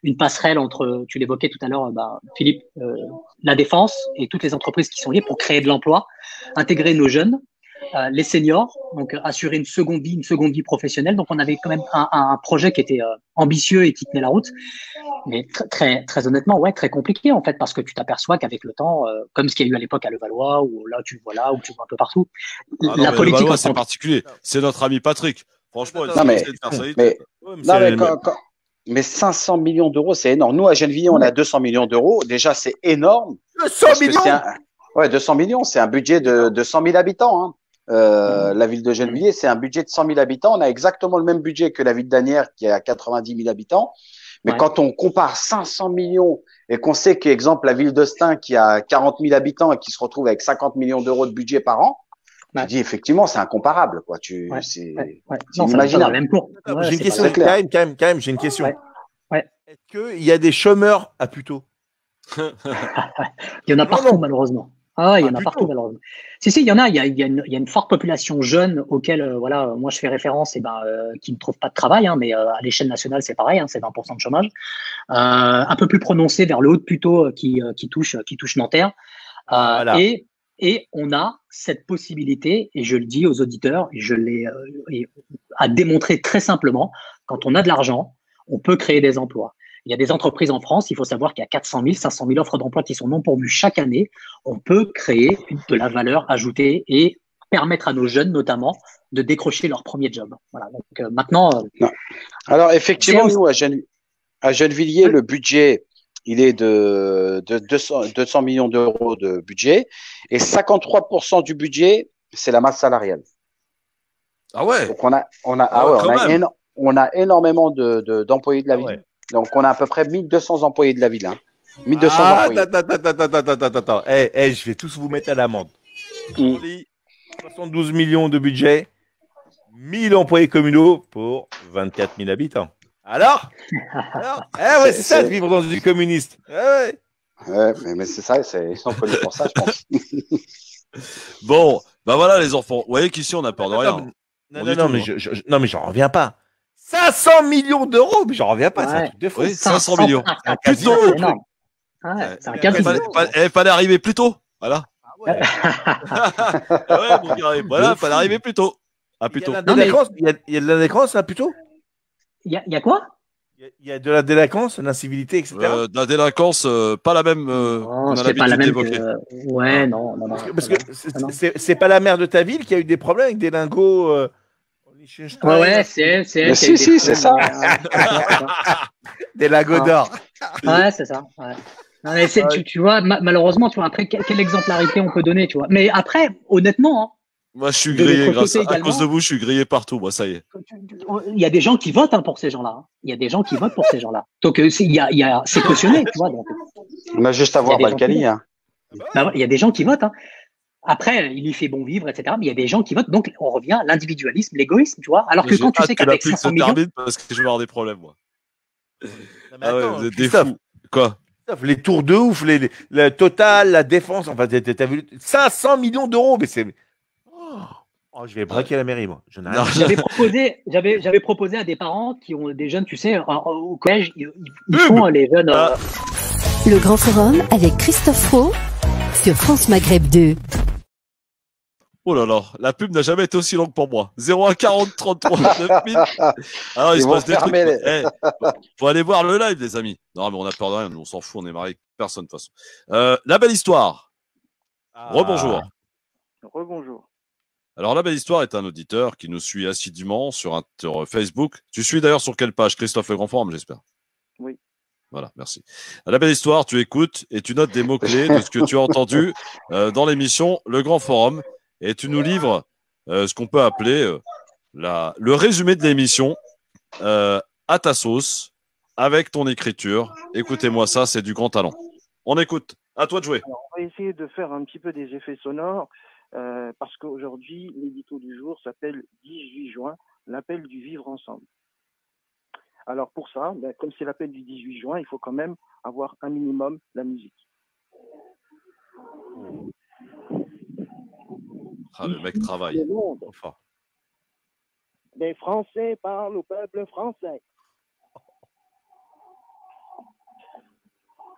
une passerelle entre, tu l'évoquais tout à l'heure, Philippe, la défense et toutes les entreprises qui sont liées pour créer de l'emploi, intégrer nos jeunes, les seniors, donc assurer une seconde vie professionnelle. Donc on avait quand même un projet qui était ambitieux et qui tenait la route, mais très honnêtement, très compliqué en fait, parce que tu t'aperçois qu'avec le temps, comme ce qu'il y a eu à l'époque à Levallois, où là tu vois où tu vois un peu partout, la politique Levallois, c'est particulier. C'est notre ami Patrick. Franchement, mais 500 millions d'euros, c'est énorme. Nous, à Gennevilliers, on a 200 millions d'euros. Déjà, c'est énorme. 200 millions 200 millions, c'est un budget de 100 000 habitants. Hein. La ville de Gennevilliers, c'est un budget de 100 000 habitants. On a exactement le même budget que la ville d'Asnières, qui a 90 000 habitants. Mais quand on compare 500 millions et qu'on sait qu'exemple, la ville d'Austin, qui a 40 000 habitants et qui se retrouve avec 50 millions d'euros de budget par an, tu dis effectivement, c'est incomparable, quoi. C'est inimaginable. J'ai une question, quand même, j'ai une question. Est-ce qu'il y a des chômeurs à Puteaux? Il y en a partout, malheureusement. Ah, il y en a partout, malheureusement. Si, il y en a. Il y a une forte population jeune auquel, moi, je fais référence, qui ne trouvent pas de travail, hein, mais à l'échelle nationale, c'est pareil, hein, c'est 20% de chômage. Un peu plus prononcé vers le haut de Puteaux qui touche Nanterre. Et on a cette possibilité, et je le dis aux auditeurs, et je l'ai à démontrer très simplement, quand on a de l'argent, on peut créer des emplois. Il y a des entreprises en France, il faut savoir qu'il y a 400 000, 500 000 offres d'emploi qui sont non pourvues chaque année. On peut créer de la valeur ajoutée et permettre à nos jeunes, notamment, de décrocher leur premier job. Voilà. Donc maintenant. Alors effectivement, nous à Gennevilliers, le budget, il est de 200 millions d'euros de budget, et 53% du budget, c'est la masse salariale. Ah ouais. Donc on a énormément d'employés de la ville. Ouais. Donc, on a à peu près 1200 employés de la ville. Hein. 1200 employés. Attends. Je vais tous vous mettre à l'amende. 72 millions de budget, 1000 employés communaux pour 24 000 habitants. Alors c'est ça de vivre dans une communiste. Mais c'est ça, ils sont connus pour ça, je pense. Bon, voilà les enfants. Vous voyez qu'ici, on n'a peur de rien. Non, mais j'en reviens pas. 500 millions d'euros, mais j'en reviens pas, c'est un truc de fou. Oui, 500 millions. C'est un casino. Il fallait arriver plus tôt. Voilà. Fallait arriver plus tôt. Il y a de la délinquance là, plutôt. Il y a quoi? Il y a de la délinquance, de l'incivilité, etc. De la délinquance, pas la même. C'est pas la même. Ouais, non. Parce que c'est pas la maire de ta ville qui a eu des problèmes avec des lingots. Ouais, c'est elle. Si, c'est ça. Des lingots d'or. Ouais, c'est ça. Ouais. Non, mais tu vois, malheureusement, tu vois, après, quelle exemplarité on peut donner, tu vois. Mais après, honnêtement. Hein, moi, je suis grillé à cause de vous, je suis grillé partout, moi, ça y est. Il y a des gens qui votent pour ces gens-là. Hein. Il y a des gens qui votent pour ces gens-là. Donc, c'est cautionné, tu vois. Donc, on a juste à voir Balkany. Hein. Il y a des gens qui votent. Hein. Après, il lui fait bon vivre, etc. Mais il y a des gens qui votent. Donc, on revient à l'individualisme, l'égoïsme, tu vois. Alors que quand tu sais qu'avec 500 millions. Parce que je vais avoir des problèmes, moi. Attends, des fous. Quoi? Les tours de ouf, la Total, la Défense. Enfin, t'as vu 500 millions d'euros, mais c'est. Oh, je vais braquer la mairie, moi. J'avais proposé à des parents qui ont des jeunes, tu sais, au collège, ils font les jeunes. Le Grand Forum avec Christophe Roux sur France Maghreb 2. Oh là là, la pub n'a jamais été aussi longue pour moi. 01 40 33 9000. Alors, il se passe des trucs. Faut aller voir le live, les amis. Non, mais on a peur de rien, on s'en fout, on est marié avec personne de toute façon. La belle histoire. Rebonjour. Rebonjour. Alors, la belle histoire est un auditeur qui nous suit assidûment sur Facebook. Tu suis d'ailleurs sur quelle page? Christophe Le Grand Forum, j'espère. Oui. Voilà, merci. La belle histoire, tu écoutes et tu notes des mots-clés de ce que tu as entendu dans l'émission Le Grand Forum. Et tu nous livres ce qu'on peut appeler le résumé de l'émission à ta sauce, avec ton écriture. Écoutez-moi ça, c'est du grand talent. On écoute. À toi de jouer. Alors, on va essayer de faire un petit peu des effets sonores parce qu'aujourd'hui, l'édito du jour s'appelle 18 juin, l'appel du vivre ensemble. Alors pour ça, comme c'est l'appel du 18 juin, il faut quand même avoir un minimum la musique. Ah, le mec travaille. Enfin. Les Français parlent au peuple français.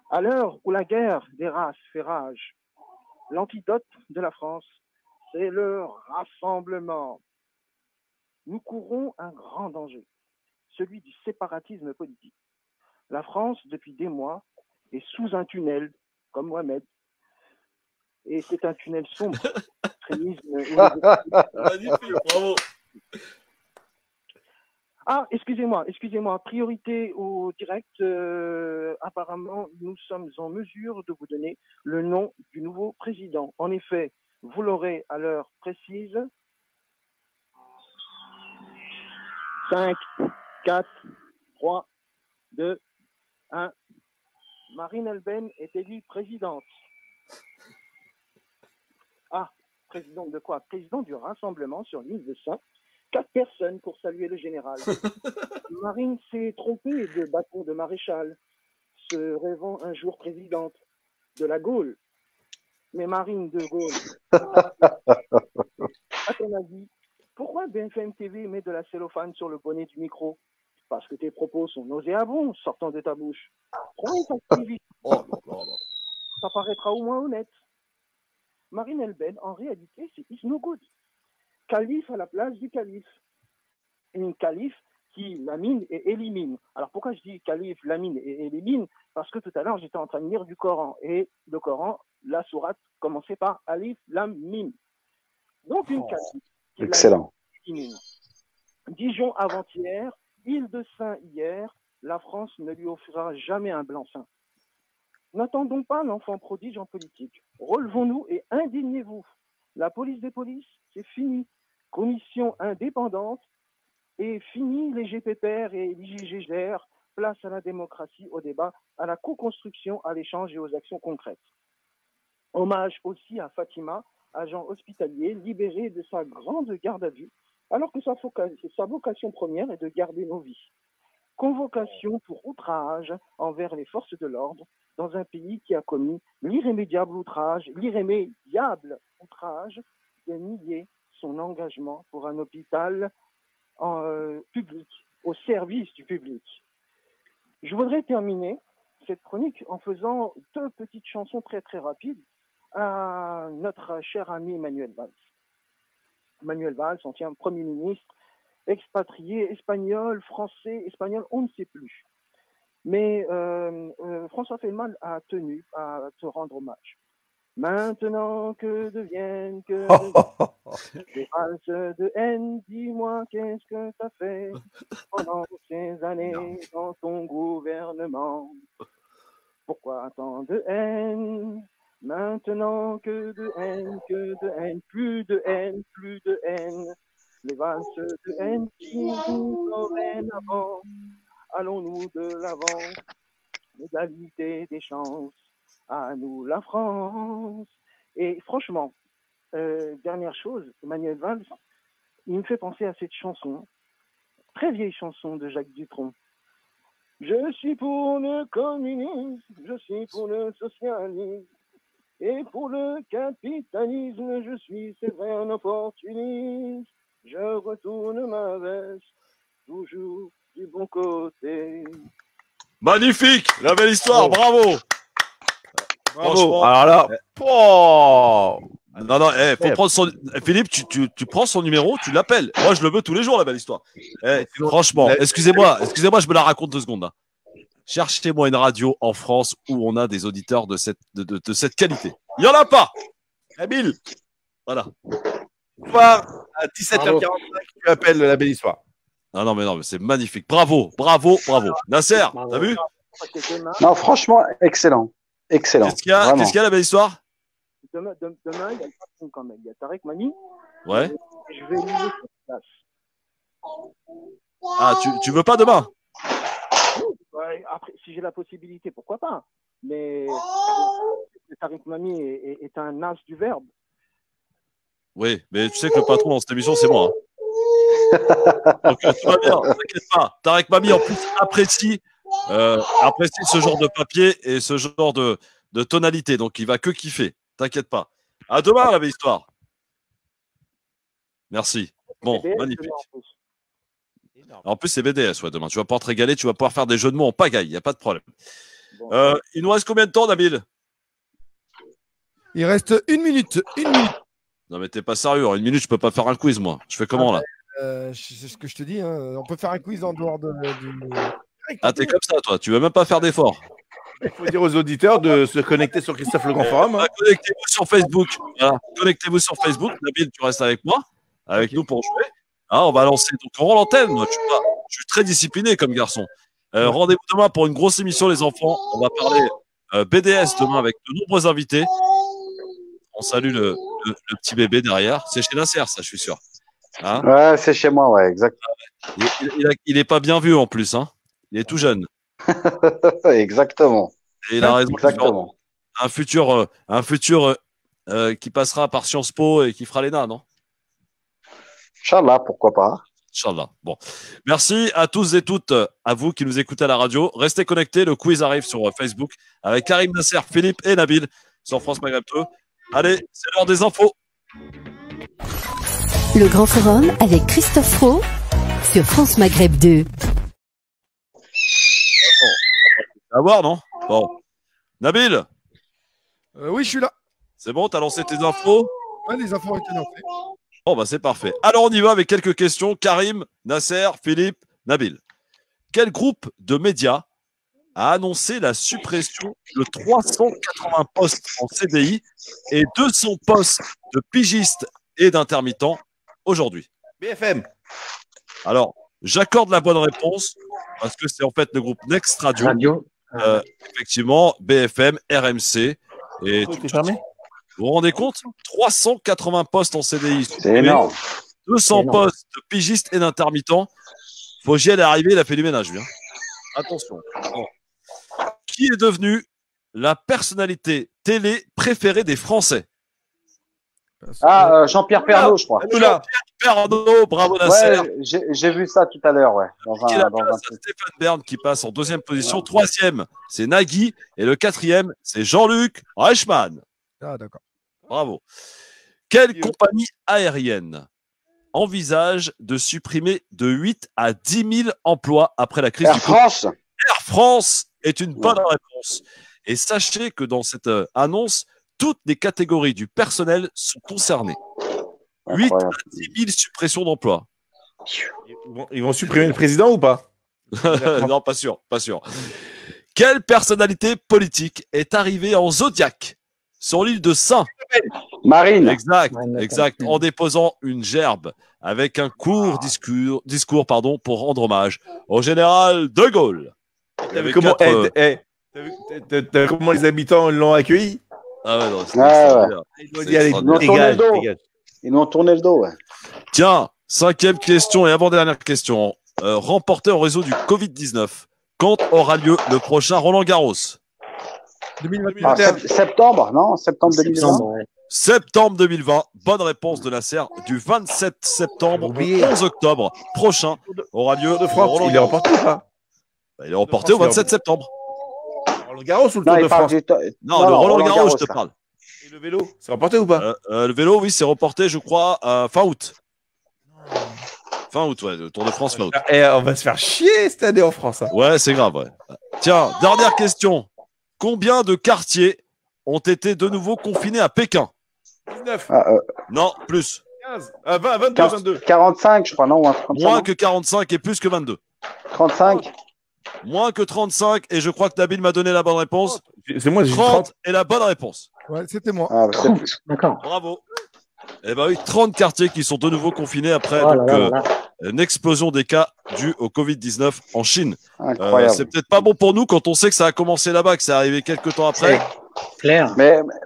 À l'heure où la guerre des races fait rage, l'antidote de la France, c'est le rassemblement. Nous courons un grand danger, celui du séparatisme politique. La France, depuis des mois, est sous un tunnel, comme Mohamed. Et c'est un tunnel sombre. Magnifique, bravo. Ah, excusez-moi. Priorité au direct. Apparemment, nous sommes en mesure de vous donner le nom du nouveau président. En effet, vous l'aurez à l'heure précise. 5, 4, 3, 2, 1. Marine Le Pen est élue présidente. Ah, présidente de quoi? Présidente du Rassemblement sur l'île de Saint. 4 personnes pour saluer le général. Marine s'est trompée de bâton de maréchal, se rêvant un jour présidente de la Gaule. Mais Marine de Gaulle, à ton avis, pourquoi BFM TV met de la cellophane sur le bonnet du micro? Parce que tes propos sont nauséabonds sortant de ta bouche. Ça paraîtra au moins honnête. Marine Le Pen, en réalité, c'est It's No Good. Calife à la place du calife. Une calife qui lamine et élimine. Alors pourquoi je dis calife, lamine et élimine? Parce que tout à l'heure, j'étais en train de lire du Coran. Et le Coran, la sourate commençait par Alif, Lam, Mim. Donc une calife qui excellent. Élimine. Dijon avant-hier, Île-de-Saint hier, la France ne lui offrira jamais un blanc-seing. N'attendons pas l'enfant prodige en politique. Relevons-nous et indignez-vous. La police des polices, c'est fini. Commission indépendante et fini les GPPR et l'IGGR. Place à la démocratie, au débat, à la co-construction, à l'échange et aux actions concrètes. Hommage aussi à Fatima, agent hospitalier, libéré de sa grande garde à vue, alors que sa vocation première est de garder nos vies. Convocation pour outrage envers les forces de l'ordre dans un pays qui a commis l'irrémédiable outrage de nier son engagement pour un hôpital public, au service du public. Je voudrais terminer cette chronique en faisant 2 petites chansons très très rapides à notre cher ami Manuel Valls. Manuel Valls, ancien Premier ministre, expatrié, espagnol, français, espagnol, on ne sait plus. Mais François Feldman a tenu à te rendre hommage. Maintenant que deviennent les valses de haine, dis-moi qu'est-ce que t'as fait pendant ces années dans ton gouvernement? Pourquoi tant de haine? Maintenant que de haine, plus de haine, plus de haine. Les valses de haine qui nous dorénavant, allons-nous de l'avant, l'égalité des chances, à nous la France. Et franchement, dernière chose, Manuel Valls, il me fait penser à cette chanson, très vieille chanson de Jacques Dutronc. Je suis pour le communisme, je suis pour le socialisme, et pour le capitalisme, je suis, c'est vrai, un opportuniste. Je retourne ma veste, toujours du bon côté. Magnifique, la belle histoire, bravo. Bravo. Alors là, Non, non, faut prendre son... Philippe, tu prends son numéro, tu l'appelles. Moi, je le veux tous les jours, la belle histoire. Franchement, excusez-moi, je me la raconte 2 secondes. Là. Cherchez-moi une radio en France où on a des auditeurs de cette qualité. Il n'y en a pas. Emile. Voilà. Soir, à 17h45, tu appelles la belle histoire. Non, mais c'est magnifique. Bravo. Nasser, t'as vu? Non, franchement, excellent. Excellent. Qu'est-ce qu'il y a, la belle histoire? Demain, il y a le patron quand même. Il y a Tarek Mani. Ouais. Je vais lui laisser place. Ah, tu veux pas demain? Ouais, après, si j'ai la possibilité, pourquoi pas. Mais Tarek Mani est un as du verbe. Oui, mais tu sais que le patron dans cette émission, c'est moi. Donc, tout va bien, t'inquiète pas. Tarek Mami, en plus, apprécie ce genre de papier et ce genre de tonalité. Donc, il va que kiffer. T'inquiète pas. À demain, la belle histoire. Merci. Bon, magnifique. En plus, c'est BDS, ouais, demain. Tu vas pouvoir te régaler, tu vas pouvoir faire des jeux de mots en pagaille. Il n'y a pas de problème. Il nous reste combien de temps, Nabil? Il reste 1 minute. 1 minute. Non, mais t'es pas sérieux. En 1 minute, je peux pas faire un quiz, moi. Je fais comment, là? C'est ce que je te dis. Hein. On peut faire un quiz en dehors du. Ah, t'es comme ça, toi. Tu veux même pas faire d'efforts. Il faut dire aux auditeurs de se connecter sur Christophe Le Grand Forum. Hein. Connectez-vous sur Facebook. Voilà. Connectez-vous sur Facebook. Nabil, tu restes avec moi, avec nous pour jouer. On va lancer. Donc, on rend l'antenne. Moi, je suis très discipliné comme garçon. Rendez-vous demain pour une grosse émission, les enfants. On va parler BDS demain avec de nombreux invités. On salue le petit bébé derrière. C'est chez Nasser, ça, je suis sûr. Hein, ouais, c'est chez moi, ouais, exactement. Il est pas bien vu en plus. Hein. Il est tout jeune. Exactement. Et il a raison. Exactement. Un futur qui passera par Sciences Po et qui fera l'ENA, non? Inch'Allah, pourquoi pas. Inch'Allah. Bon. Merci à tous et toutes, à vous qui nous écoutez à la radio. Restez connectés. Le quiz arrive sur Facebook avec Karim, Nasser, Philippe et Nabil sur France Maghreb 2. Allez, c'est l'heure des infos. Le Grand Forum avec Christophe Roux sur France Maghreb 2. À voir, non? Bon. Nabil? Oui, je suis là. C'est bon, t'as lancé tes infos? Ouais, les infos ont été lancées. Bon, bah c'est parfait. Alors, on y va avec quelques questions. Karim, Nasser, Philippe, Nabil. Quel groupe de médias a annoncé la suppression de 380 postes en CDI et 200 postes de pigistes et d'intermittents aujourd'hui? BFM. Alors, j'accorde la bonne réponse parce que c'est en fait le groupe Next Radio. Effectivement, BFM, RMC. Et vous vous rendez compte? 380 postes en CDI. C'est énorme. 200 postes de pigistes et d'intermittents. Fogiel est arrivé, il a fait du ménage, lui. Hein. Attention. Bon. Qui est devenu la personnalité télé préférée des Français? Jean-Pierre Pernaut, je crois. Jean-Pierre Pernaut, bravo Nasser. Ouais, j'ai vu ça tout à l'heure, ouais. Stéphane Bern qui passe en 2e position. 3e, c'est Nagui. Et le 4e, c'est Jean-Luc Reichmann. Ah, d'accord. Bravo. Quelle compagnie aérienne envisage de supprimer de 8 à 10 000 emplois après la crise Air France. Air France est une bonne réponse. Et sachez que dans cette annonce, toutes les catégories du personnel sont concernées. 8 à 10 000 suppressions d'emplois. Ils vont supprimer le président ou pas? Non, pas sûr, pas sûr. Quelle personnalité politique est arrivée en Zodiac sur l'île de Saint? Marine. Exact. En déposant une gerbe avec un court discours pour rendre hommage au général de Gaulle. T'as vu comment les habitants l'ont accueilli? Ah ouais, non, ils nous ont tourné le dos, ouais. Tiens, 5e question et avant-dernière question. Remporté en réseau du Covid-19, quand aura lieu le prochain Roland-Garros? 2021. Septembre, non? Septembre 2020. Septembre 2020. Bonne réponse de Nasser. Du 27 septembre au 11 octobre prochain aura lieu de France. Il est remporté ou pas? Il est remporté au 27 septembre. Roland-Garros ou le Tour de France? Non, le Roland-Garros, je te parle. Et le vélo, c'est remporté ou pas? Le vélo, oui, c'est remporté, je crois, fin août. Fin août, ouais, le Tour de France, fin août. On va se faire chier cette année en France. Hein. Ouais, c'est grave, ouais. Tiens, dernière question. Combien de quartiers ont été de nouveau confinés à Pékin? 19. Non, plus. 15. 20, 22, 22. 45, je crois, non? Moins que 45 et plus que 22. 35. Moins que 35 et je crois que Nabil m'a donné la bonne réponse. C'est moi, j'ai 30 est la bonne réponse. Ouais, c'était moi. 30, d'accord. Bravo. Eh ben oui, 30 quartiers qui sont de nouveau confinés après une explosion des cas dus au Covid-19 en Chine. C'est peut-être pas bon pour nous quand on sait que ça a commencé là-bas, que c'est arrivé quelques temps après. Clair.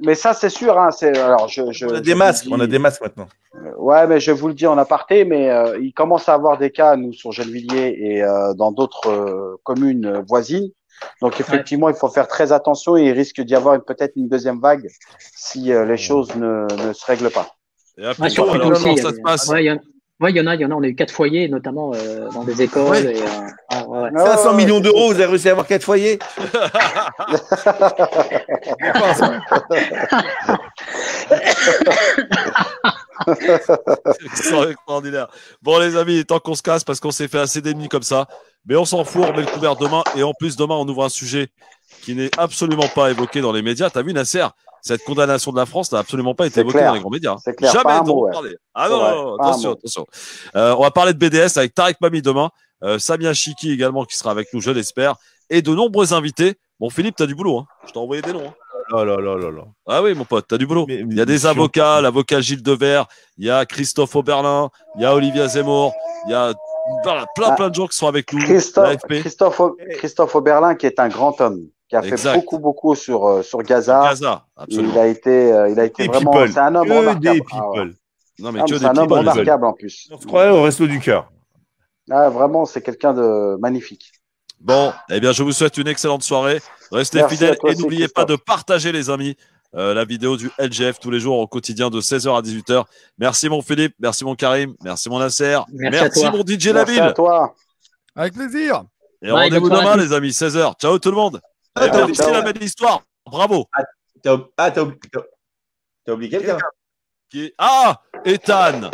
Mais ça, c'est sûr. Hein, alors, on a des masques, on a des masques maintenant. Ouais, mais je vous le dis en aparté, mais il commence à avoir des cas, nous, sur Gennevilliers et dans d'autres communes voisines. Donc, effectivement, il faut faire très attention et il risque d'y avoir peut-être une deuxième vague si les choses ne se règlent pas. Et après, sur alors, aussi, ça se passe il y en a. On a eu 4 foyers, notamment dans des écoles. Ouais. Et, 500 millions d'euros, vous avez réussi à avoir 4 foyers. C'est extraordinaire. Bon, les amis, tant qu'on se casse parce qu'on s'est fait assez d'ennemis comme ça, mais on s'en fout, on met le couvert demain. Et en plus, demain, on ouvre un sujet qui n'est absolument pas évoqué dans les médias. T'as vu, Nasser? Cette condamnation de la France n'a absolument pas été évoquée dans les grands médias. C'est clair. Jamais d'en parler. Ah non, attention. On va parler de BDS avec Tariq Mami demain, Samia Chiki également qui sera avec nous, je l'espère, et de nombreux invités. Bon, Philippe, t'as du boulot. Hein. Je t'ai envoyé des noms. Hein. Oh là là là là. Ah oui, mon pote, t'as du boulot. Il y a des avocats, l'avocat Gilles Devers, il y a Christophe Oberlin, il y a Olivia Zemmour, il y a plein de gens qui sont avec nous. Christophe Oberlin, qui est un grand homme, qui a fait beaucoup sur Gaza. Absolument. Il a été vraiment. People. C'est un homme remarquable. Non, mais c'est un homme remarquable en plus. On se croirait au resto du cœur. Ah, vraiment, c'est quelqu'un de magnifique. Bon, eh bien, je vous souhaite une excellente soirée. Restez fidèles et n'oubliez pas de partager, les amis, la vidéo du LGF tous les jours au quotidien de 16h à 18h. Merci, mon Philippe. Merci, mon Karim. Merci, mon Nasser. Merci mon DJ Nabil. Merci à toi. Avec plaisir. Et rendez-vous demain, les amis, 16h. Ciao, tout le monde. Merci, la belle histoire. Bravo. T'as oublié quelqu'un. Ethan.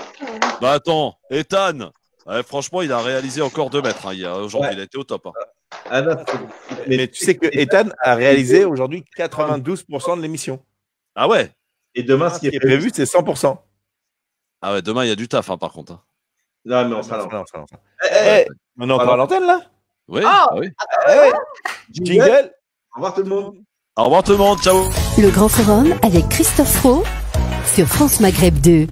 Bah, attends, Ethan. Ouais, franchement, il a réalisé encore 2 mètres. Hein, aujourd'hui, il a été au top. Hein. Ah non, mais tu sais que Ethan a réalisé aujourd'hui 92% de l'émission. Ah ouais. Et demain, ce qui est prévu, c'est 100%. Ah ouais, demain, il y a du taf, hein, par contre. Hein. Non, mais on sera là. On est encore à l'antenne, là? Oui. Oui. Jingle. Au revoir tout le monde. Au revoir tout le monde. Ciao. Le Grand Forum avec Christophe Roux sur France Maghreb 2.